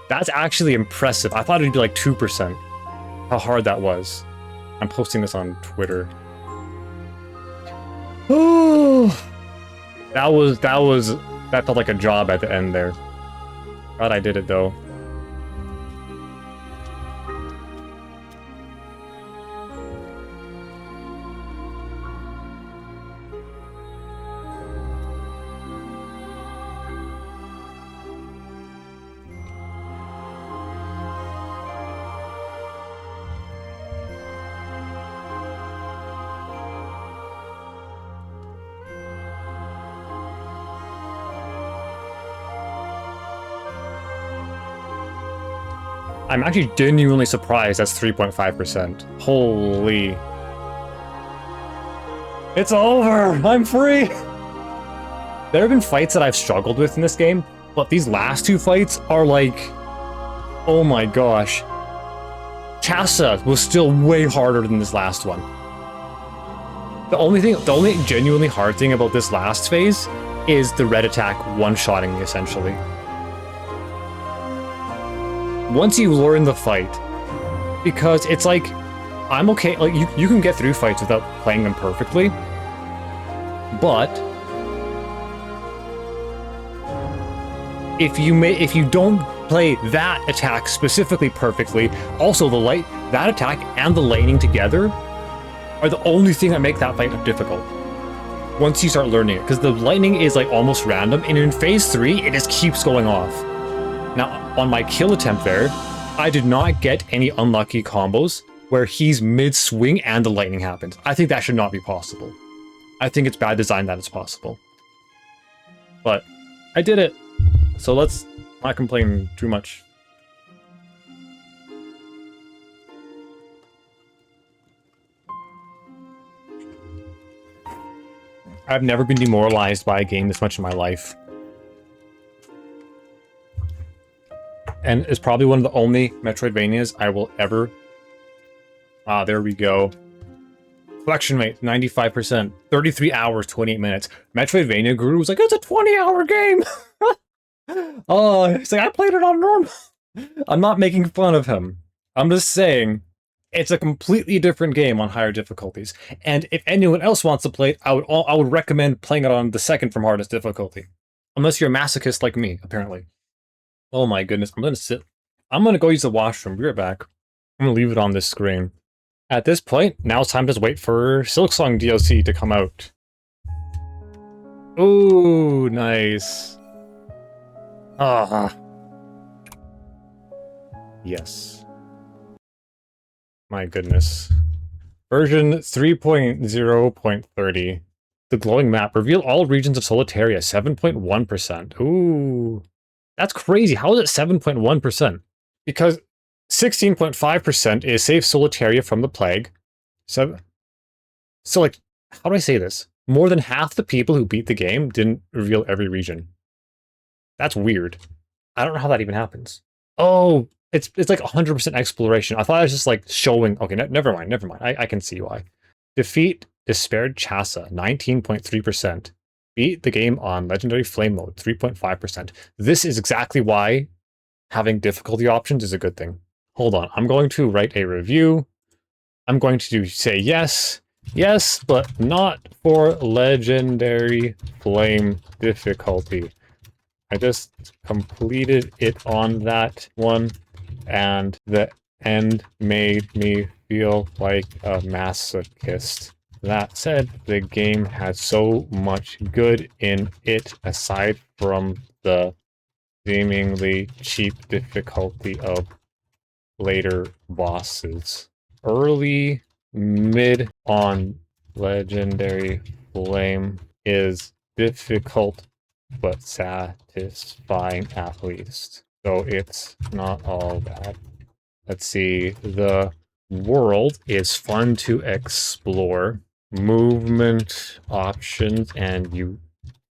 That's actually impressive. I thought it'd be like 2%. How hard that was. I'm posting this on Twitter. Oh, that felt like a job at the end there. Glad I did it though. I'm actually genuinely surprised that's 3.5%. Holy. It's over! I'm free! There have been fights that I've struggled with in this game, but these last two fights are like... Oh my gosh. Chasa was still way harder than this last one. The only genuinely hard thing about this last phase is the red attack one-shotting me, essentially. Once you learn the fight, because it's like, I'm okay, like, you can get through fights without playing them perfectly, but if you don't play that attack specifically perfectly, also that attack and the lightning together are the only thing that make that fight difficult. Once you start learning it, because the lightning is like almost random, and in phase 3, it just keeps going off. Now, on my kill attempt there, I did not get any unlucky combos where he's mid-swing and the lightning happens. I think that should not be possible. I think it's bad design that it's possible. But I did it, so let's not complain too much. I've never been demoralized by a game this much in my life. And it's probably one of the only Metroidvanias I will ever... Ah, there we go. Collection rate, 95%. 33 hours, 28 minutes. Metroidvania Guru was like, it's a 20-hour game! Oh, it's like, I played it on normal. I'm not making fun of him. I'm just saying, it's a completely different game on higher difficulties. And if anyone else wants to play it, I would recommend playing it on the second from hardest difficulty. Unless you're a masochist like me, apparently. Oh my goodness, I'm gonna go use the washroom. Be right back. I'm gonna leave it on this screen. At this point, now it's time to wait for Silksong DLC to come out. Ooh, nice. Ah. Yes. My goodness. Version 3.0.30. The glowing map. Reveal all regions of Solateria. 7.1%. Ooh. That's crazy. How is it 7.1%? Because 16.5% is save Solateria from the plague. So like, how do I say this? More than half the people who beat the game didn't reveal every region. That's weird. I don't know how that even happens. Oh, it's like 100% exploration. I thought it was just like showing... Okay, never mind. I can see why. Defeat Despaired Chasa, 19.3%. Beat the game on Legendary Flame mode, 3.5%. This is exactly why having difficulty options is a good thing. Hold on, I'm going to write a review. I'm going to say yes, but not for Legendary Flame difficulty. I just completed it on that one, and the end made me feel like a masochist. That said, the game has so much good in it aside from the seemingly cheap difficulty of later bosses. Early, mid on Legendary Flame is difficult but satisfying at least. So it's not all bad. Let's see. The world is fun to explore. Movement options and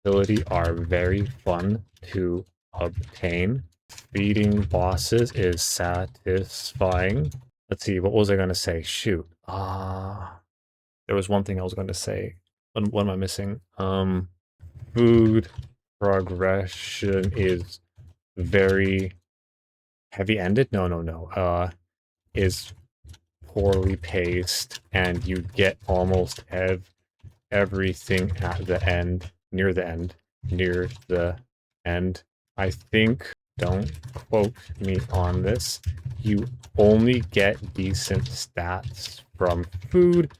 utility are very fun to obtain. Beating bosses is satisfying. Let's see, what was I going to say? Shoot. There was one thing I was going to say. What am I missing? Food progression is very heavy-ended. No. Is poorly paced, and you get almost everything at the end, near the end. I think, don't quote me on this, you only get decent stats from food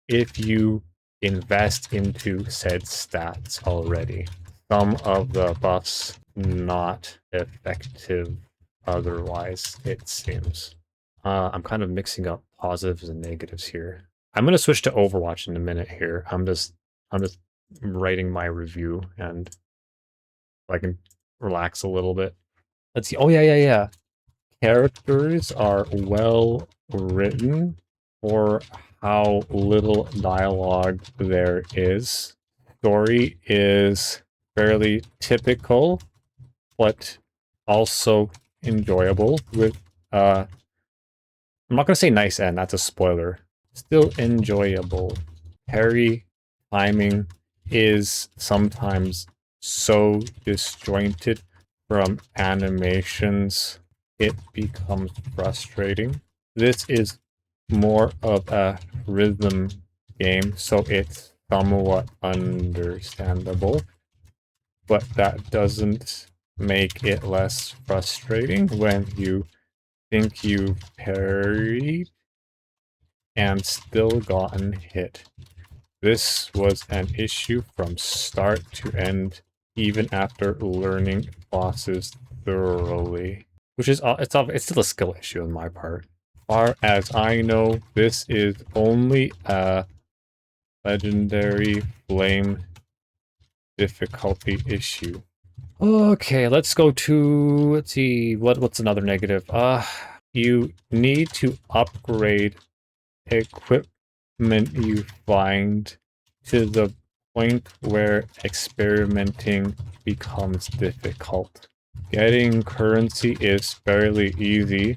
if you invest into said stats already. Some of the buffs not effective otherwise, it seems. I'm kind of mixing up positives and negatives here. I'm gonna switch to Overwatch in a minute here. I'm just writing my review and so I can relax a little bit. Let's see. Oh yeah. Characters are well written for how little dialogue there is. Story is fairly typical, but also enjoyable with I'm not gonna say nice end, that's a spoiler. Still enjoyable. Parry timing is sometimes so disjointed from animations, it becomes frustrating. This is more of a rhythm game, so it's somewhat understandable, but that doesn't make it less frustrating when you think you've parried and still gotten hit. This was an issue from start to end, even after learning bosses thoroughly. Which is, it's still a skill issue on my part. Far as I know, this is only a Legendary Flame difficulty issue. Okay, let's go to, let's see, what's another negative? You need to upgrade equipment you find to the point where experimenting becomes difficult. Getting currency is fairly easy,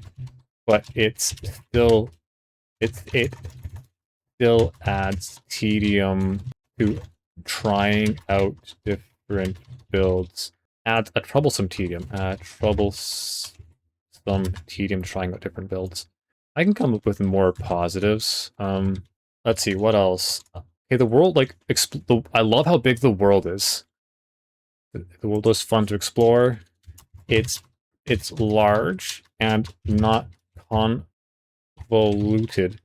but it still adds tedium to trying out different builds. Adds a troublesome tedium. Trying out different builds. I can come up with more positives. Let's see, what else? Okay, the world, like, I love how big the world is. The world is fun to explore. It's large and not convoluted,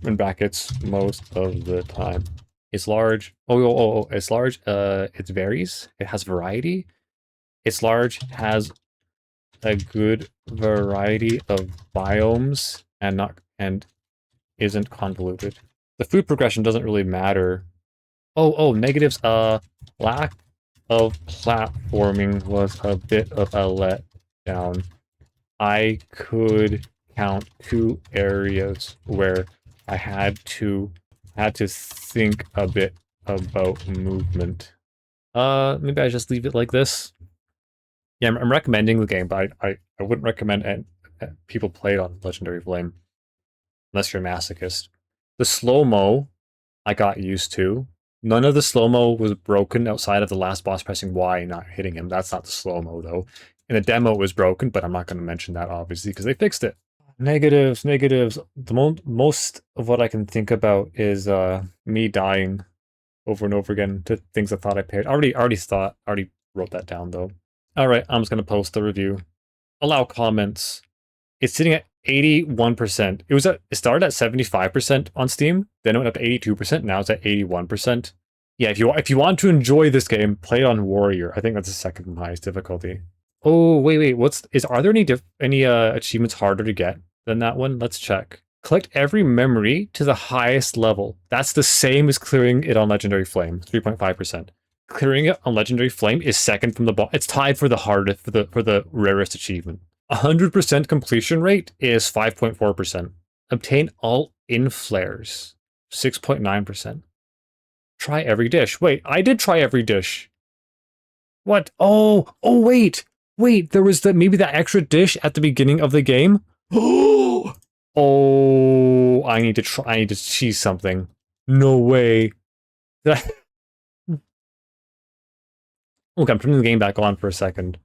in brackets, most of the time. It's large. It's large. It varies. It has variety. It's large, has a good variety of biomes and isn't convoluted. The food progression doesn't really matter. Negatives. Lack of platforming was a bit of a letdown. I could count 2 areas where I had to think a bit about movement. Maybe I just leave it like this. Yeah, I'm recommending the game, but I wouldn't recommend people play it on Legendary Flame unless you're a masochist. The slow-mo I got used to. None of the slow-mo was broken outside of the last boss pressing Y and not hitting him. That's not the slow-mo, though. In the demo, it was broken, but I'm not going to mention that, obviously, because they fixed it. Negatives. The most of what I can think about is me dying over and over again to things I thought I paired. Already wrote that down, though. Alright, I'm just going to post the review. Allow comments. It's sitting at 81%. It started at 75% on Steam, then it went up to 82%, now it's at 81%. Yeah, if you want to enjoy this game, play it on Warrior. I think that's the second highest difficulty. Oh, wait. Are there any achievements harder to get than that one? Let's check. Collect every memory to the highest level. That's the same as clearing it on Legendary Flame, 3.5%. Clearing it on Legendary Flame is second from the bottom. It's tied for the hardest for the rarest achievement. 100% completion rate is 5.4%. Obtain all in flares, 6.9%. Try every dish. Wait, I did try every dish. What? Oh, wait. There was maybe that extra dish at the beginning of the game. Oh, I need to cheese something. No way. Okay, I'm turning the game back on for a second.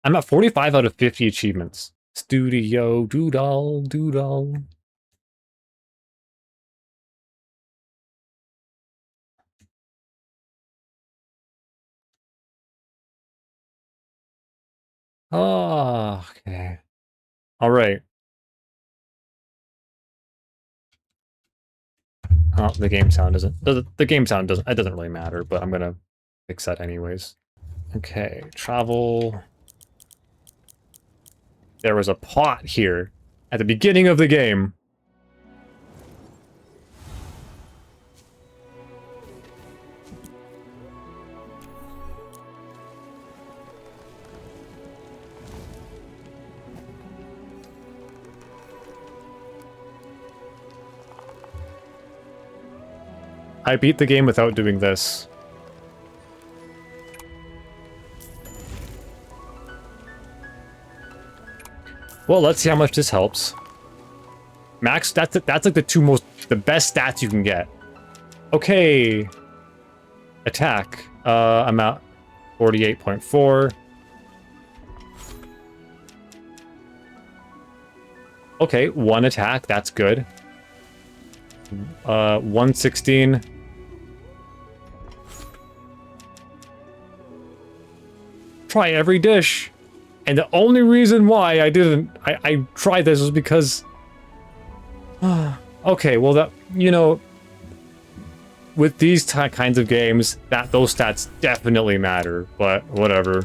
I'm at 45 out of 50 achievements. Studio doodle. Oh, okay. All right. Oh, the game sound doesn't. It doesn't really matter, but I'm gonna fix that anyways. Okay, travel. There was a pot here at the beginning of the game. I beat the game without doing this. Well, let's see how much this helps. Max, that's like the best stats you can get. Okay. Attack. I'm at 48.4. Okay, one attack, that's good. 116. Try every dish. And the only reason why I tried this was because... okay, well that, with these kinds of games, those stats definitely matter, but whatever.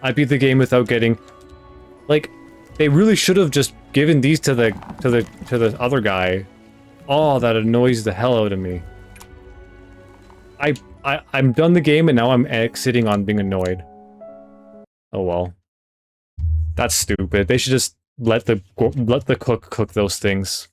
I beat the game without getting... Like, they really should have just given these to the other guy. Oh, that annoys the hell out of me. I'm done the game and now I'm exiting on being annoyed. Oh well. That's stupid. They should just let the cook cook those things.